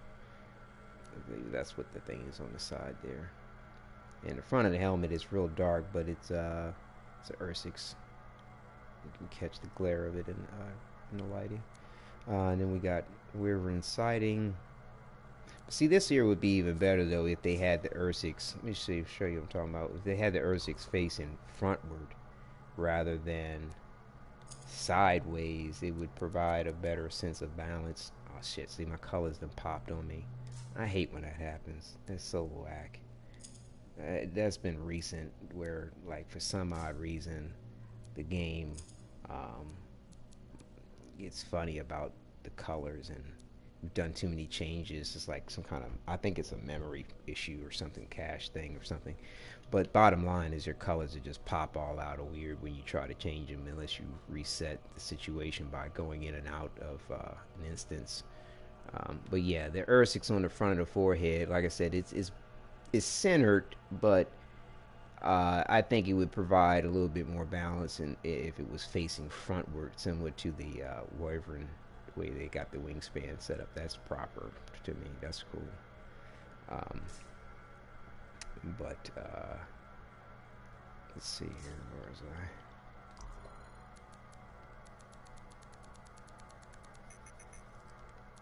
That's what the thing is on the side there. And the front of the helmet is real dark, but it's an Ursix. You can catch the glare of it in the lighting. And then we got Wyvern Sighting. See, this here would be even better though if they had the Ursix. Let me show you what I'm talking about. If they had the Ursix facing frontward rather than sideways, it would provide a better sense of balance. Oh shit, see, my colors done popped on me. I hate when that happens. That's so whack. That's been recent where, like, for some odd reason, the game gets funny about the colors, and we've done too many changes. It's like some kind of, I think it's a memory issue or something, cache thing or something. But bottom line is your colors will just pop all out of weird when you try to change them, unless you reset the situation by going in and out of an instance. But yeah, the Ursix on the front of the forehead, like I said, it's centered, but I think it would provide a little bit more balance if it was facing frontward, similar to the Wyvern, the way they got the wingspan set up. That's proper to me. That's cool. But let's see here. Where was I?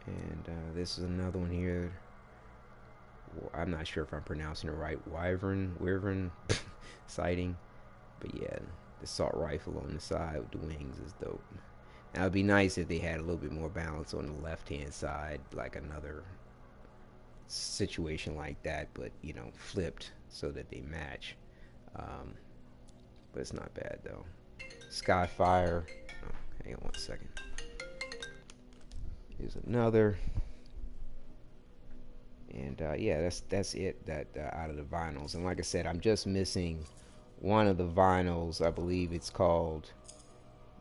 And this is another one here. I'm not sure if I'm pronouncing it right. Wyvern sighting. But yeah, the assault rifle on the side with the wings is dope. Now it'd be nice if they had a little bit more balance on the left-hand side, like another situation like that, but you know, flipped so that they match. But it's not bad though. Skyfire. Oh, hang on 1 second. Here's another. And yeah, that's it. That out of the vinyls. And like I said, I'm just missing one of the vinyls. I believe it's called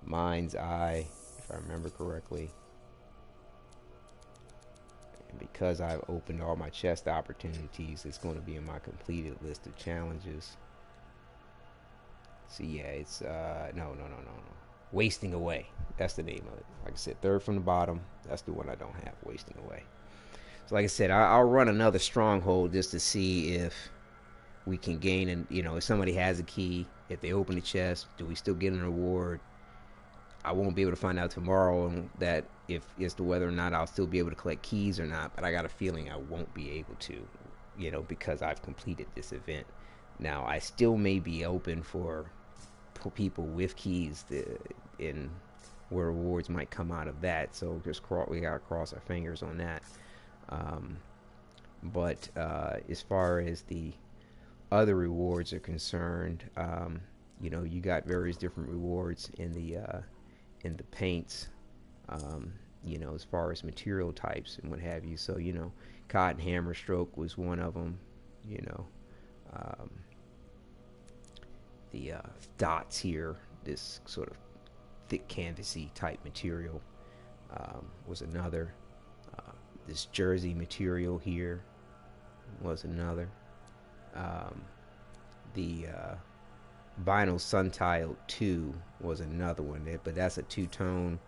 Mind's Eye, if I remember correctly. And because I've opened all my chest opportunities, it's going to be in my completed list of challenges. So yeah, it's no. Wasting Away. That's the name of it. Like I said, third from the bottom. That's the one I don't have. Wasting Away. So like I said, I'll run another stronghold just to see if we can gain, and you know, if somebody has a key, if they open the chest, do we still get an reward? I won't be able to find out tomorrow that if as to whether or not I'll still be able to collect keys or not, but I got a feeling I won't be able to, you know, because I've completed this event. Now I still may be open for people with keys in where rewards might come out of that, so we gotta cross our fingers on that. But as far as the other rewards are concerned, you know, you got various different rewards in the paints, you know, as far as material types and what have you. So, you know, cotton hammer stroke was one of them, you know. The dots here, this sort of thick canvasy type material, was another. This jersey material here was another. The vinyl Suntile 2 was another one, but that's a two-tone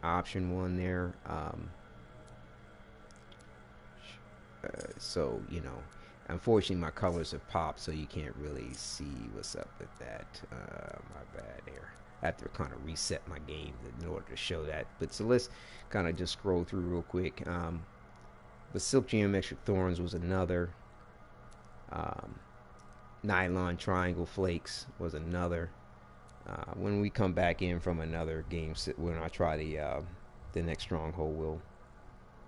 option one there. So, you know, unfortunately my colors have popped, so you can't really see what's up with that. My bad there. I have to kind of reset my game in order to show that. But so let's kind of just scroll through real quick. The Silk Geometric Thorns was another. Nylon Triangle Flakes was another. When we come back in from another game, when I try the next stronghold, we'll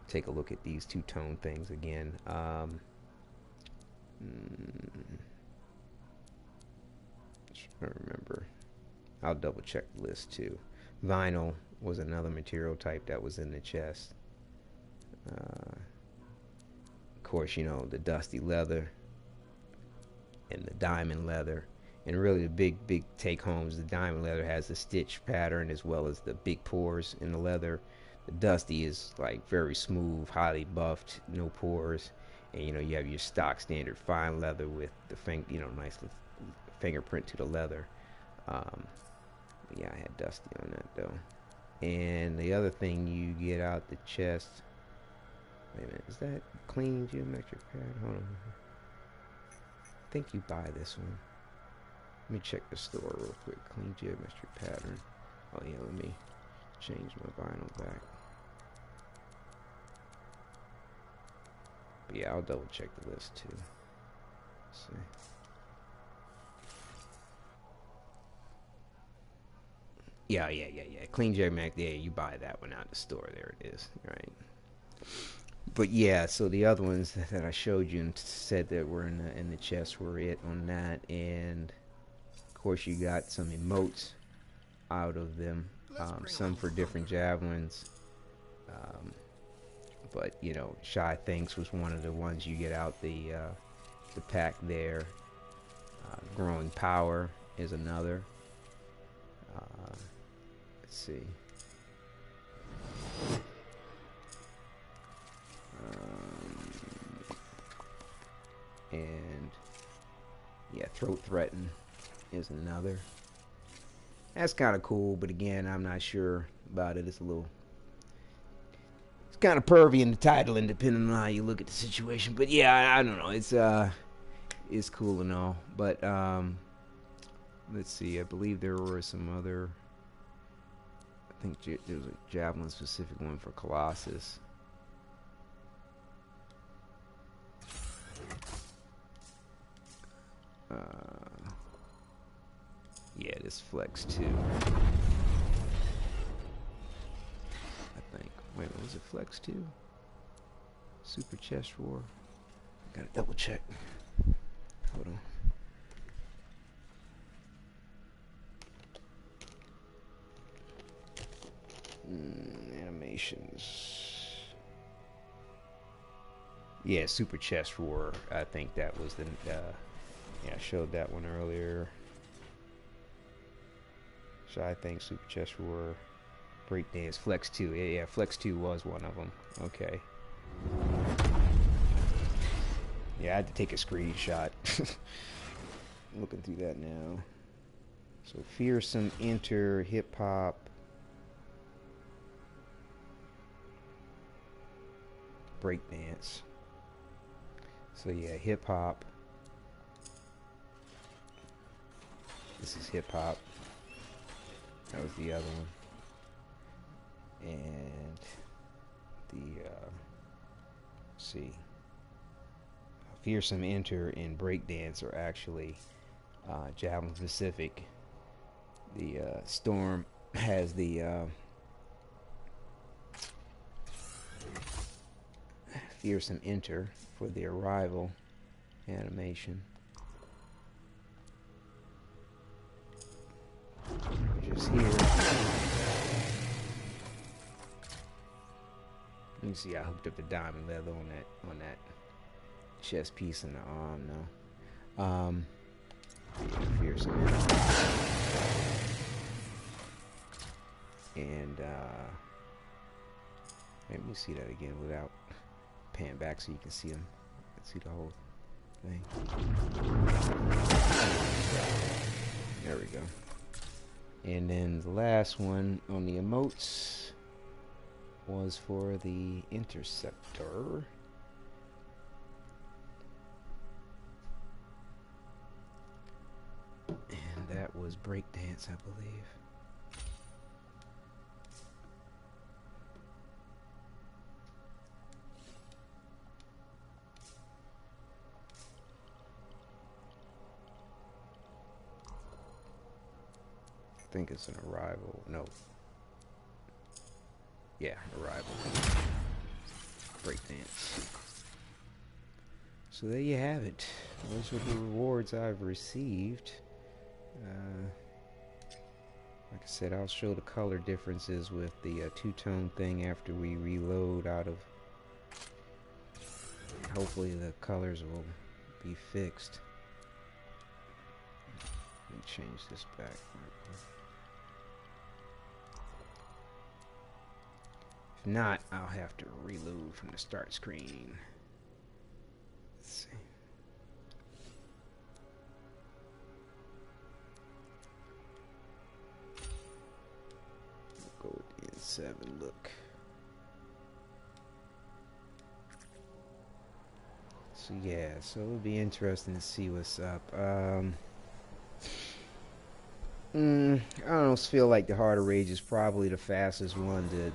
take a look at these two-tone things again. I remember. I'll double check the list too. Vinyl was another material type that was in the chest. Of course, you know, the dusty leather and the diamond leather. And really the big take homes, the diamond leather has the stitch pattern as well as the big pores in the leather. The dusty is like very smooth, highly buffed, no pores. And you know, you have your stock standard fine leather with the nice fingerprint to the leather. Yeah, I had dusty on that though. And the other thing you get out the chest. Wait a minute, is that clean geometric pattern? Hold on. I think you buy this one. Let me check the store real quick. Clean geometric pattern. Oh yeah, let me change my vinyl back. But yeah, I'll double check the list too. Let's see. Yeah. Clean geometric. Yeah, you buy that one out of the store. There it is. Right. But yeah, so the other ones that I showed you and said that were in the chest were it on that, and of course you got some emotes out of them, some for different javelins, but you know, Shy Thinks was one of the ones you get out the pack there. Growing Power is another. Let's see. And yeah, Throat Threaten is another. That's kind of cool, but again, I'm not sure about it. It's kind of pervy in the title, and depending on how you look at the situation. But yeah, I don't know. It's cool and all. But let's see. I believe there were some other I think there was a javelin specific one for Colossus. Yeah, this Flex 2. I think. Wait, was it Flex 2? Super Chest Roar. Gotta double check. Hold on. Animations. Yeah, Super Chest Roar. I think that was the. Yeah, I showed that one earlier. So I think Super Chest Roar, Breakdance, Flex 2. Yeah, Flex 2 was one of them. Okay. Yeah, I had to take a screenshot. Looking through that now. So Fearsome, Enter, Hip Hop. Breakdance. So yeah, Hip Hop. This is Hip Hop. That was the other one. And the let's see, Fearsome, Enter, and Breakdance are actually Javelin specific. The Storm has the Fearsome Enter for the Arrival animation. Just here. You can see I hooked up the diamond leather on that chest piece in the arm now. Yeah, Fearsome Enter. And let me see that again without pan back so you can see them. See the whole thing. There we go. And then the last one on the emotes was for the Interceptor. And that was Breakdance, I believe. I think it's an Arrival. No. Yeah, Arrival. Breakdance. So there you have it. Those are the rewards I've received. Like I said, I'll show the color differences with the two-tone thing after we reload out of... Hopefully the colors will be fixed. Let me change this back. If not, I'll have to reload from the start screen. Let's see. We'll go with the N7 look. So yeah, so it'll be interesting to see what's up. I almost feel like the Heart of Rage is probably the fastest one to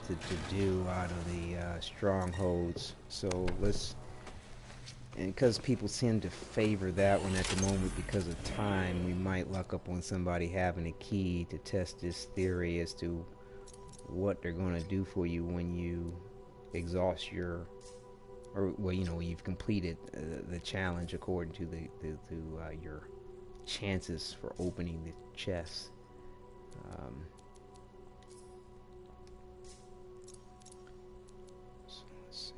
do out of the strongholds. So let's, and because people tend to favor that one at the moment because of time, we might luck up on somebody having a key to test this theory as to what they're going to do for you when you exhaust your, or well, you know, when you've completed the challenge according to your chances for opening the chest. So let's see.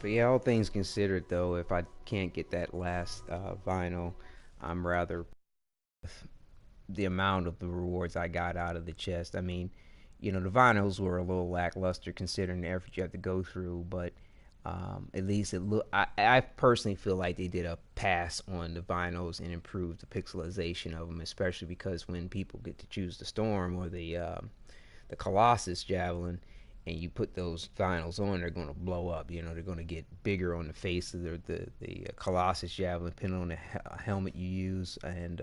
But yeah, all things considered, though, if I can't get that last vinyl, I'm rather the amount of the rewards I got out of the chest. I mean, you know, the vinyls were a little lackluster considering the effort you have to go through, but At least I personally feel like they did a pass on the vinyls and improved the pixelization of them, especially because when people get to choose the Storm or the Colossus Javelin, and you put those vinyls on, they're going to blow up. You know, they're going to get bigger on the face of the Colossus Javelin, depending on the helmet you use. And,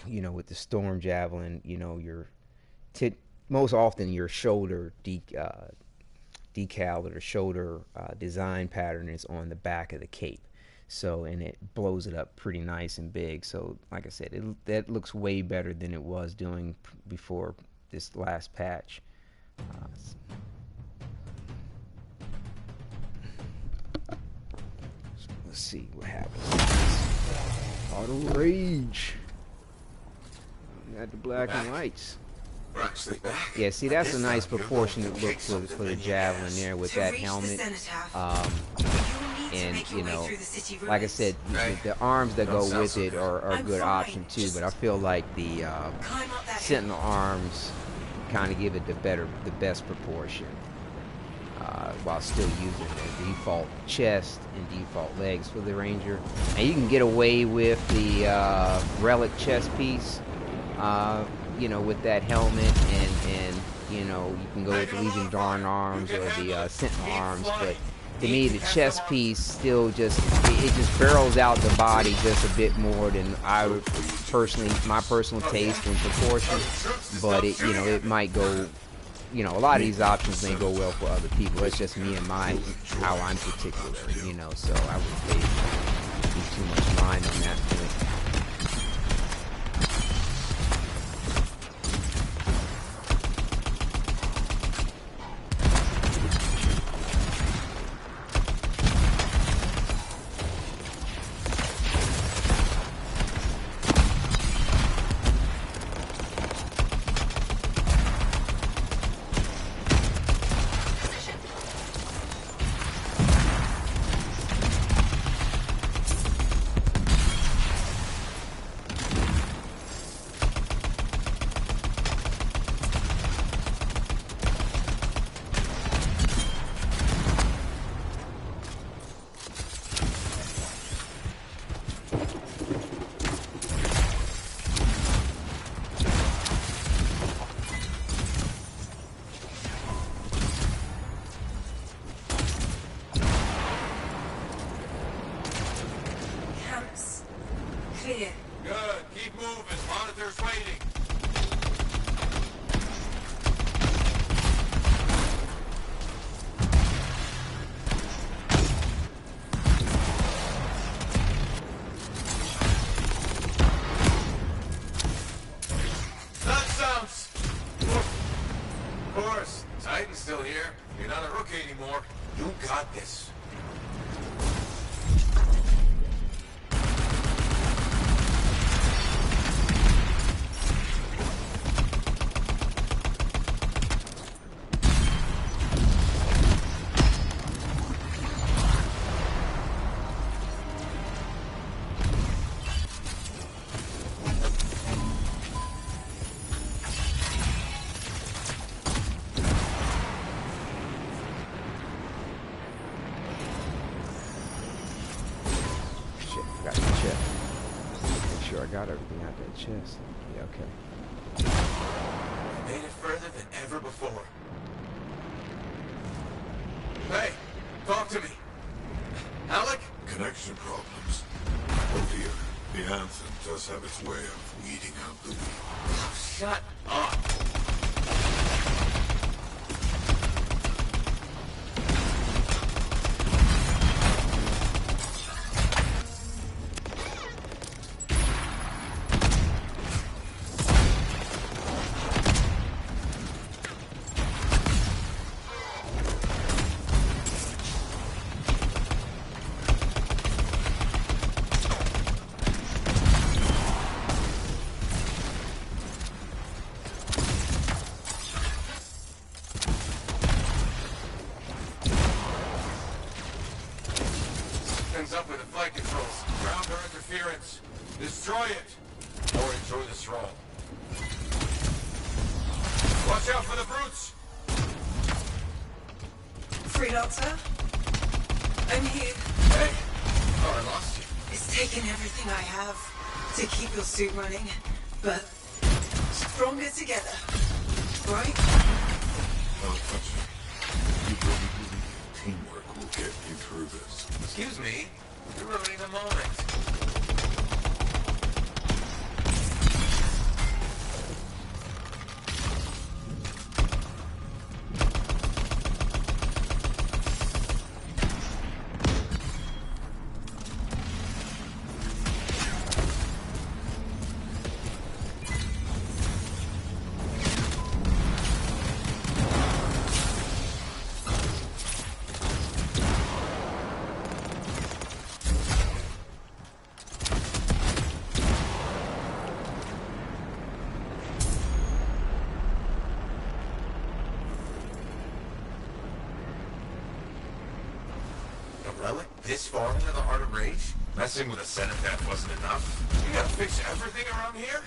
you know, with the Storm Javelin, you know, most often your shoulder decal or the shoulder design pattern is on the back of the cape. So, and it blows it up pretty nice and big. So, like I said, that looks way better than it was doing before this last patch. So let's see what happens. Auto rage. Got the black and whites. Yeah, see, that's a nice proportionate look for the Javelin there with that helmet. And, you know, like I said, the arms that go with it are a good option too, but I feel like the Sentinel arms kind of give it the best proportion, while still using the default chest and default legs for the Ranger. And you can get away with the relic chest piece, you know, with that helmet, and you know, you can go with the Legion Darn arms or the Sentinel arms, but to me the chest piece still it just barrels out the body just a bit more than I would personally, my personal taste and proportion. But it, you know, it might go, you know, a lot of these options may go well for other people. It's just me and how I'm particular, you know, so I wouldn't pay too much mind on that point. Got everything out that chest. Yeah, okay. Made it further than ever before. Hey, talk to me. Alec? Connection problems. Oh dear. The Anthem does have its way of weeding out the weak. Oh, shut up. Up with the flight controls. Ground or interference. Destroy it. Or enjoy the stroll. Watch out for the brutes. Free. Doctor? I'm here. Hey. Oh, I lost you. It's taken everything I have to keep your suit running, but stronger together, right? Don't touch me. You really believe teamwork will get you through this? Excuse me. You're ruining the moment. Relic this far into the heart of rage? Messing with a cenotaph wasn't enough. You gotta fix everything around here?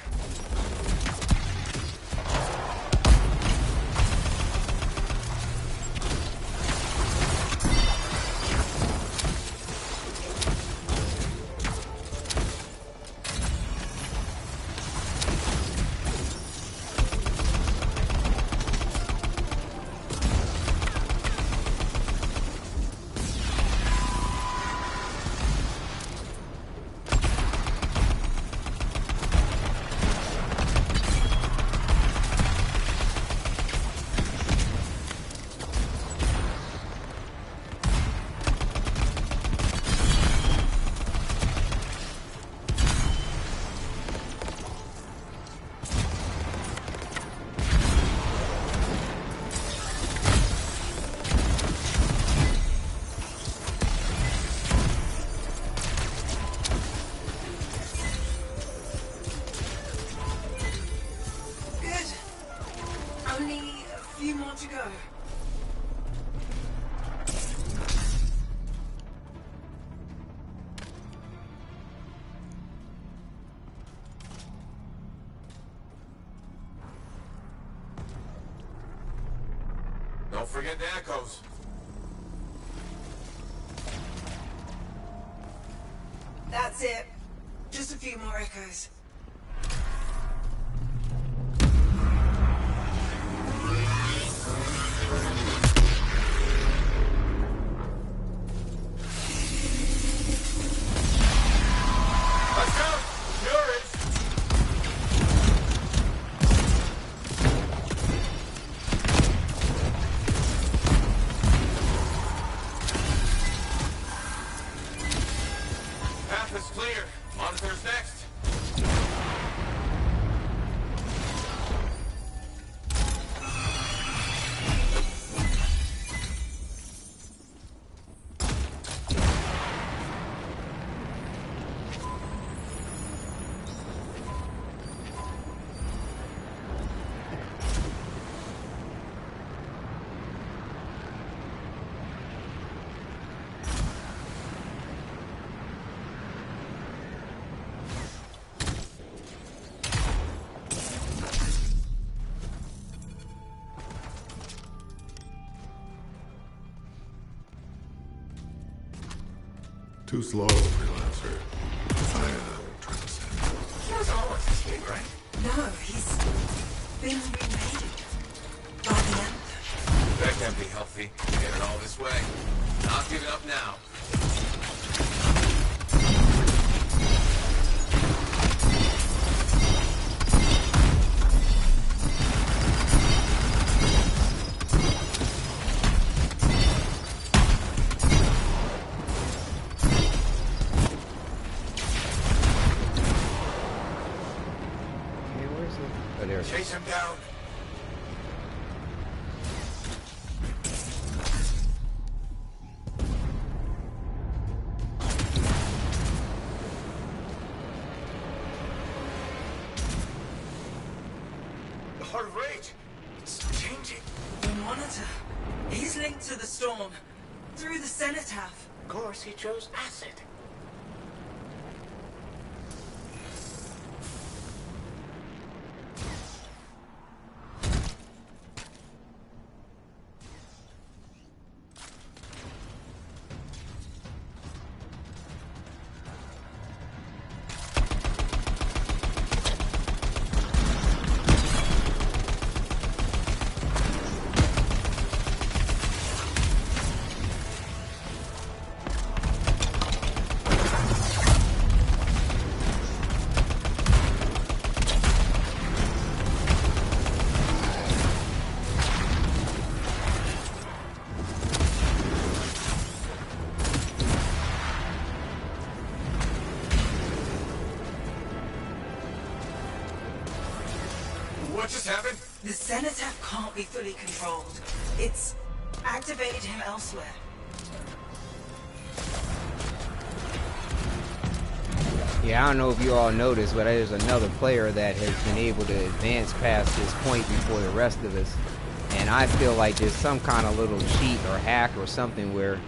To go. Don't forget the echoes. That's it. Just a few more echoes. It's clear. Monitor's next. Too slow, freelancer. Trying to send you. He wasn't always this big, right? No, he's been remade by the Anthem. That can't be healthy. Getting all this way. Not giving up now. Chase him down. The heart of rage. It's changing. The monitor. He's linked to the storm. Through the cenotaph. Of course, he chose acid. Cenotaph can't be fully controlled. It's activated him elsewhere. Yeah, I don't know if you all noticed, but there's another player that has been able to advance past this point before the rest of us. And I feel like there's some kind of little cheat or hack or something where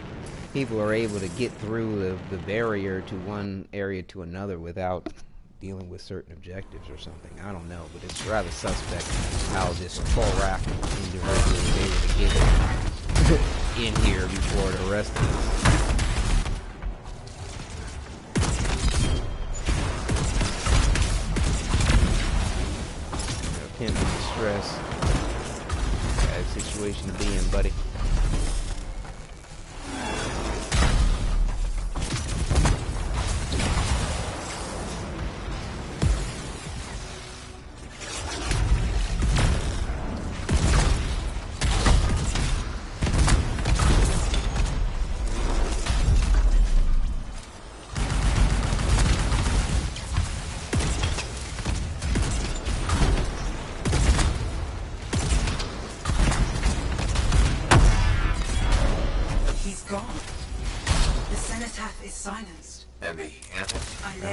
people are able to get through the barrier to one area to another without dealing with certain objectives or something. I don't know, but it's rather suspect how this Thorak individual was able to get in here before the rest of us. Pimp in distress. Bad situation to be in, buddy.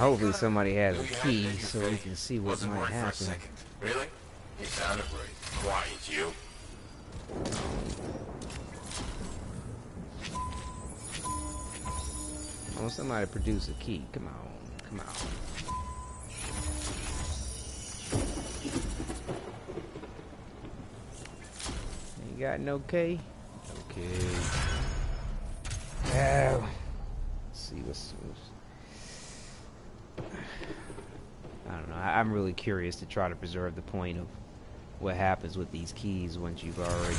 Hopefully somebody has a key so we can see what might happen. Really? You sounded worried. Quiet, you. I want somebody to produce a key. Come on. Come on. You got no key? Okay. Let's see what's I don't know. I'm really curious to try to preserve the point of what happens with these keys once you've already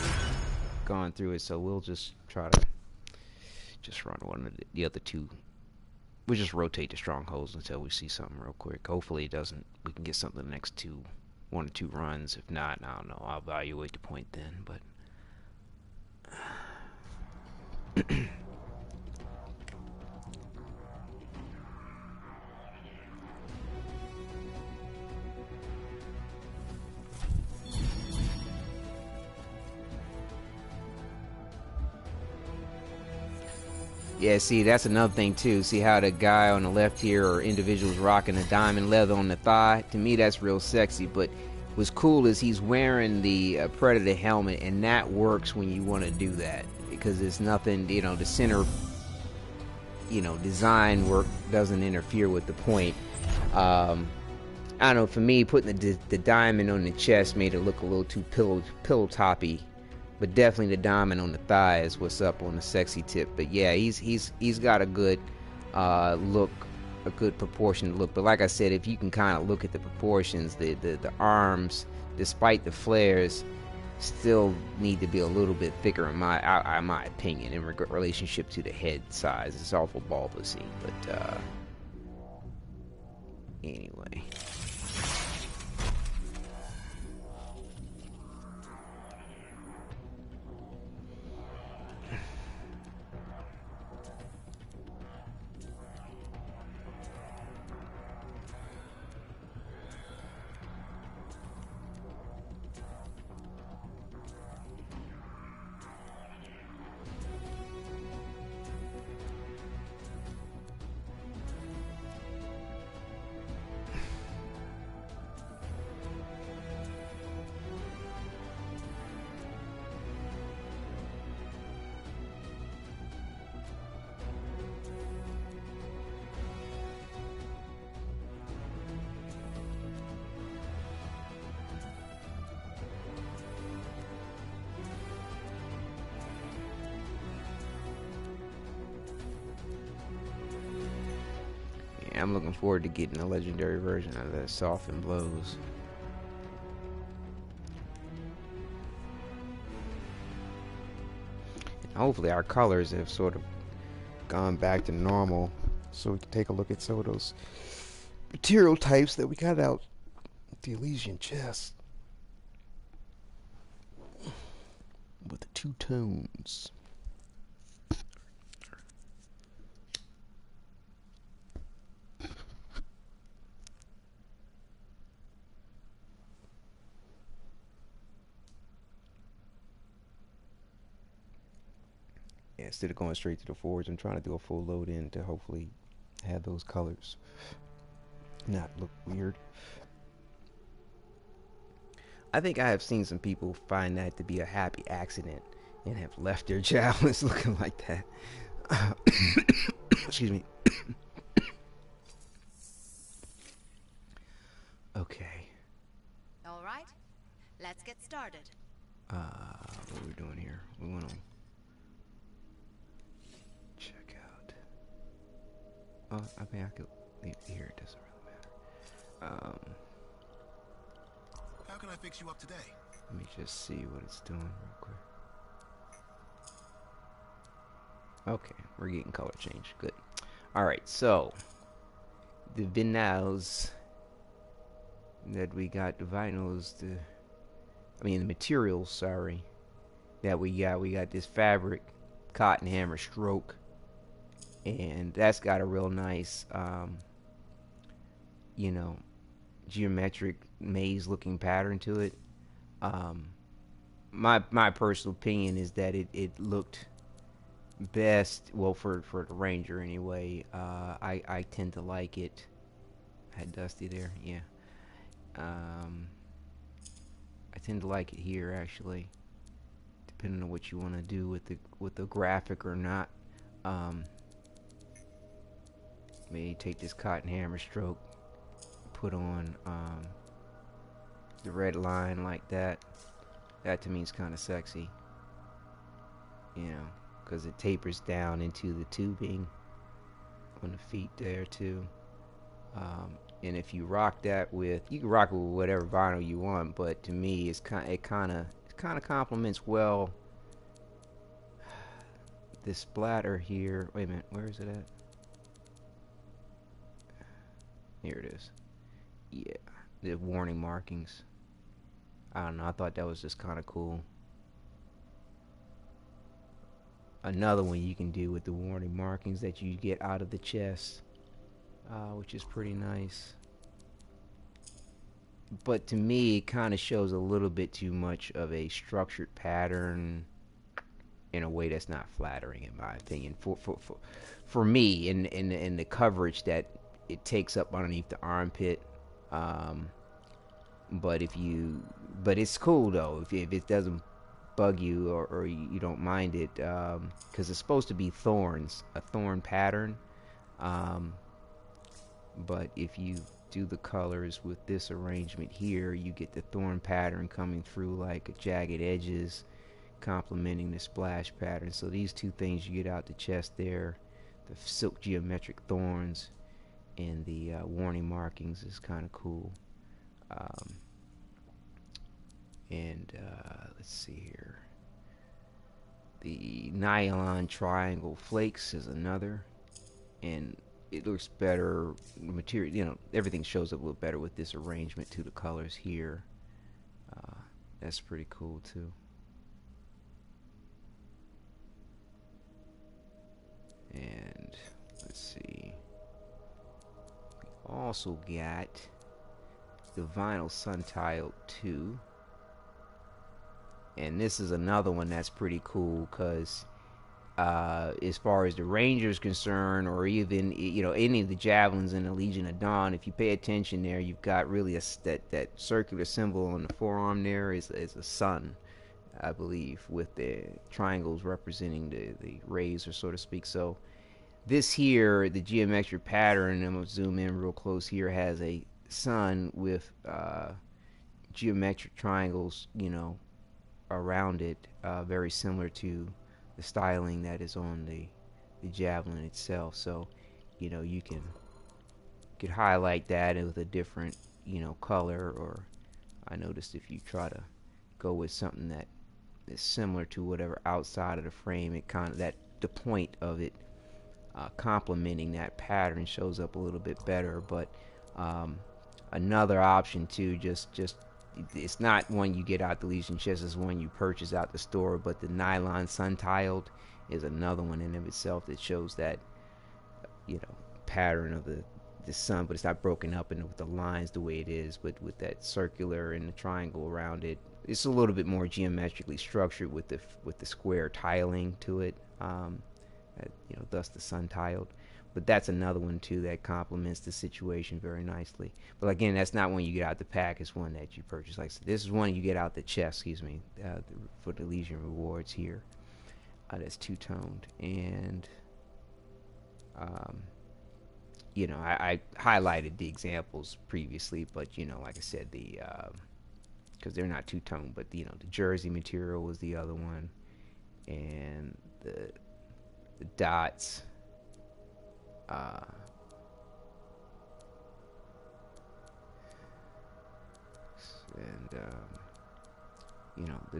gone through it. So we'll just try to run one of the other two. We'll just rotate the strongholds until we see something real quick. Hopefully it doesn't. We can get something the next one or two runs. If not, I don't know. I'll evaluate the point then. But yeah, see, that's another thing too. See how the guy on the left here or individual's rocking the diamond leather on the thigh? To me, that's real sexy. But what's cool is he's wearing the Predator helmet, and that works when you want to do that because it's nothing, the center, design work doesn't interfere with the point. I don't know. For me, putting the diamond on the chest made it look a little too pillow toppy. But definitely the diamond on the thigh is what's up on the sexy tip. But yeah, he's got a good look, a good proportioned look. But like I said, if you can kind of look at the proportions, the arms, despite the flares, still need to be a little bit thicker in my opinion in relationship to the head size. It's awful bulbousy, but anyway. I'm looking forward to getting a legendary version of that Soften Blows. And hopefully our colors have sort of gone back to normal so we can take a look at some of those material types that we got out with the Elysian Chests. With the two tones. Yeah, instead of going straight to the forge, I'm trying to do a full load in to hopefully have those colors not look weird. I think I have seen some people find that to be a happy accident and have left their javelins looking like that. Excuse me. Okay. All right, let's get started. What are we doing here? We want to check out. Oh, I mean, I could leave it here. It doesn't really matter. How can I fix you up today? Let me just see what it's doing real quick. Okay, we're getting color change. Good. All right, so the vinyls that we got, the materials, sorry, that we got this fabric cotton hammer stroke, and that's got a real nice geometric maze looking pattern to it. My personal opinion is that it looked best, well, for the Ranger anyway. I tend to like it. I had Dusty there, yeah. I tend to like it here, actually, depending on what you want to do with the graphic or not. Maybe take this cotton hammer stroke, put on the red line like that. That to me is kind of sexy, because it tapers down into the tubing on the feet there too. And if you rock that with, you can rock it with whatever vinyl you want, but to me, it kind of complements well this splatter here. Wait a minute, where is it at? Here it is. Yeah, the warning markings. I don't know, I thought that was just kind of cool. Another one you can do with the warning markings that you get out of the chest, which is pretty nice. But to me, it kind of shows a little bit too much of a structured pattern in a way that's not flattering, in my opinion. For me, in the coverage that it takes up underneath the armpit. But it's cool though if it doesn't bug you, or you don't mind it, because it's supposed to be thorns, a thorn pattern. But if you do the colors with this arrangement here, you get the thorn pattern coming through like jagged edges, complementing the splash pattern. So these two things you get out the chest there, the silk geometric thorns and the warning markings, is kind of cool. Let's see here. The nylon triangle flakes is another, and it looks better. Material, everything shows up a little better with this arrangement to the colors here. That's pretty cool too. And let's see. We also got the vinyl sun tiled too. And this is another one that's pretty cool, because as far as the Ranger is concerned, or even any of the javelins in the Legion of Dawn, if you pay attention there, you've got really that circular symbol on the forearm there is a sun, I believe, with the triangles representing the rays, or so to speak. So this here, the geometric pattern, I'm going to zoom in real close here, has a sun with geometric triangles, around it, very similar to the styling that is on the javelin itself. So you could highlight that with a different color, or I noticed if you try to go with something that is similar to whatever outside of the frame, it kind of, that the point of it complementing that pattern shows up a little bit better. But another option too, just it's not one you get out the Elysian Chests, it's one you purchase out the store, but the nylon sun tiled is another one in of itself that shows that pattern of the sun, but it's not broken up into the lines the way it is, but with that circular and the triangle around it, it's a little bit more geometrically structured with the square tiling to it. Thus the sun tiled. But that's another one too that complements the situation very nicely. But again, that's not one you get out the pack. It's one that you purchase. Like this is one you get out the chest. Excuse me, for the Elysian rewards here. That's two-toned, and I highlighted the examples previously, but like I said, because they're not two-toned, but the jersey material was the other one, and the dots. The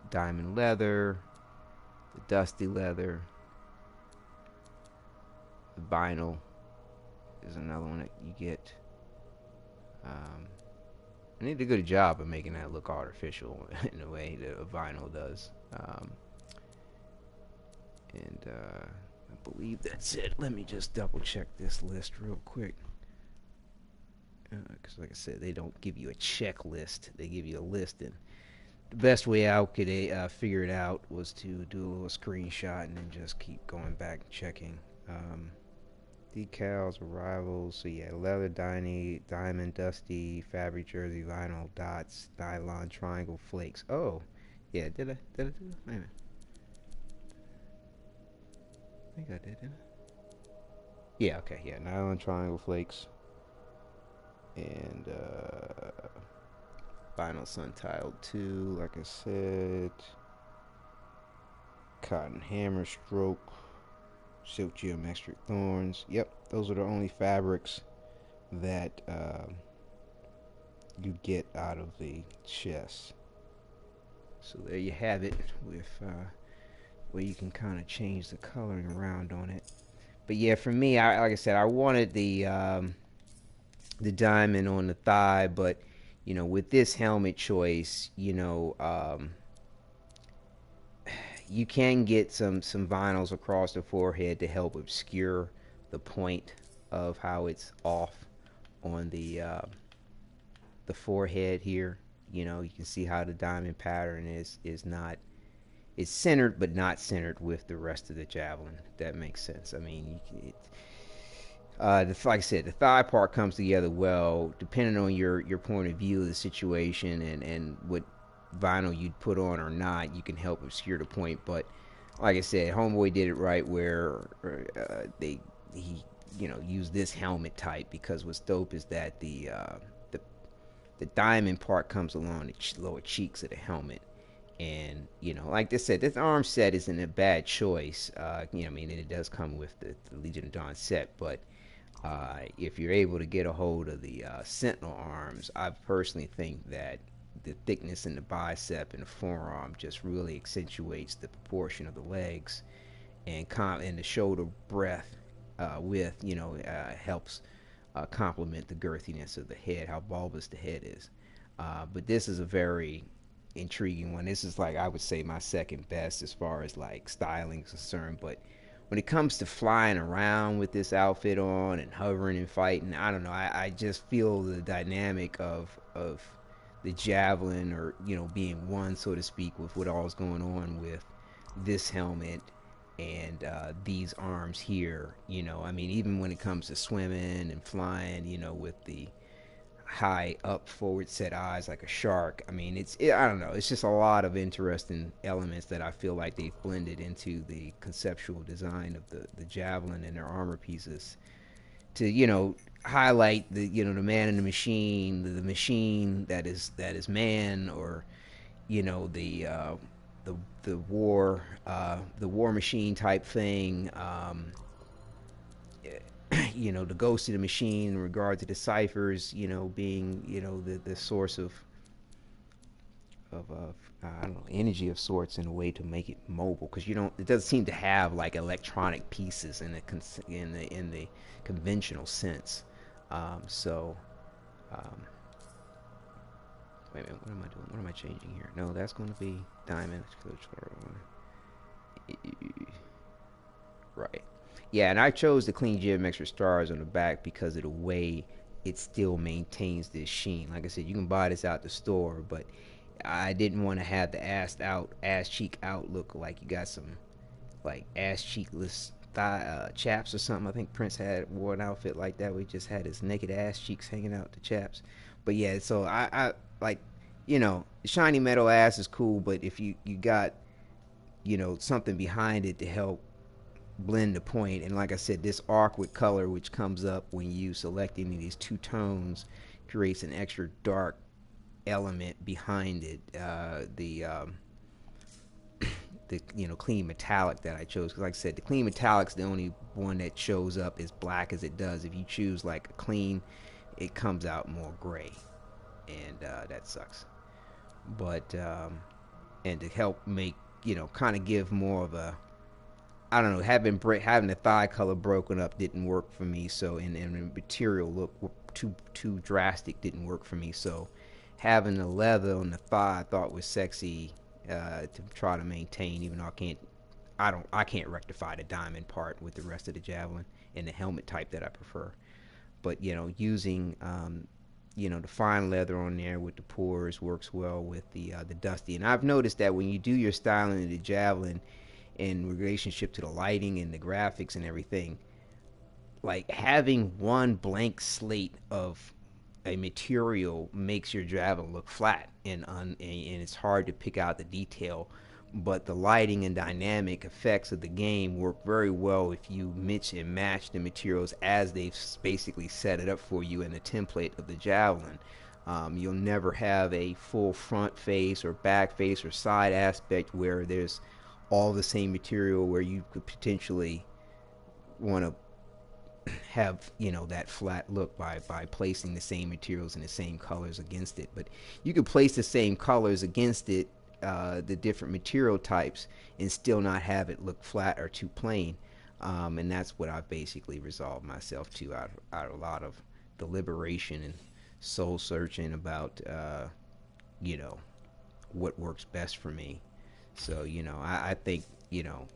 diamond leather, the dusty leather, the vinyl is another one that you get. I did a good job of making that look artificial in a way that a vinyl does. I believe that's it. Let me just double check this list real quick. Because like I said, they don't give you a checklist. They give you a list. And the best way I could figure it out was to do a little screenshot and then just keep going back and checking. Decals, arrivals. So yeah, leather, diamond, dusty, fabric, jersey, vinyl, dots, nylon, triangle, flakes. Oh, yeah. Did I do that? Wait a minute. I think I did, didn't I? Yeah, okay, yeah, nylon triangle flakes and vinyl sun tiled too, like I said. Cotton hammer stroke, silk geometric thorns. Yep, those are the only fabrics that you get out of the chest. So there you have it with where you can kind of change the coloring around on it. But yeah, for me, like I said, I wanted the diamond on the thigh, but with this helmet choice, you can get some vinyls across the forehead to help obscure the point of how it's off on the forehead here. You can see how the diamond pattern is not. It's centered, but not centered with the rest of the javelin. If that makes sense. I mean, like I said, the thigh part comes together well, depending on your point of view of the situation and what vinyl you'd put on or not. You can help obscure the point. But like I said, Homeboy did it right where he used this helmet type, because what's dope is that the diamond part comes along the lower cheeks of the helmet. And like I said, this arm set isn't a bad choice. It does come with the Legion of Dawn set, but if you're able to get a hold of the Sentinel arms, I personally think that the thickness in the bicep and the forearm just really accentuates the proportion of the legs, and the shoulder breadth width, helps complement the girthiness of the head, how bulbous the head is. But this is a very intriguing one. This is, like, I would say my second best as far as like styling is concerned. But when it comes to flying around with this outfit on and hovering and fighting, I don't know, I just feel the dynamic of the javelin, or being one, so to speak, with what all's going on with this helmet and these arms here. Even when it comes to swimming and flying, with the high up forward set eyes like a shark. I don't know, it's just a lot of interesting elements that I feel like they've blended into the conceptual design of the javelin and their armor pieces to highlight the the man in the machine, the machine that is man, or the war machine type thing. The ghost of the machine in regard to the ciphers, being, the source of I don't know, energy of sorts, in a way to make it mobile, because it doesn't seem to have like electronic pieces in the conventional sense. Wait a minute, what am I doing? What am I changing here? No, that's going to be diamond. Right. Yeah, and I chose the clean geometric stars on the back because of the way it still maintains this sheen. Like I said, you can buy this out the store, but I didn't want to have the ass cheek out look like you got some like ass cheekless thigh chaps or something. I think Prince had wore an outfit like that where he just had his naked ass cheeks hanging out the chaps. But yeah, so I like, you know, shiny metal ass is cool, but if you got, you know, something behind it to help blend the point, and like I said, this arc with color which comes up when you select any of these two tones creates an extra dark element behind it. The you know, clean metallic that I chose, because like I said, the clean metallic's the only one that shows up as black as it does. If you choose like a clean, it comes out more gray, and that sucks. But and to help make, you know, kind of give more of a, I don't know, having the thigh color broken up didn't work for me. So and the material look too drastic didn't work for me. So having the leather on the thigh I thought was sexy to try to maintain, even though I can't rectify the diamond part with the rest of the javelin and the helmet type that I prefer. But you know, using you know, the fine leather on there with the pores works well with the dusty. And I've noticed that when you do your styling of the javelin in relationship to the lighting and the graphics and everything, like having one blank slate of a material makes your javelin look flat, and it's hard to pick out the detail. But the lighting and dynamic effects of the game work very well if you mix and match the materials as they've basically set it up for you in the template of the javelin. You'll never have a full front face or back face or side aspect where there's all the same material, where you could potentially want to have, you know, that flat look by placing the same materials and the same colors against it. But you could place the same colors against it, the different material types, and still not have it look flat or too plain. And that's what I've basically resolved myself to out of a lot of deliberation and soul searching about you know, what works best for me. So, you know, I think, you know,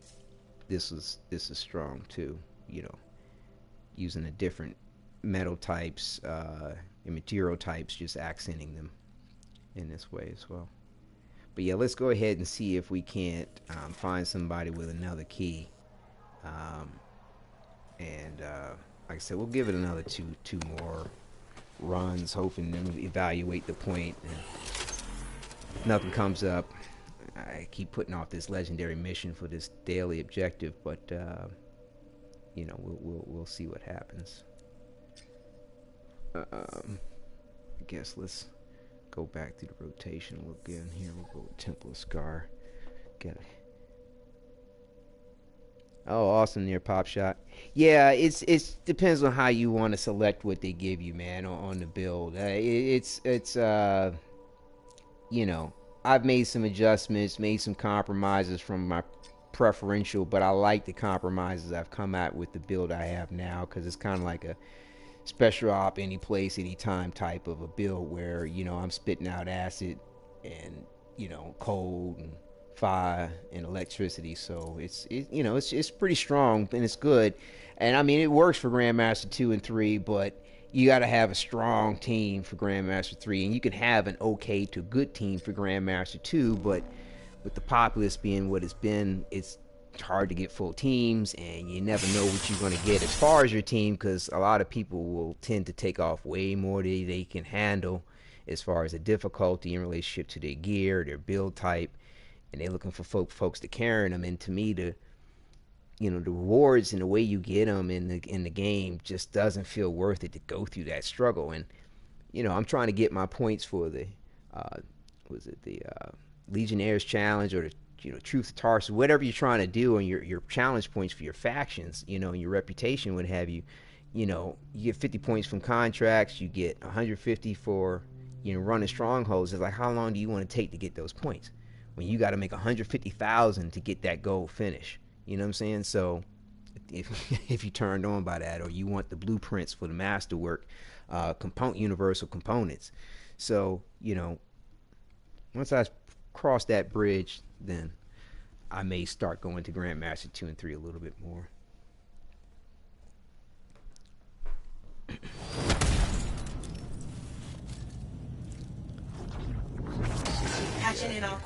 this is strong too, you know, using the different metal types and material types, just accenting them in this way as well. But yeah, let's go ahead and see if we can't find somebody with another key. And like I said, we'll give it another two more runs, hoping to evaluate the point. And if nothing comes up, I keep putting off this legendary mission for this daily objective, but you know, we'll see what happens. I guess let's go back to the rotation. We'll get in here. We'll go with Temple of Scar. Get it. Oh, awesome near pop shot. Yeah, it's depends on how you want to select what they give you, man, on the build. It's you know, I've made some adjustments, made some compromises from my preferential, but I like the compromises I've come out with the build I have now, because it's kind of like a special op, any place, anytime type of a build where, you know, I'm spitting out acid and, you know, cold and fire and electricity. So it's pretty strong and it's good. And I mean, it works for Grandmaster 2 and 3, but you got to have a strong team for Grandmaster 3, and you can have an okay to good team for Grandmaster 2, but with the populace being what it's been, it's hard to get full teams, and you never know what you're going to get as far as your team, because a lot of people will tend to take off way more than they can handle as far as the difficulty in relationship to their gear, their build type, and they're looking for folks to carry them. And to me, the rewards and the way you get them in the game just doesn't feel worth it to go through that struggle. And you know, I'm trying to get my points for the Legionnaires challenge, or the, you know, Truth of Tarsus, whatever you're trying to do, and your challenge points for your factions, you know, and your reputation, what have you. You know, you get 50 points from contracts, you get 150 for, you know, running strongholds. It's like, how long do you want to take to get those points when you got to make 150,000 to get that goal finish? You know what I'm saying? So if you turned on by that, or you want the blueprints for the masterwork, universal components. So, you know, once I cross that bridge, then I may start going to Grandmaster 2 and 3 a little bit more.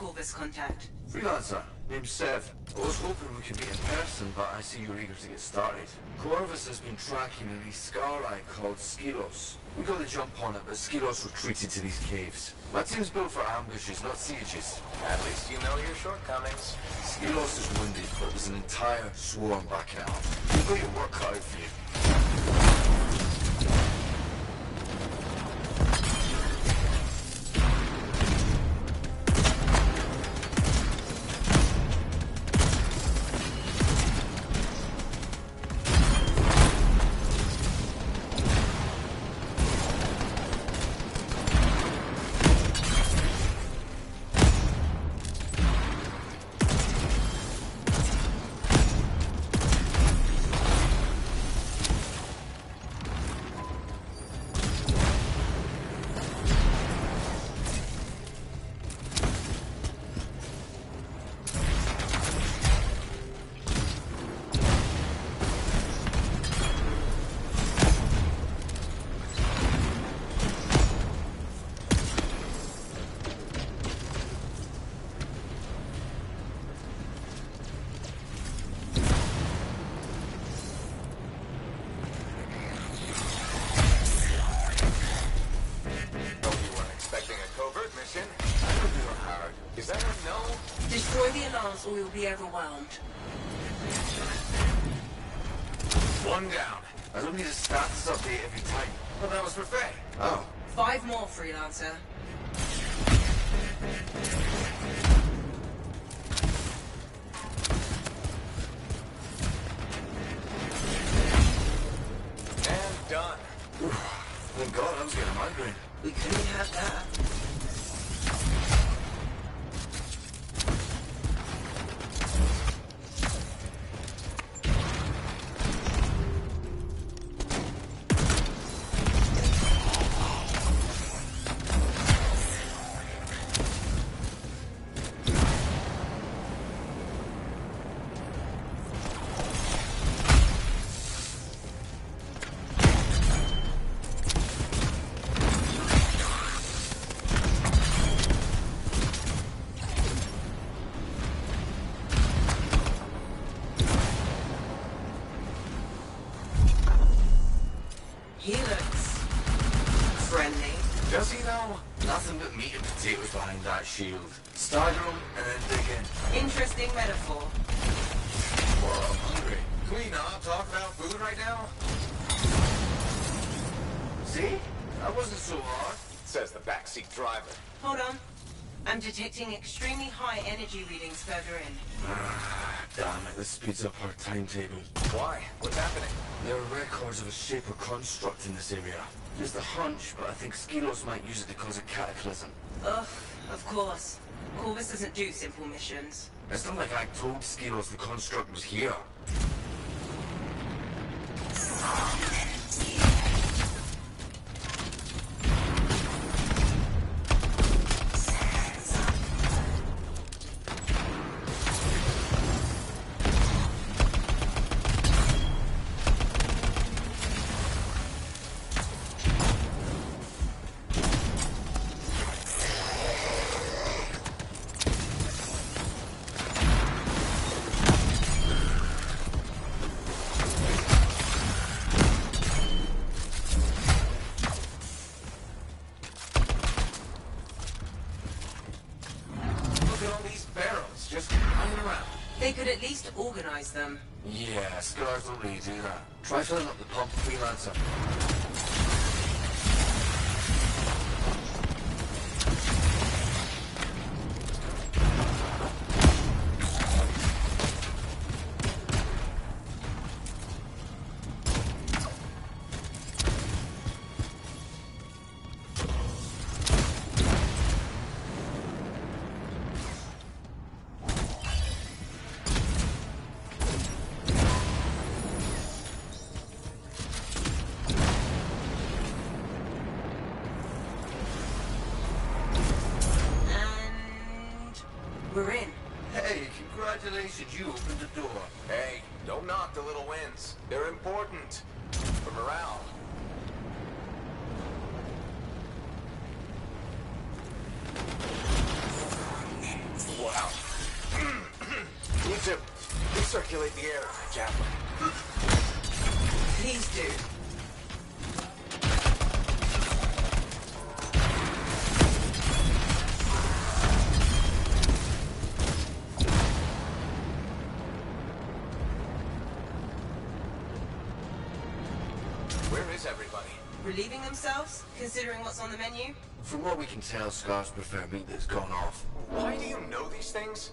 Corvus contact? Freelancer, name's Sev. I was hoping we could meet in person, but I see you're eager to get started. Corvus has been tracking an Iskari called Skilos. We got the jump on it, but Skilos retreated to these caves. My team's built for ambushes, not sieges. At least you know your shortcomings. Skilos is wounded, but there's an entire swarm backing it up. You've got your work cut out for you. Is that a no? Destroy the alarms or we'll be overwhelmed. One down. I don't need a status update every time. Well, that was for Faye. Oh. 5 more, Freelancer. And done. Thank God I was getting a migraine. We couldn't have that. He looks friendly. Does he now? Nothing but meat and potatoes behind that shield. Stagger him and then dig in. Interesting metaphor. Well, I'm hungry. Can we not talk about food right now? See? That wasn't so hard. Says the backseat driver. Hold on. I'm detecting extremely high energy readings further in. Damn it, this speeds up our timetable. Why? What's happening? There are records of a shape or construct in this area. Just a hunch, but I think Skilos might use it to cause a cataclysm. Ugh, of course. Corvus doesn't do simple missions. It's not like I told Skilos the construct was here. They could at least organize them. Yeah, scars don't really do that. Try filling up the pump, Freelancer. We're in. Hey, congratulations, you opened the door. Hey, don't knock the little wins. They're important. For morale. wow. Need to recirculate the air, Chaplain. Please do. Where is everybody? Relieving themselves, considering what's on the menu? From what we can tell, Scars prefer meat that's gone off. Why do you know these things?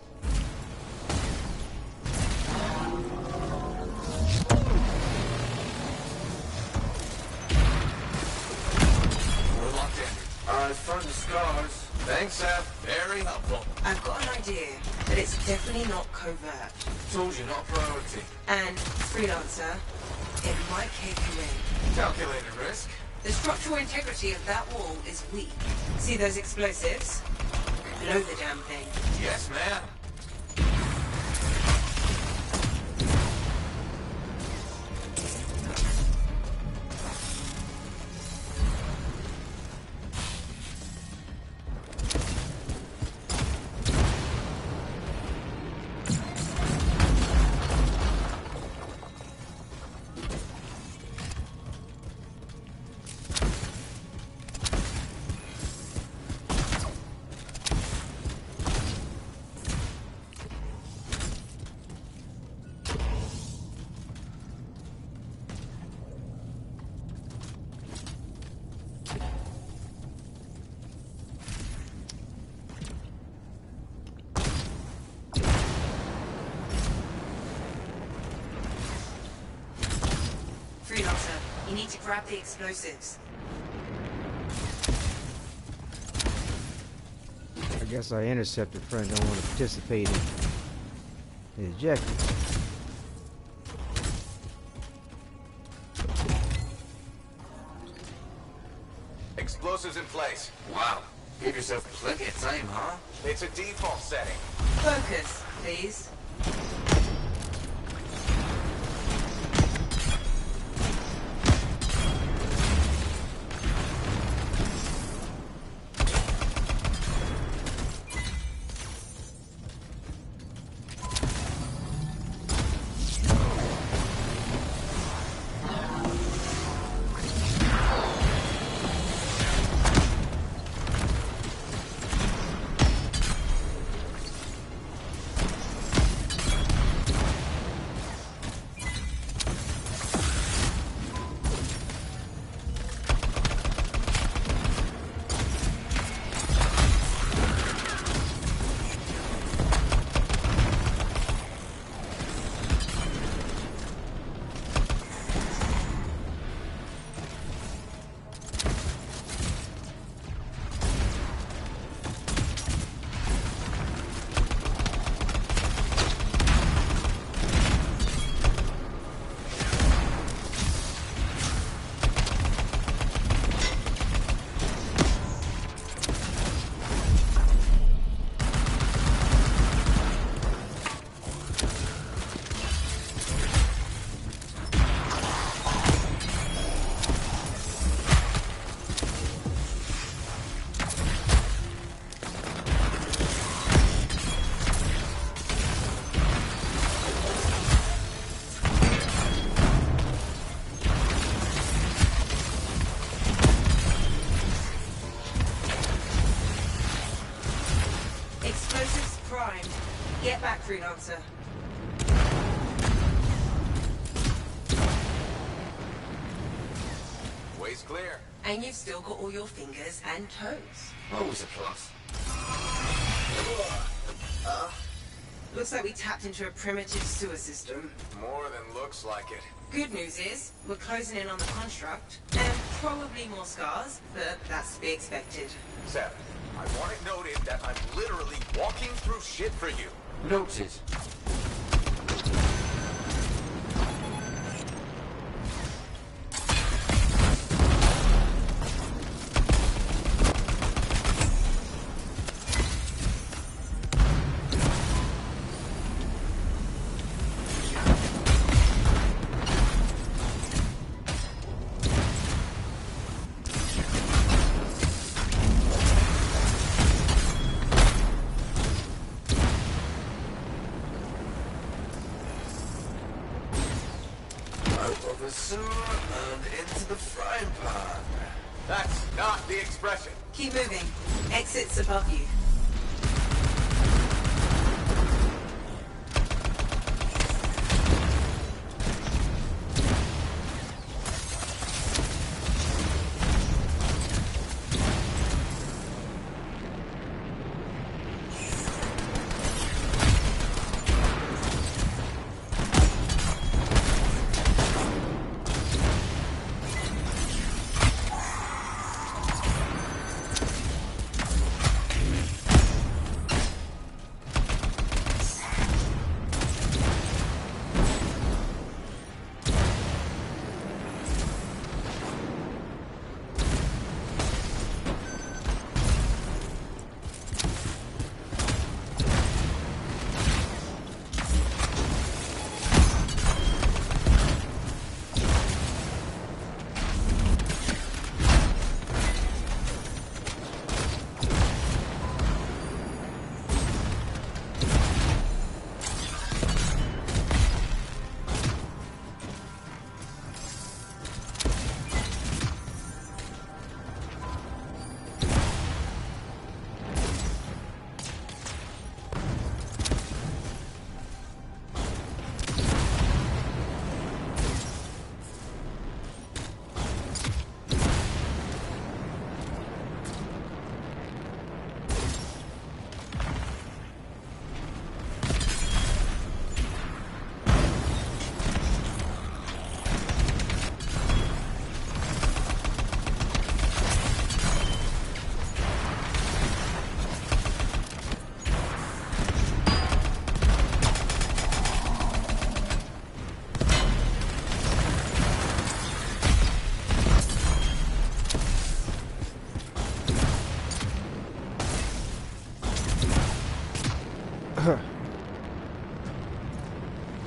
We're locked in. I found the Scars. Thanks, Seth. Very helpful. I've got an idea, but it's definitely not covert. Told you, not a priority. And, Freelancer, it might cave you in. Calculated risk. The structural integrity of that wall is weak. See those explosives? Blow the damn thing. Yes, ma'am. Freelancer, you need to grab the explosives. I guess our interceptor friend don't want to participate in the ejector. Explosives in place. Wow. Give yourself plenty of time, huh? It's a default setting. Focus, please. Get back, Freelancer. Way's clear. And you've still got all your fingers and toes. Always a plus. Looks like we tapped into a primitive sewer system. More than looks like it. Good news is, we're closing in on the construct, and probably more scars, but that's to be expected. Seth, I want it noted that I'm literally walking through shit for you. Noted. of the sewer and into the frying pan. That's not the expression. Keep moving. Exit's above you.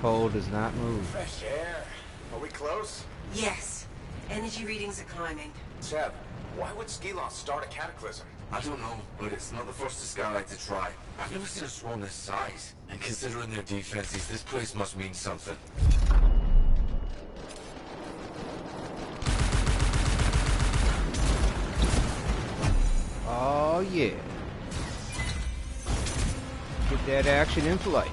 Pole does not move. Fresh air. Are we close? Yes. Energy readings are climbing. Seb, why would Skelos start a cataclysm? I don't know, but it's not the first Skylight to try. I've never seen a swarm this size. And considering their defenses, this place must mean something. Oh yeah. Get that action in flight.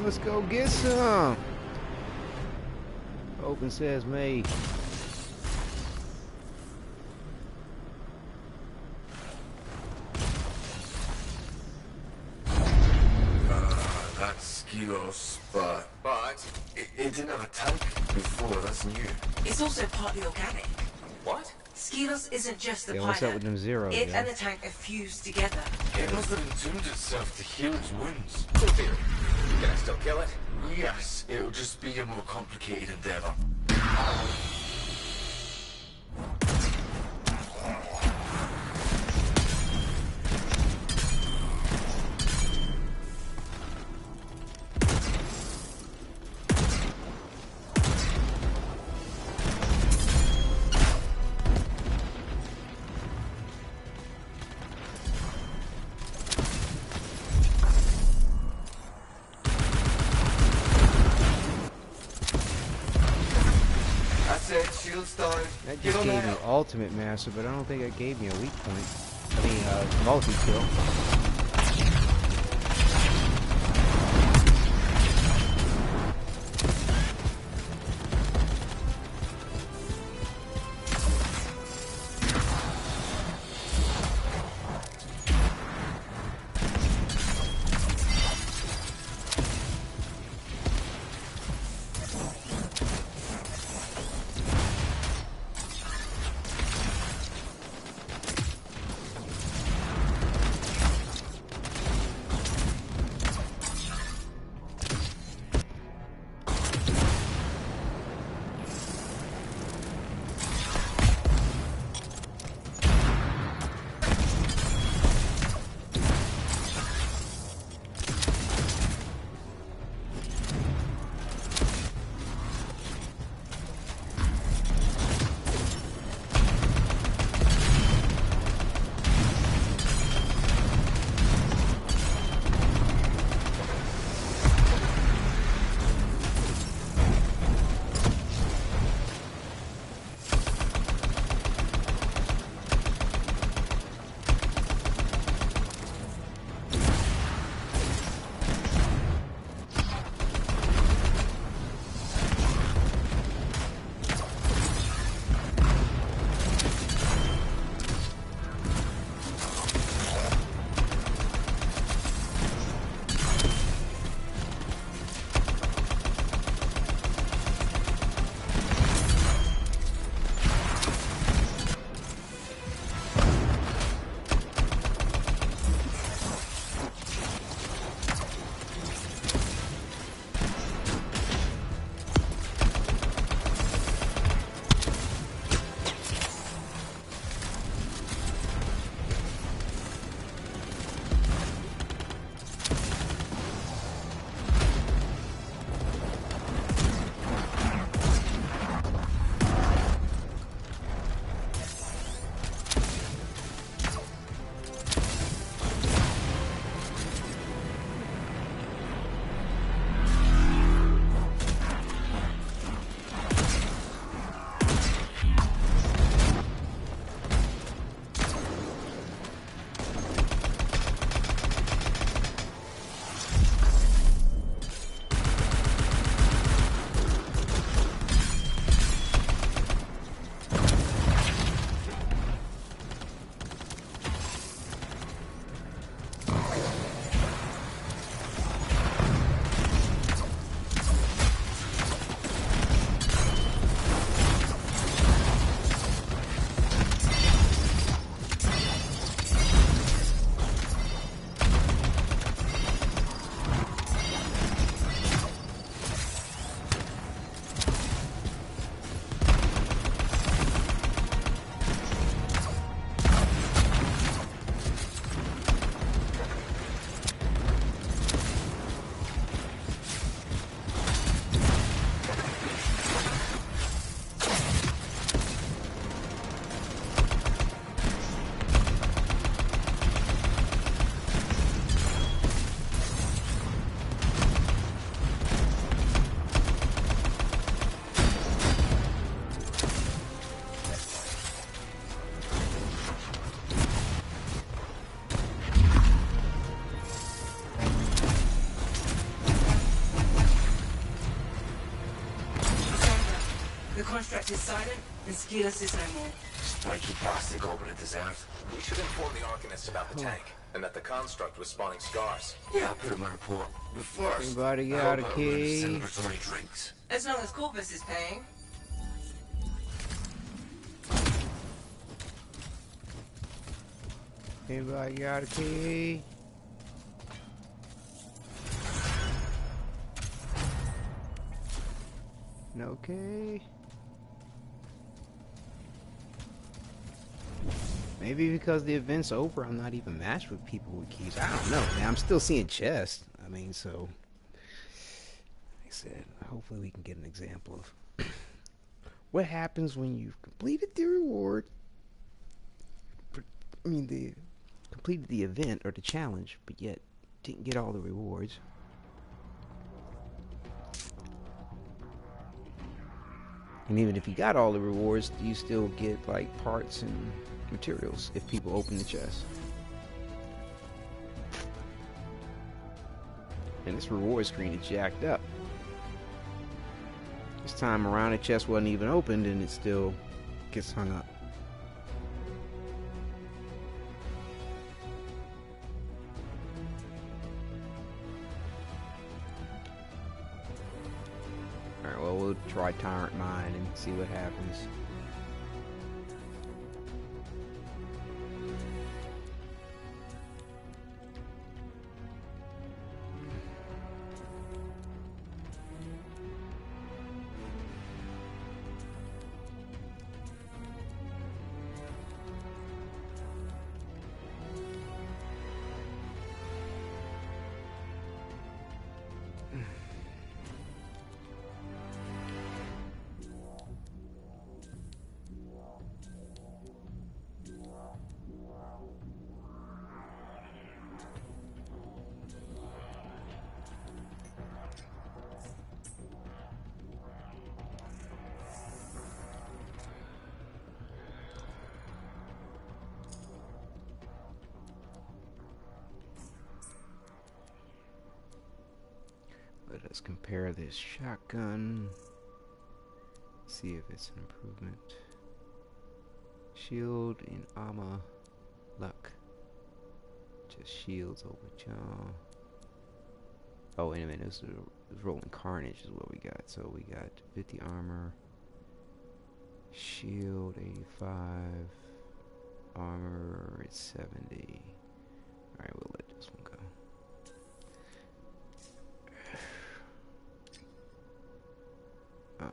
Let's go get some. Open says me. That's Skelos, but But... it didn't have a tank before, that's new. It's also partly organic. what? Skelos isn't just the Yeah, pilot. what's up with them zeros? It Yeah? and the tank are fused together. It must have entombed itself to heal its wounds. Cool theory. Can I still kill it? Yes, it'll just be a more complicated endeavor. That just gave me ultimate master, but I don't think it gave me a weak point. I mean, multi-kill. construct is silent, and Skelos is no more. Spiky bastard goblin of desert. We should inform the Arcanists about the tank, and that the construct was spawning scars. Yeah, I'll put it in my report. But first, Anybody how got a about key? celebratory drinks? As long as Corvus is paying. Anybody got a key? No key? Maybe because the event's over, I'm not even matched with people with keys. I don't know, man. I'm still seeing chests. I mean, so... Like I said, hopefully we can get an example of what happens when you've completed the reward. I mean, completed the event or the challenge, but yet didn't get all the rewards. And even if you got all the rewards, do you still get like parts and materials if people open the chest? And this reward screen is jacked up. This time around the chest wasn't even opened and it still gets hung up. Alright, well, we'll try Tyrant Mine and see what happens. Let us compare this shotgun. See if it's an improvement. Shield in armor. Luck. Just shields over jaw. Oh, wait a minute. This is rolling carnage is what we got. So we got 50 armor. Shield 85. Armor it's 70. Alright, we'll let this one go. Oh.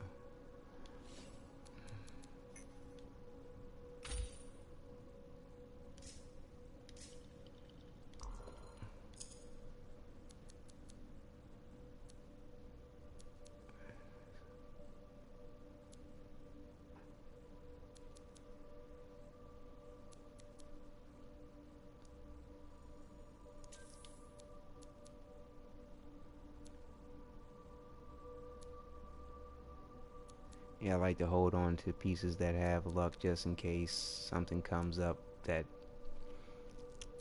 Yeah, I like to hold on to pieces that have luck just in case something comes up that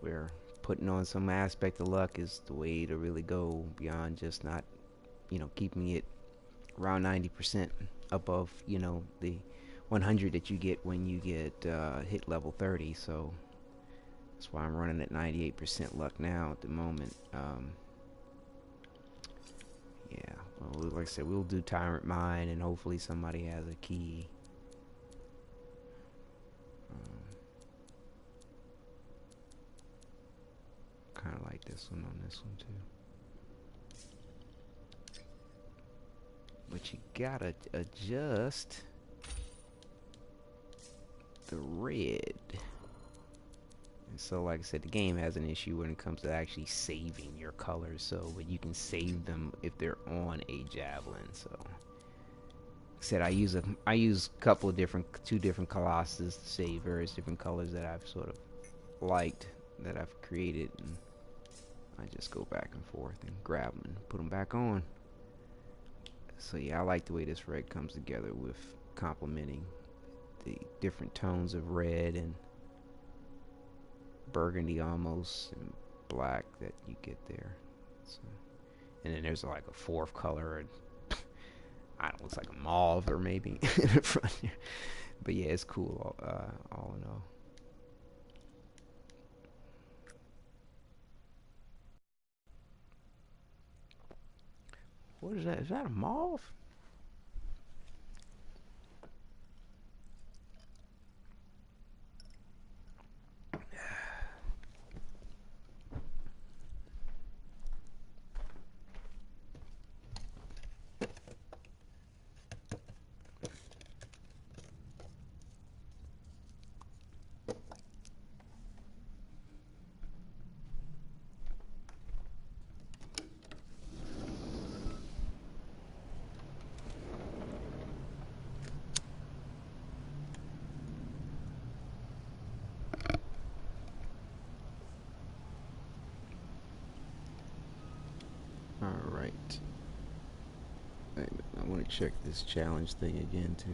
we're putting on some aspect of luck is the way to really go beyond just not, you know, keeping it around 90% above, you know, the 100 that you get when you get hit level 30. So that's why I'm running at 98% luck now at the moment. Yeah, well, like I said, we'll do Tyrant Mine and hopefully somebody has a key. Kind of like this one on this one too. But you gotta adjust the red. And so, like I said, the game has an issue when it comes to actually saving your colors. So, but you can save them if they're on a javelin. So, like I said, I use a couple of two different Colossus to save various different colors that I've sort of liked, that I've created, and I just go back and forth and grab them and put them back on. So yeah, I like the way this red comes together with complementing the different tones of red and burgundy almost and black that you get there. So, and then there's like a fourth color, and I don't know, looks like a mauve or maybe in the front here. But yeah, it's cool. All in all. What is that? Is that a mauve? Alright. I want to check this challenge thing again too.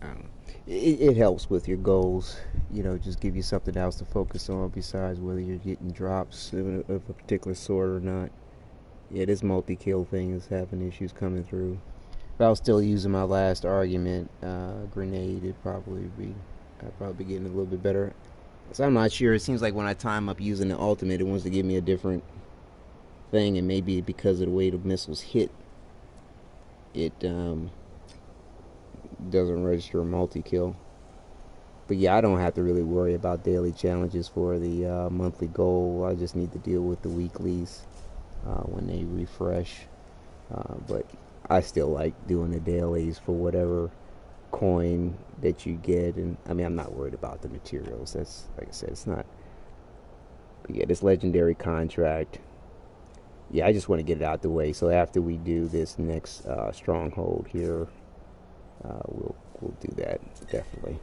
I don't know. It helps with your goals, you know, just give you something else to focus on besides whether you're getting drops of a particular sort or not. Yeah, this multi-kill thing is having issues coming through. If I was still using my last argument, grenade, I'd probably be getting a little bit better. So I'm not sure. It seems like when I time up using the ultimate, it wants to give me a different thing, and maybe because of the way the missiles hit, it doesn't register a multi-kill. But yeah, I don't have to really worry about daily challenges for the monthly goal. I just need to deal with the weeklies when they refresh. But I still like doing the dailies for whatever coin that you get, and I mean, I'm not worried about the materials. That's, like I said, it's not. But yeah, this legendary contract, yeah, I just want to get it out the way. So after we do this next stronghold here, we'll do that definitely.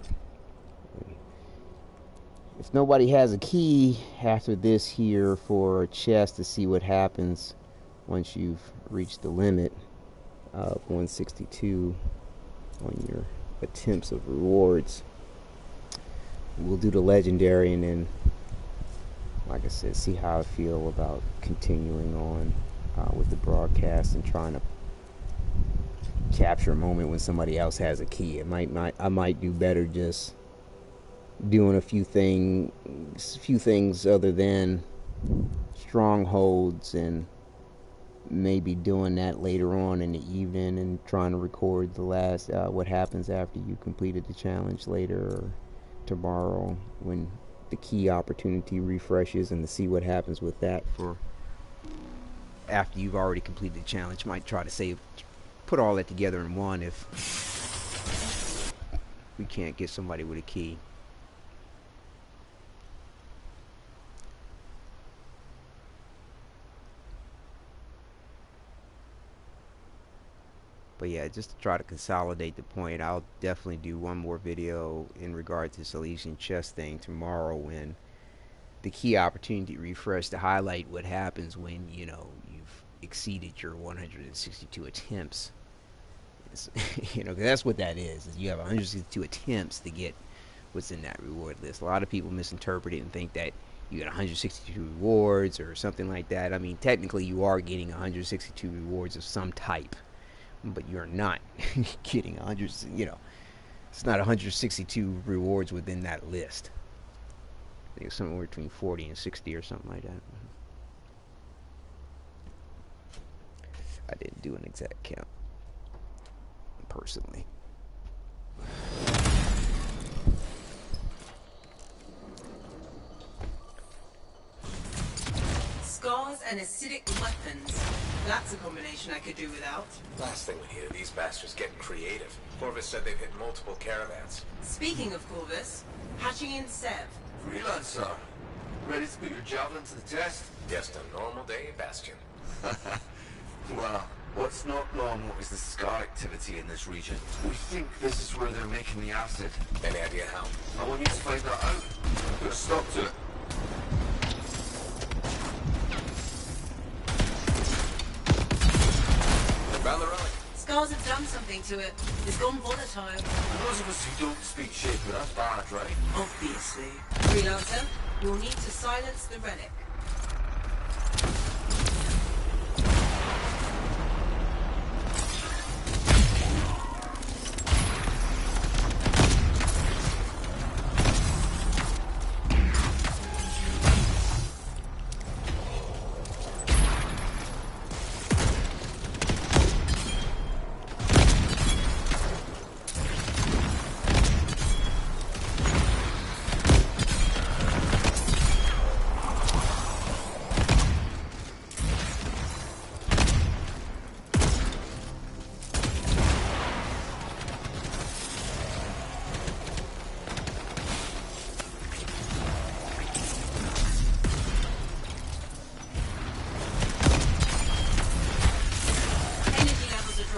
If nobody has a key after this here for a chest to see what happens once you've reached the limit of 162 on your attempts of rewards, we'll do the legendary, and then, like I said, see how I feel about continuing on with the broadcast and trying to capture a moment when somebody else has a key. I might do better just doing a few things other than strongholds, and maybe doing that later on in the evening and trying to record the last what happens after you completed the challenge later, or tomorrow when the key opportunity refreshes, and to see what happens with that for after you've already completed the challenge. Might try to put all that together in one if we can't get somebody with a key. But yeah, just to try to consolidate the point, I'll definitely do one more video in regard to this Elysian Chests thing tomorrow when the key opportunity refresh, to highlight what happens when, you know, you've exceeded your 162 attempts. You know, 'cause that's what that is you have 162 attempts to get what's in that reward list. A lot of people misinterpret it and think that you get 162 rewards or something like that. I mean, technically you are getting 162 rewards of some type, but you're not getting 100, you know, it's not 162 rewards within that list. I think it's somewhere between 40 and 60 or something like that. I didn't do an exact count personally. Scars and acidic weapons. That's a combination I could do without. Last thing we need are these bastards getting creative. Corvus said they've hit multiple caravans. Speaking of Corvus, hatching in Sev. Freelancer, ready to put your javelin to the test? Just a normal day, Bastion. Well, what's not normal is the scar activity in this region. We think this is where they're making the acid. Any idea how? I want you to find that out. Put a stop to it. Found the relic. Scars have done something to it. It's gone volatile. For those of us who don't speak Shaper, that's bad, right? Obviously. Freelancer, you'll need to silence the relic.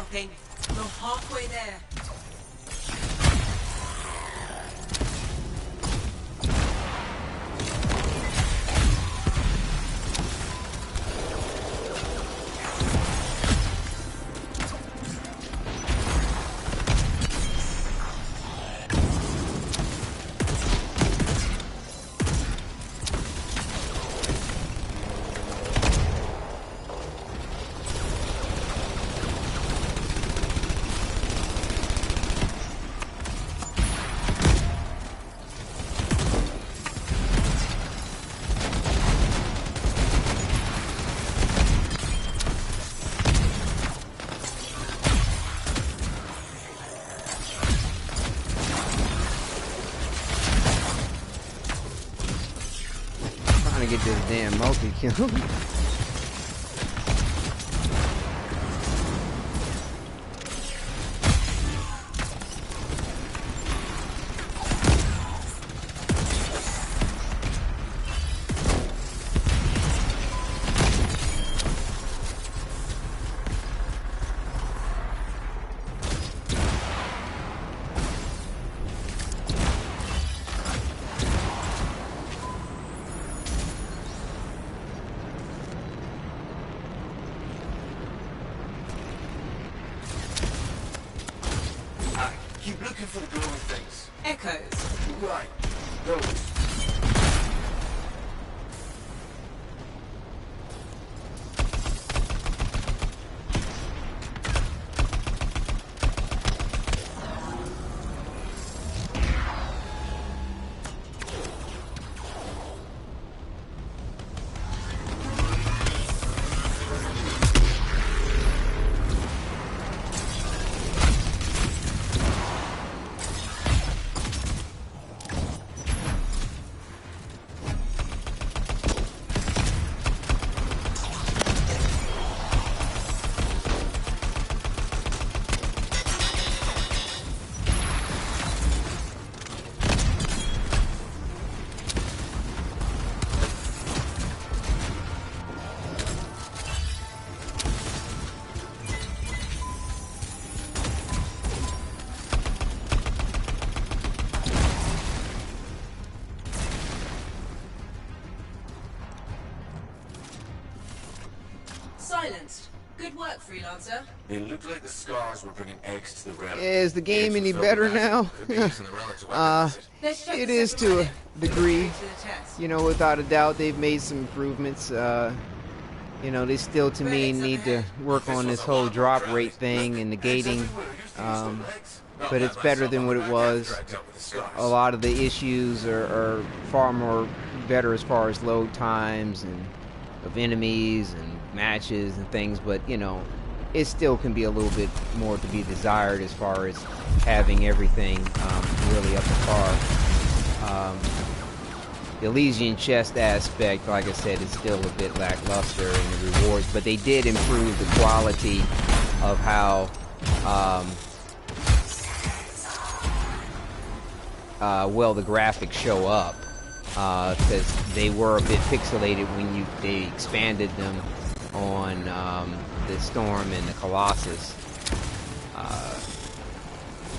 stopping. We're halfway there. Get this damn multi-kill. Keep looking for the glowing things. Echoes. Right. Those. Silenced. Good work, freelancer. It looked like the scars were bringing eggs to the relic. Is the game any better now? It is to a degree. You know, without a doubt, they've made some improvements. You know, they still, to me, need to work on this whole drop rate thing and negating. But it's better than what it was. A lot of the issues are far more better as far as load times and of enemies and matches and things, but you know, it still can be a little bit more to be desired as far as having everything really up to par. The Elysian chest aspect, like I said, is still a bit lackluster in the rewards, but they did improve the quality of how well the graphics show up, because they were a bit pixelated when they expanded them on the Storm and the Colossus.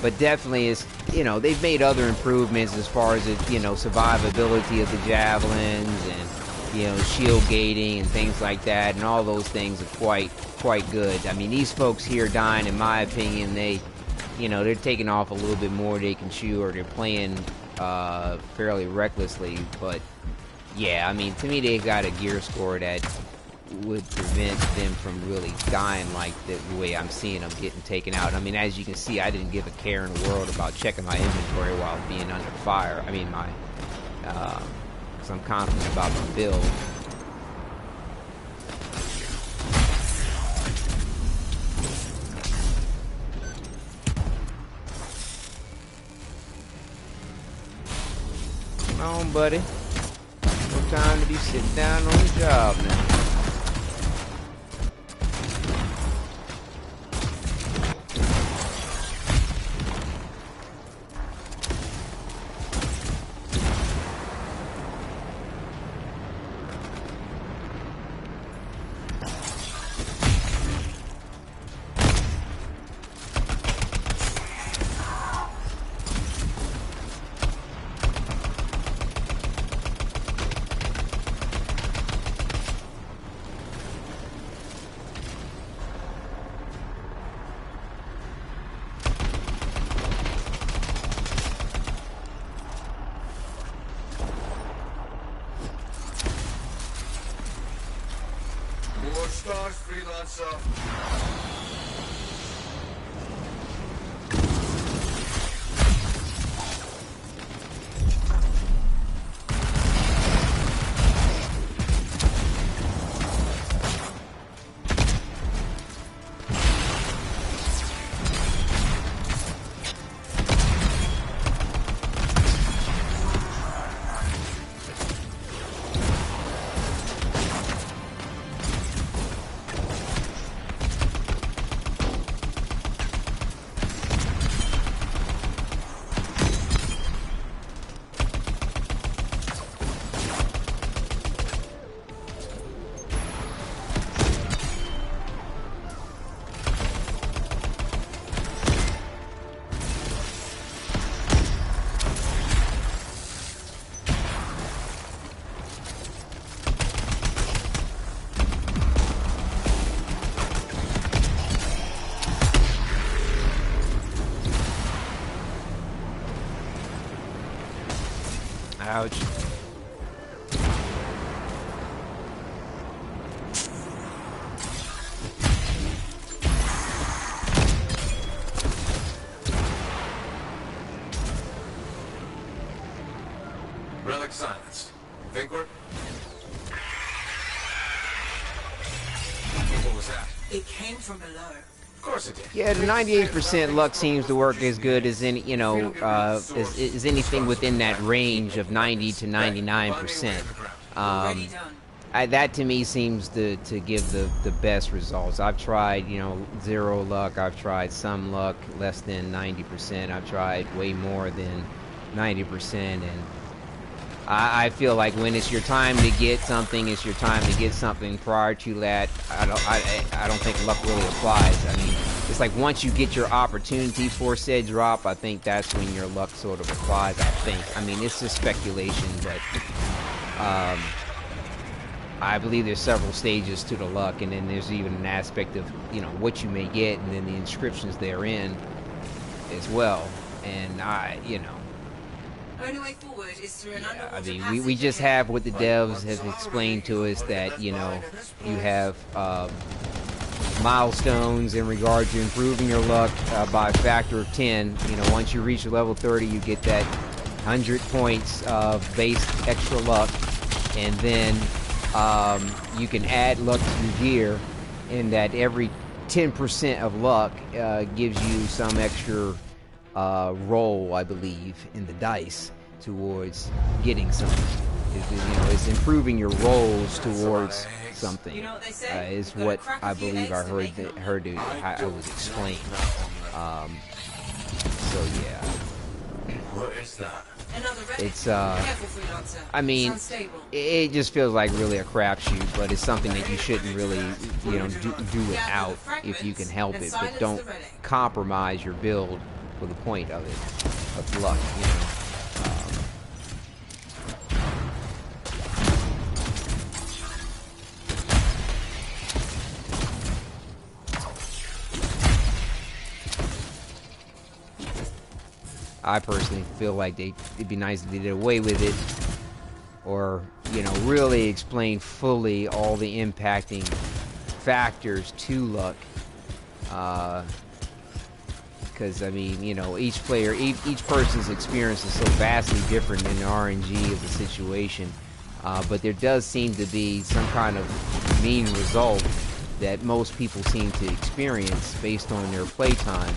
But definitely, it's, you know, they've made other improvements as far as it, you know, survivability of the javelins and, you know, shield gating and things like that, and all those things are quite good. I mean, these folks here dying, in my opinion, you know, they're taking off a little bit more they can chew, or they're playing fairly recklessly. But yeah, I mean, to me, they got a gear score that would prevent them from really dying like the way I'm seeing them getting taken out. I mean, as you can see, I didn't give a care in the world about checking my inventory while being under fire. I mean, because I'm confident about my build. Come on, buddy. No time to be sitting down on the job now. stars, freelancer. Ouch. Relic silence. Vigor? What was that? It came from below. Of course it did. Yeah, the 98% luck seems to work as good as any, you know, as anything within that range of 90 to 99%. Already done. That to me seems to give the best results. I've tried, you know, 0 luck. I've tried some luck, less than 90%. I've tried way more than 90%, and I feel like when it's your time to get something, it's your time to get something. Prior to that, I don't think luck really applies. I mean, it's like once you get your opportunity for said drop, I think that's when your luck sort of applies, I think. I mean, it's just speculation, but I believe there's several stages to the luck, and then there's even an aspect of, you know, what you may get, and then the inscriptions therein as well. And you know, Only way forward is through an I underwater mean, we just have what the devs have explained to us, that, you know, you have milestones in regard to improving your luck by a factor of 10. You know, once you reach level 30, you get that 100 points of base extra luck, and then you can add luck to your gear, and that every 10% of luck gives you some extra roll, I believe, in the dice towards getting something. You know, it's improving your rolls towards something. You know what they say? Is You've got what to crack a I few believe I eggs to make them. heard it, how it was explained. So yeah, What is that? Another relic. it's Careful, freelancer. I mean, It's unstable. it just feels like really a crapshoot, but it's something that you shouldn't really, you know, do without if you can help it. But don't compromise your build for the point of it, of luck, you know. I personally feel like it'd be nice if they did away with it, or, you know, really explain fully all the impacting factors to luck. Because, I mean, you know, each player, each person's experience is so vastly different in the RNG of the situation. But there does seem to be some kind of mean result that most people seem to experience based on their playtime.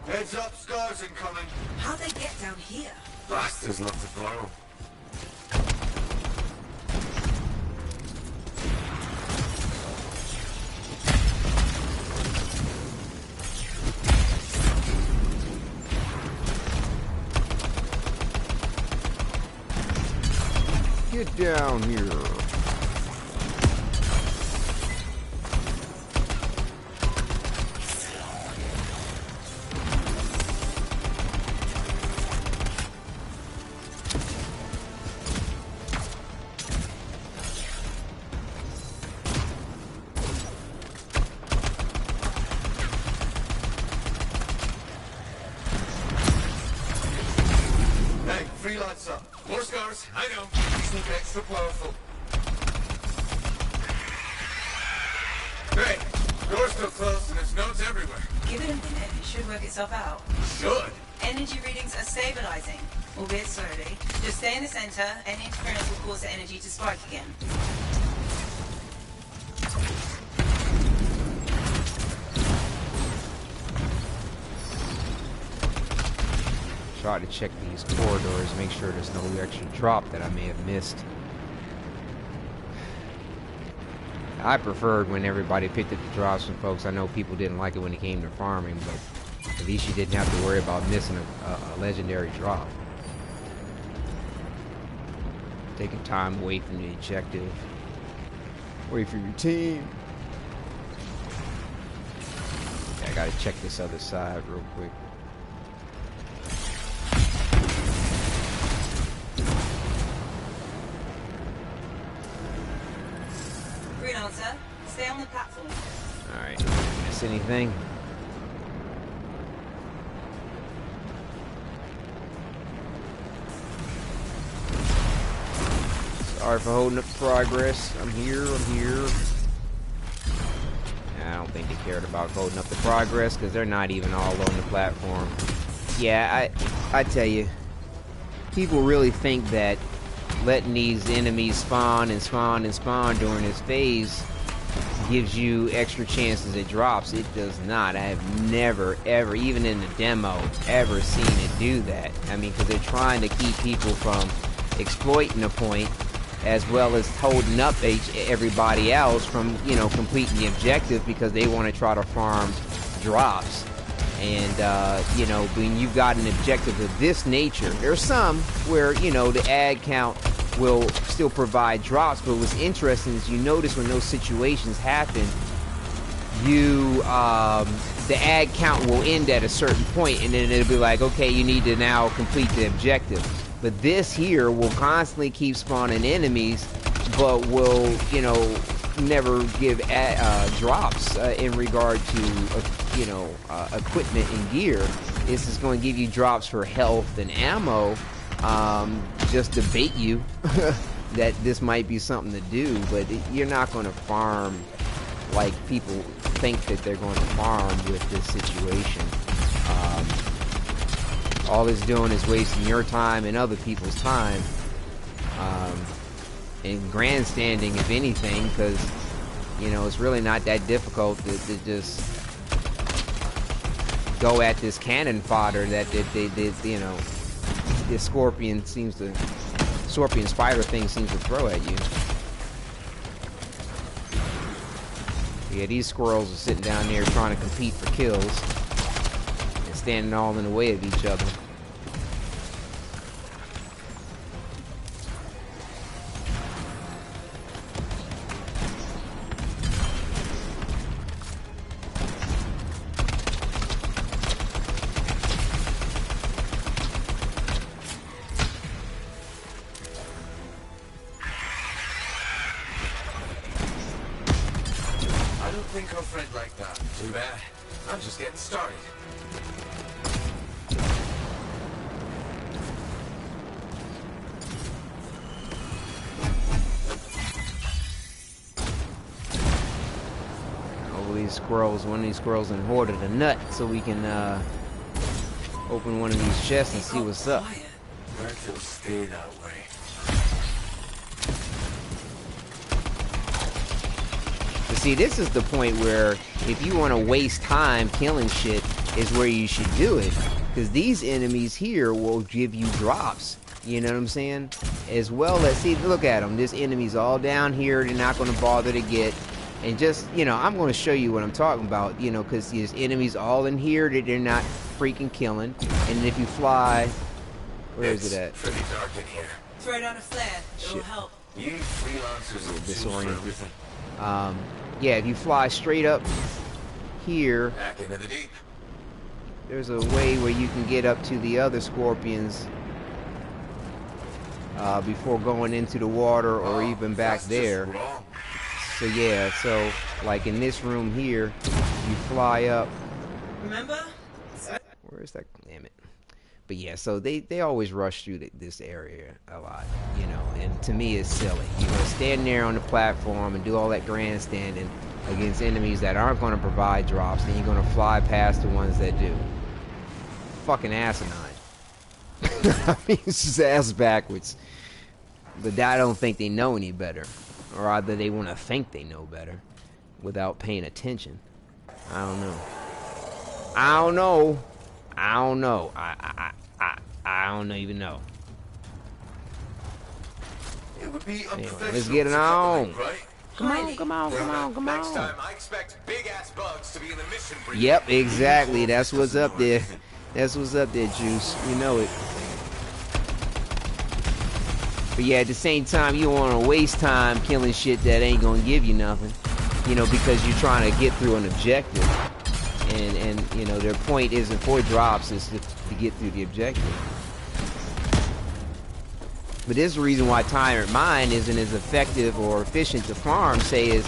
Heads up, scars incoming. How'd they get down here? Bastards love to blow. Get down here. freelancer. More scars, I know. These need extra powerful. Hey, door's still closed and there's nodes everywhere. Give it a minute, it should work itself out. Should. Energy readings are stabilizing, albeit slowly. Just stay in the center, any interference will cause the energy to spike again. Try to check these corridors, make sure there's no extra drop that I may have missed. I preferred when everybody picked up the drops from folks. I know people didn't like it when it came to farming, but at least you didn't have to worry about missing a legendary drop. Taking time away from the objective. Wait for your team. Okay, I gotta check this other side real quick. Freelancer, stay on the platform. Alright, miss anything? Sorry for holding up progress. I'm here, I don't think they cared about holding up the progress because they're not even all on the platform. Yeah, I tell you, people really think that letting these enemies spawn and spawn and spawn during this phase gives you extra chances at drops. It does not. I have never, ever, even in the demo, ever seen it do that. I mean, because they're trying to keep people from exploiting a point as well as holding up everybody else from, you know, completing the objective because they want to try to farm drops. And, you know, when you've got an objective of this nature, there's some where, you know, the ad count will still provide drops, but what's interesting is you notice when those situations happen, the ad count will end at a certain point, and then it'll be like, okay, you need to now complete the objective. But this here will constantly keep spawning enemies, but will, you know, never give drops in regard to you know, equipment and gear. This is going to give you drops for health and ammo, just to bait you that this might be something to do, but you're not going to farm like people think that they're going to farm with this situation. All it's doing is wasting your time and other people's time, and grandstanding, if anything, because, you know, it's really not that difficult to just go at this cannon fodder that they you know, this scorpion spider thing seems to throw at you. Yeah, these squirrels are sitting down there trying to compete for kills and standing all in the way of each other. Too bad. I'm just getting started. One of these squirrels and hoarded a nut so we can open one of these chests and see what's up. Where it'll stay that way. See, this is the point where if you want to waste time killing shit is where you should do it, because these enemies here will give you drops, you know what I'm saying? As well as, see, look at them, this enemy's all down here, they're not going to bother to get, and just, you know, I'm going to show you what I'm talking about, you know, because there's enemies all in here that they're not freaking killing, and if you fly, where is it at? It's pretty dark in here. Throw down a flare, it'll help. You freelancers are disoriented. for everything. Yeah, if you fly straight up here, Back into the deep. there's a way where you can get up to the other scorpions before going into the water or even back there. So yeah, so like in this room here, you fly up. Remember? Where is that? Damn it. But yeah, so they always rush through this area a lot, you know, and to me it's silly. You're gonna stand there on the platform and do all that grandstanding against enemies that aren't gonna provide drops, and you're gonna fly past the ones that do. Fucking asinine. I mean, it's just ass backwards. But I don't think they know any better, or either they want to think they know better without paying attention. I don't know. I don't know. I don't know. I don't even know. It would be Anyway, unprofessional. let's get it to on. cut the link, right? Come on. Next time, I expect big-ass bugs to be in the mission brief. Yep, exactly. That's what's up there. That's what's up there, Juice. You know it. But yeah, at the same time, you don't want to waste time killing shit that ain't gonna give you nothing. You know, because you're trying to get through an objective. And you know, their point isn't for drops, it's to get through the objective. But this is the reason why Tyrant Mine isn't as effective or efficient to farm, say, as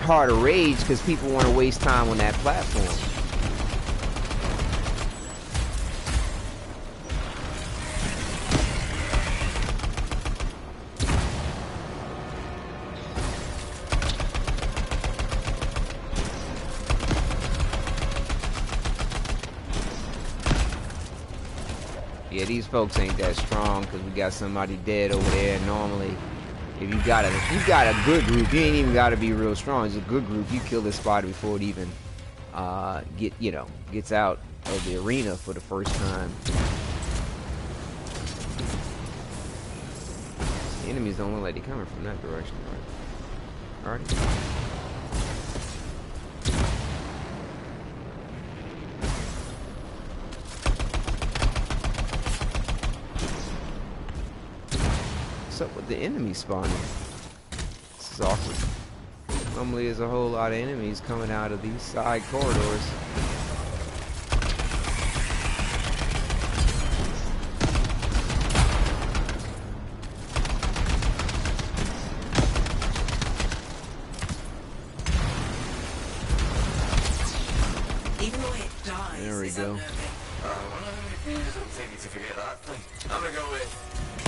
Heart of Rage, because people want to waste time on that platform. Yeah, these folks ain't that strong because we got somebody dead over there. Normally, if you got a good group, you ain't even got to be real strong. It's a good group. You kill this spider before it even gets out of the arena for the first time. The enemies don't look like they're coming from that direction, right? Alright. What's up with the enemy spawning? This is awkward. Normally there's a whole lot of enemies coming out of these side corridors. Even the way it dies There we is go. unnerving. It doesn't take me to forget that thing. I'm gonna go with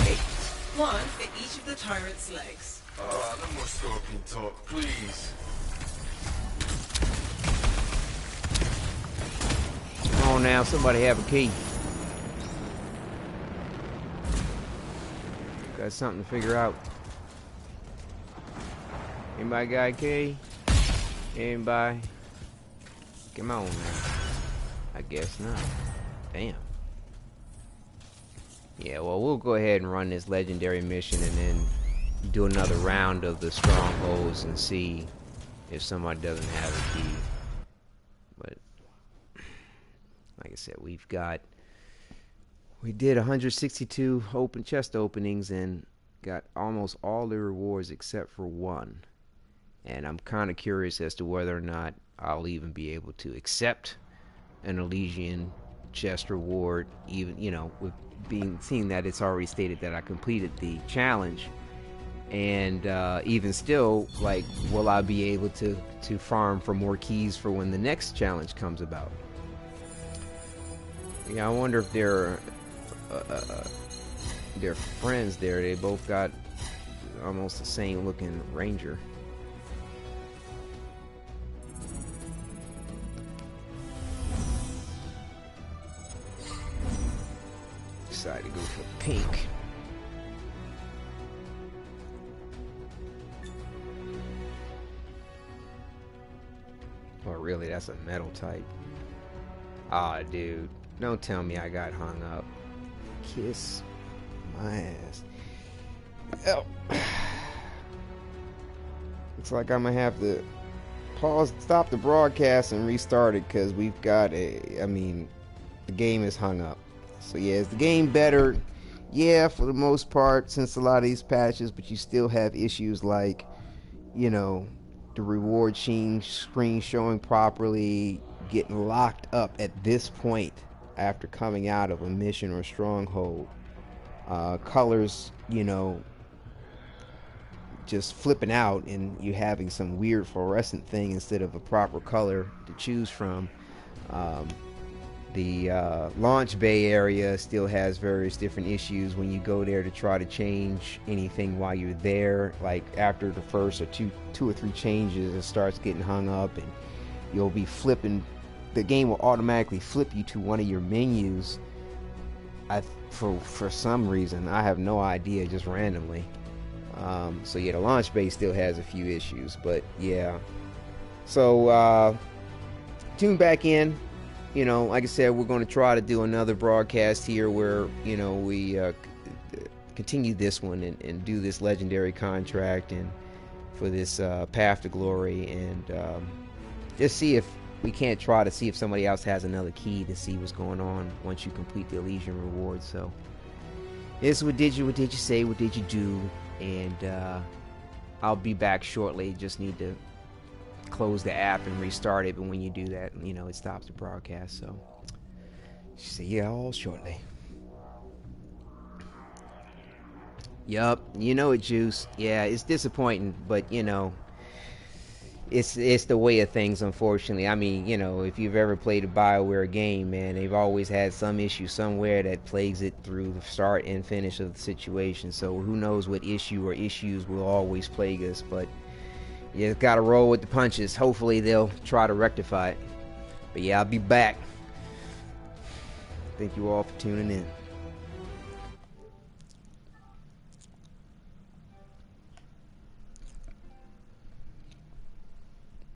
8. One for each of the tyrant's legs. Oh, no more scorpion talk, please. Come on now, somebody have a key. Got something to figure out. Anybody got a key? Anybody? Come on, man. I guess not. Damn. Yeah, well, we'll go ahead and run this legendary mission and then do another round of the strongholds and see if somebody doesn't have a key. But like I said, we did 162 open chest openings and got almost all the rewards except for one. And I'm kind of curious as to whether or not I'll even be able to accept an Elysian chest reward, even, you know, with seeing that it's already stated that I completed the challenge. And even still, like, will I be able to farm for more keys for when the next challenge comes about? Yeah, I wonder if they're friends there. They both got almost the same looking ranger. Decided to go for pink. Oh, really? That's a metal type. Ah, dude. Don't tell me I got hung up. Kiss my ass. Oh. Looks like I'm gonna have to stop the broadcast and restart it because we've got the game is hung up. So yeah, is the game better? Yeah, for the most part, since a lot of these patches, but you still have issues like, you know, the reward screen showing properly, getting locked up at this point after coming out of a mission or stronghold. Colors, you know, just flipping out and you having some weird fluorescent thing instead of a proper color to choose from. The launch bay area still has various different issues when you go there to try to change anything while you're there. Like after the first or two or three changes, it starts getting hung up, and you'll be flipping. The game will automatically flip you to one of your menus. For some reason, I have no idea, just randomly. So yeah, the launch bay still has a few issues, but yeah. So tune back in. You know, like I said, we're going to try to do another broadcast here where, you know, we continue this one and do this legendary contract and for this path to glory, and just see if we can't try to see if somebody else has another key to see what's going on once you complete the Elysian rewards. So this is what did you say, what did you do, and I'll be back shortly. Just need to close the app and restart it, but when you do that, you know, it stops the broadcast. So see you all shortly. Yup, you know it, Juice. Yeah, it's disappointing, but you know, it's the way of things, unfortunately. I mean, you know, if you've ever played a BioWare game, man, they've always had some issue somewhere that plagues it through the start and finish of the situation. So who knows what issue or issues will always plague us, but you just gotta roll with the punches. Hopefully they'll try to rectify it. But yeah, I'll be back. Thank you all for tuning in.